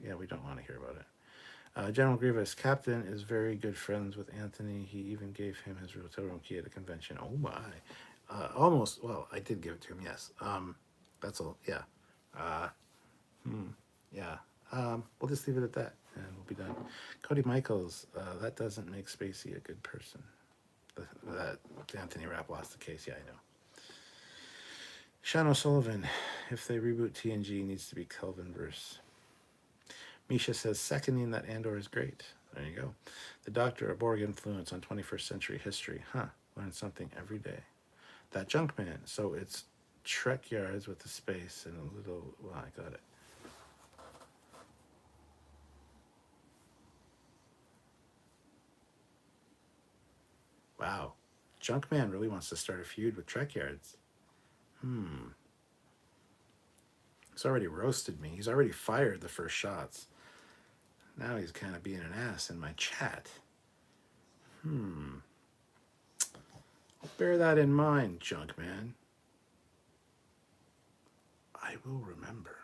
Yeah, we don't want to hear about it. General Grievous, Captain is very good friends with Anthony. He even gave him his hotel room key at a convention. Oh my. Almost, well, I did give it to him, yes. That's all, yeah. Uh, yeah. We'll just leave it at that, and we'll be done. Cody Michaels, that doesn't make Spacey a good person. That Anthony Rapp lost the case. Yeah, I know. Sean O'Sullivan, if they reboot TNG, needs to be Kelvinverse. Misha says, seconding that Andor is great. There you go. The Doctor, a Borg influence on 21st century history. Huh. Learn something every day. That Junkman. So it's Trekyards with the space and a little... Well, I got it. Wow. Junkman really wants to start a feud with Trekyards. He's already roasted me. He's already fired the first shots. Now he's kind of being an ass in my chat. I'll bear that in mind, Junkman. I will remember.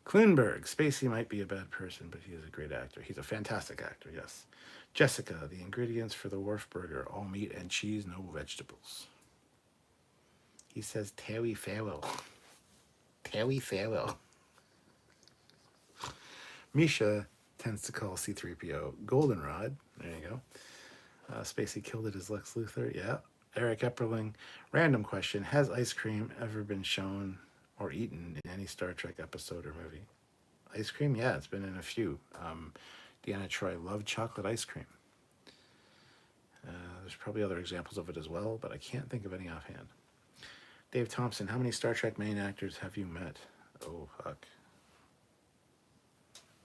Klingberg. Spacey might be a bad person, but he is a great actor. He's a fantastic actor, yes. Jessica. The ingredients for the Wharf Burger. All meat and cheese, no vegetables. He says Terry Farrell. Terry Farrell. Misha tends to call C-3PO Goldenrod. There you go. Spacey killed it as Lex Luthor. Yeah. Eric Epperling. Random question. Has ice cream ever been shown or eaten in any Star Trek episode or movie? Ice cream? Yeah, it's been in a few. Deanna Troi loved chocolate ice cream. There's probably other examples of it as well, but I can't think of any offhand. Dave Thompson. How many Star Trek main actors have you met? Oh, fuck.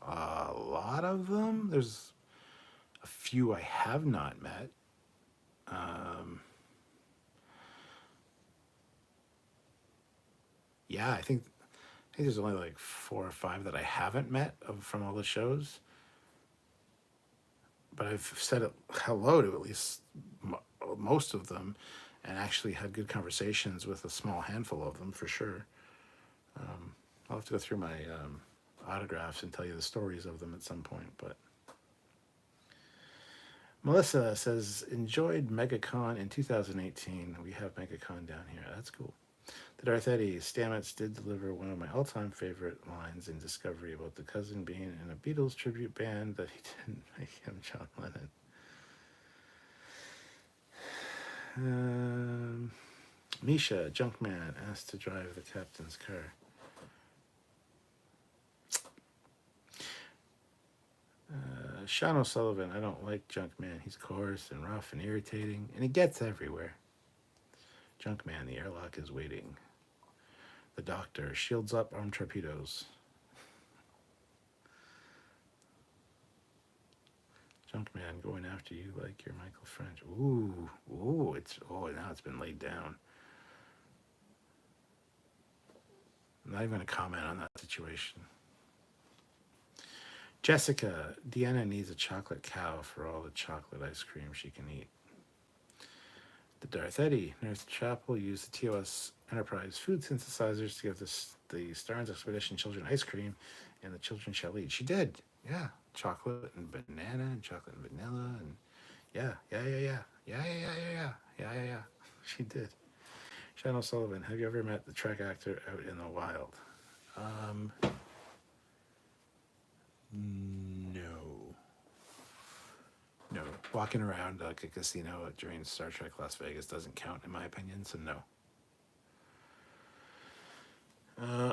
A lot of them. There's a few I have not met. Yeah, I think there's only like 4 or 5 that I haven't met from all the shows. But I've said hello to at least most of them, and actually had good conversations with a small handful of them for sure. I'll have to go through my autographs and tell you the stories of them at some point. But Melissa says, enjoyed MegaCon in 2018. We have MegaCon down here. That's cool. The Darth Eddie, Stamets did deliver one of my all-time favorite lines in Discovery about the cousin being in a Beatles tribute band that he didn't make him John Lennon. Misha, Junkman, asked to drive the captain's car. Sean O'Sullivan, I don't like Junkman. He's coarse and rough and irritating, and he gets everywhere. Junkman, the airlock is waiting. The Doctor, shields up, armed torpedoes. Junkman, going after you like your Michael French. Ooh, now it's been laid down. I'm not even going to comment on that situation. Jessica, Deanna needs a chocolate cow for all the chocolate ice cream she can eat. The Darth Eddie, Nurse Chapel used the TOS Enterprise food synthesizers to give the Starnes Expedition children ice cream, and the children shall eat. She did, yeah. Chocolate and banana and chocolate and vanilla and yeah. She did. Shannon O'Sullivan, have you ever met the Trek actor out in the wild? No. Walking around like a casino during Star Trek Las Vegas doesn't count, in my opinion, so no.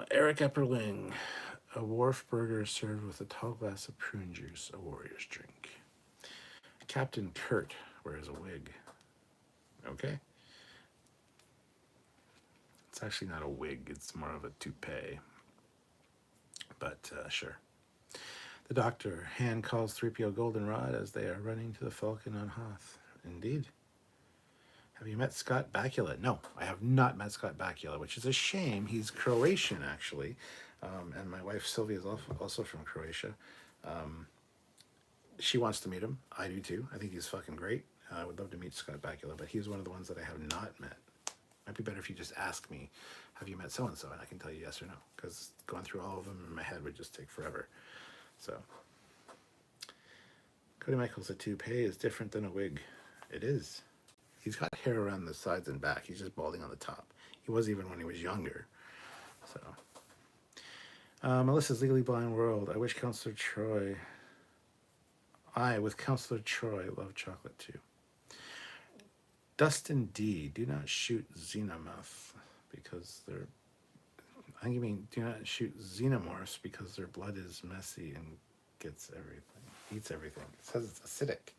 Eric Epperling, a wharf burger served with a tall glass of prune juice, a warrior's drink. Captain Kurt wears a wig. Okay. It's actually not a wig, it's more of a toupee. But sure. The Doctor, Han calls 3PO Goldenrod as they are running to the Falcon on Hoth. Indeed. Have you met Scott Bakula? No, I have not met Scott Bakula, which is a shame. He's Croatian, actually. And my wife Sylvia is also from Croatia. She wants to meet him. I do too. I think he's fucking great. I would love to meet Scott Bakula, but he's one of the ones that I have not met. Might be better if you just ask me, have you met so-and-so? And I can tell you yes or no, because going through all of them in my head would just take forever. So, Cody Michaels, a toupee is different than a wig. It is. He's got hair around the sides and back. He's just balding on the top. He was even when he was younger. So, Melissa's Legally Blind World. I wish Counselor Troy. I, with Counselor Troy, love chocolate too. Dustin D. Do not shoot xenomorphs because they're. I think you mean do not shoot xenomorphs because their blood is messy and gets everything, eats everything. It says it's acidic.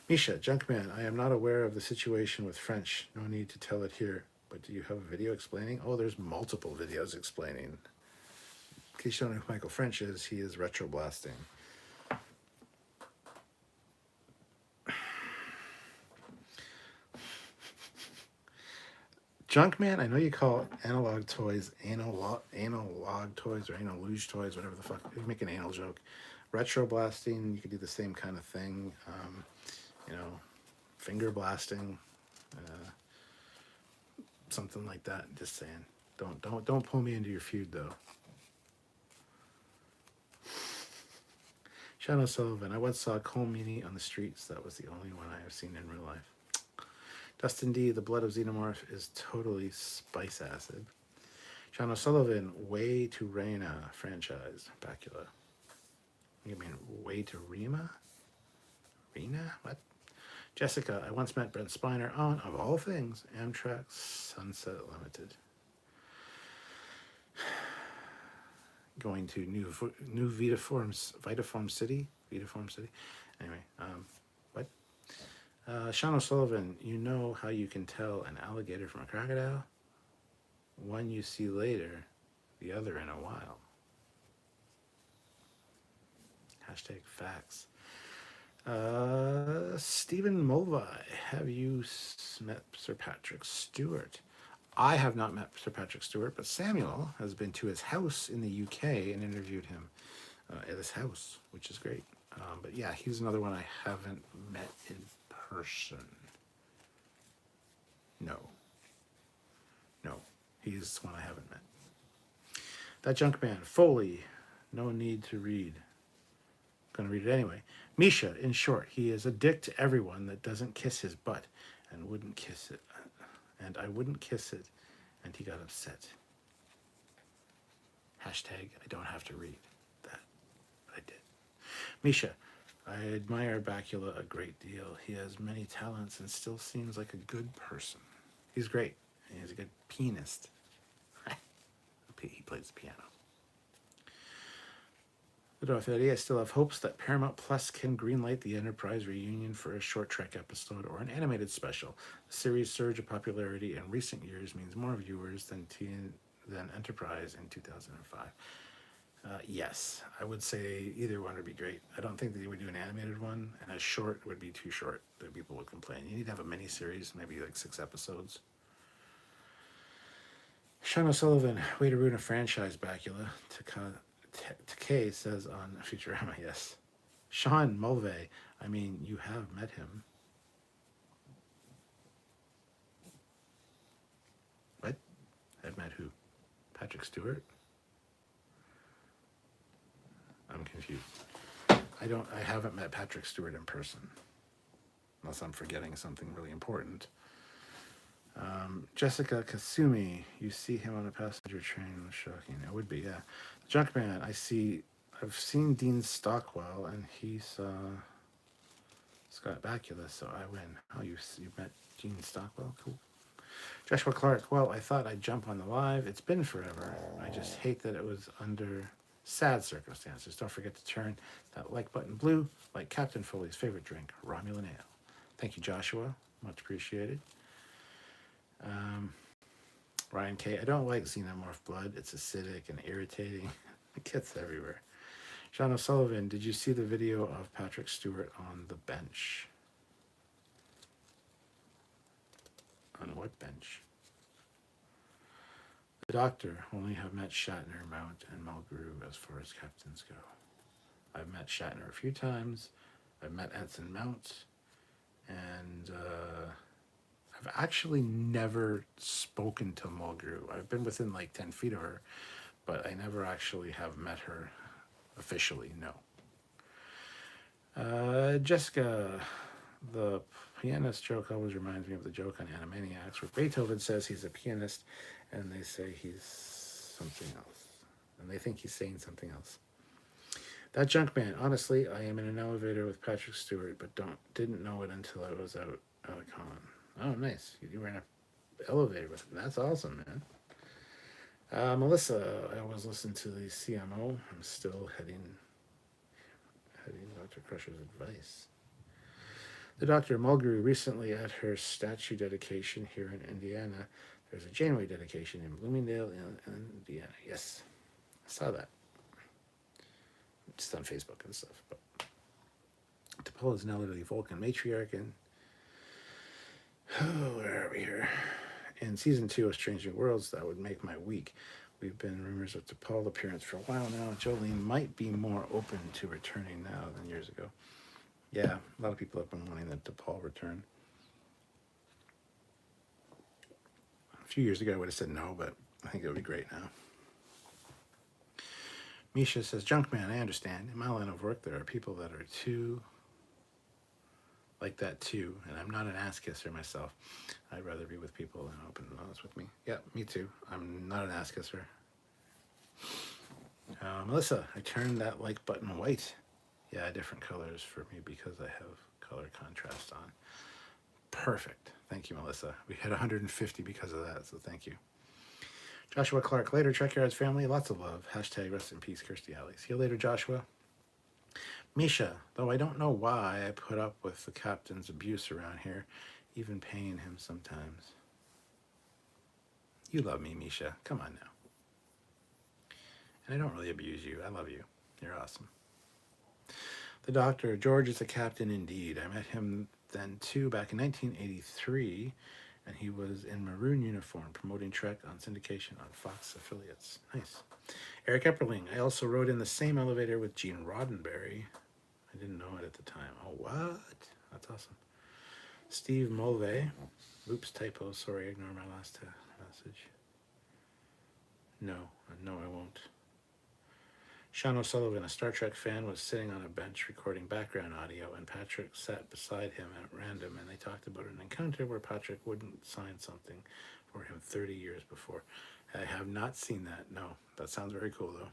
Misha, Junkman, I am not aware of the situation with French. No need to tell it here. But do you have a video explaining? Oh, there's multiple videos explaining. In case you don't know who Michael French is, he is retro blasting. Junkman, I know you call analog toys analog toys or anal luge toys, whatever the fuck. You make an anal joke. Retro blasting, you could do the same kind of thing. Finger blasting, something like that. Just saying. Don't pull me into your feud though. Sean O'Sullivan, I once saw Cole Meany on the streets. That was the only one I have seen in real life. Dustin D, the blood of xenomorph is totally spice acid. Sean O'Sullivan, Way to Reina franchise, Bacula. You mean Way to Rima? Rena? What? Jessica, I once met Brent Spiner on, of all things, Amtrak Sunset Limited. Going to new Vitaform City. Anyway, what? Sean O'Sullivan, you know how you can tell an alligator from a crocodile? One you see later, the other in a while. Hashtag facts. Stephen Mulvey, have you met Sir Patrick Stewart? I have not met Sir Patrick Stewart, but Samuel has been to his house in the UK and interviewed him at his house, which is great. But yeah, he's another one I haven't met in person. No, he's one I haven't met. That Junkman, Foley, no need to read. Gonna read it anyway. Misha, in short, he is a dick to everyone that doesn't kiss his butt and wouldn't kiss it. And I wouldn't kiss it, and he got upset. Hashtag, I don't have to read that, but I did. Misha, I admire Bacula a great deal. He has many talents and still seems like a good person. He's great. He's a good pianist. He plays the piano. Dorothy, I still have hopes that Paramount Plus can greenlight the Enterprise reunion for a short Trek episode or an animated special. The series' surge of popularity in recent years means more viewers than Enterprise in 2005. Yes, I would say either one would be great. I don't think that they would do an animated one, and a short would be too short that people would complain. You need to have a mini-series, maybe like 6 episodes. Sean O'Sullivan, way to ruin a franchise, Bacula. Takei says on Futurama, yes. Sean Mulvey, I mean, you have met him. What? I've met who? Patrick Stewart? I'm confused. I haven't met Patrick Stewart in person. Unless I'm forgetting something really important. Jessica Kasumi, you see him on a passenger train. It was shocking. It would be, yeah. Junkman, I've seen Dean Stockwell, and he's Scott Bakula, so I win. Oh, you met Dean Stockwell? Cool. Joshua Clark, well, I thought I'd jump on the live. It's been forever. I just hate that it was under sad circumstances. Don't forget to turn that like button blue, like Captain Foley's favorite drink, Romulan Ale. Thank you, Joshua. Much appreciated. Ryan K. I don't like xenomorph blood. It's acidic and irritating. It gets everywhere. Sean O'Sullivan, did you see the video of Patrick Stewart on the bench? On what bench? The Doctor, only have met Shatner, Mount, and Mulgrew as far as captains go. I've met Shatner a few times. I've met Ensign Mount. And I've actually never spoken to Mulgrew. I've been within like 10 feet of her, but I never actually have met her officially, no. Jessica, the pianist joke always reminds me of the joke on Animaniacs where Beethoven says he's a pianist and they say he's something else. And they think he's saying something else. That junk man, honestly, I am in an elevator with Patrick Stewart, but didn't know it until I was out of con. Oh, nice. You were in an elevator with him. That's awesome, man. Melissa, I was listening to the CMO. I'm still heading Dr. Crusher's advice. The Dr. Mulgrew recently at her statue dedication here in Indiana. There's a Janeway dedication in Bloomingdale, Indiana. Yes, I saw that. Just on Facebook and stuff. But T'Pol is an elderly Vulcan matriarch, and where are we here? In season 2 of Strange New Worlds, that would make my week. We've been rumors of T'Pol appearance for a while now. Jolene might be more open to returning now than years ago. Yeah, a lot of people have been wanting the T'Pol return. A few years ago, I would have said no, but I think it would be great now. Misha says, Junkman, I understand. In my line of work, there are people that are too like that too, and I'm not an ass kisser myself. I'd rather be with people than open and honest with me. Yeah, me too. I'm not an ass kisser. Melissa, I turned that like button white. Yeah, different colors for me because I have color contrast on. Perfect. Thank you, Melissa. We hit 150 because of that, so thank you. Joshua Clark, later, Trekyards family, lots of love. Hashtag rest in peace, Kirstie Alley. See you later, Joshua. Misha, though I don't know why I put up with the captain's abuse around here, even paying him sometimes. You love me, Misha. Come on now. And I don't really abuse you. I love you. You're awesome. The Doctor, George is a captain indeed. I met him then too back in 1983, and he was in maroon uniform promoting Trek on syndication on Fox affiliates. Nice. Eric Epperling, I also rode in the same elevator with Gene Roddenberry. I didn't know it at the time. Oh, what? That's awesome. Steve Mulvey. Oops, typo. Sorry, ignore my last message. No, I won't. Sean O'Sullivan, a Star Trek fan, was sitting on a bench recording background audio, and Patrick sat beside him at random, and they talked about an encounter where Patrick wouldn't sign something for him 30 years before. I have not seen that. No, that sounds very cool, though.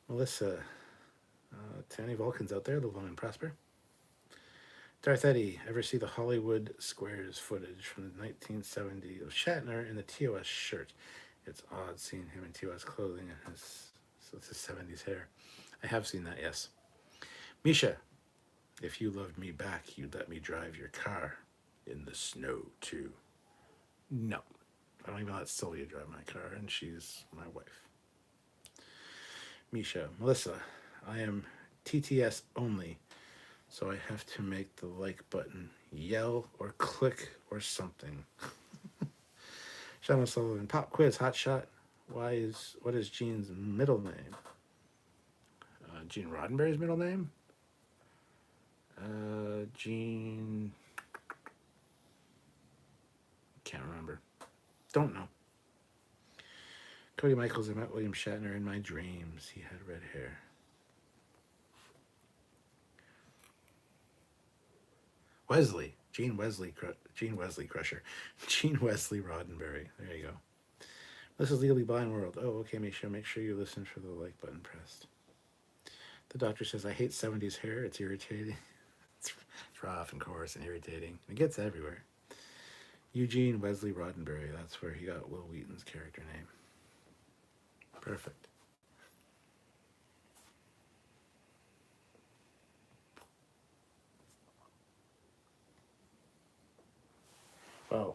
Melissa, to any Vulcans out there, live long and prosper. Darth Eddie, ever see the Hollywood Squares footage from the 1970 of Shatner in the TOS shirt? It's odd seeing him in TOS clothing and his 70s hair. I have seen that, yes. Misha, if you loved me back, you'd let me drive your car in the snow, too. No. I don't even let Sylvia drive my car, and she's my wife. Misha, Melissa, I am TTS only, so I have to make the like button yell or click or something. Sean O'Sullivan, pop quiz, hot shot. What is Gene's middle name? Gene Roddenberry's middle name? Gene... Can't remember. Don't know. Cody Michaels, I met William Shatner in my dreams. He had red hair. Wesley. Gene Wesley Crusher. Gene Wesley Roddenberry. There you go. This is Legally Blind World. Oh, okay, make sure you listen for the like button pressed. The Doctor says, I hate 70s hair. It's irritating. It's rough and coarse and irritating. It gets everywhere. Eugene Wesley Roddenberry. That's where he got Will Wheaton's character name. Perfect. Wow.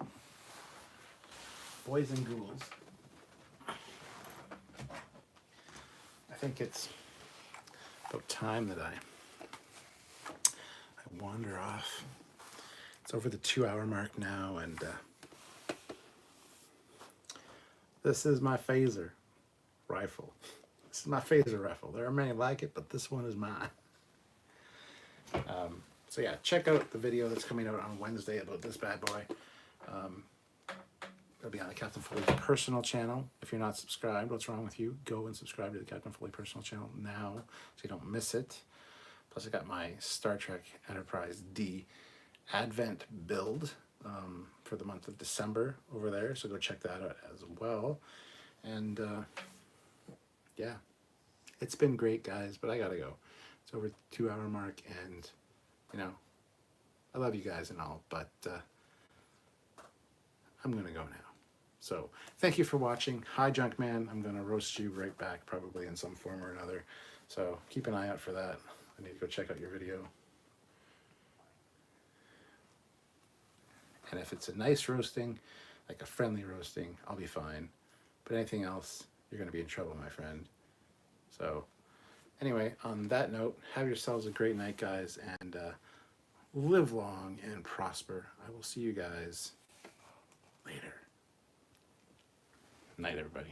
Boys and ghouls. I think it's about time that I wander off. It's over the 2-hour mark now, and this is my phaser rifle. This is my phaser rifle. There are many like it, but this one is mine. So yeah, check out the video that's coming out on Wednesday about this bad boy. It'll be on the Captain Foley personal channel. If you're not subscribed, what's wrong with you? Go and subscribe to the Captain Foley personal channel now so you don't miss it. Plus I got my Star Trek Enterprise D Advent build for the month of December over there, so go check that out as well. And yeah, it's been great, guys, but I gotta go. It's over the 2 hour mark, and you know, I love you guys and all, but I'm gonna go now. So thank you for watching. Hi, Junkman. I'm gonna roast you right back, probably in some form or another. So keep an eye out for that. I need to go check out your video. And if it's a nice roasting, like a friendly roasting, I'll be fine. But anything else, you're gonna be in trouble, my friend. So anyway, on that note, have yourselves a great night, guys, and live long and prosper. I will see you guys later. Night, everybody.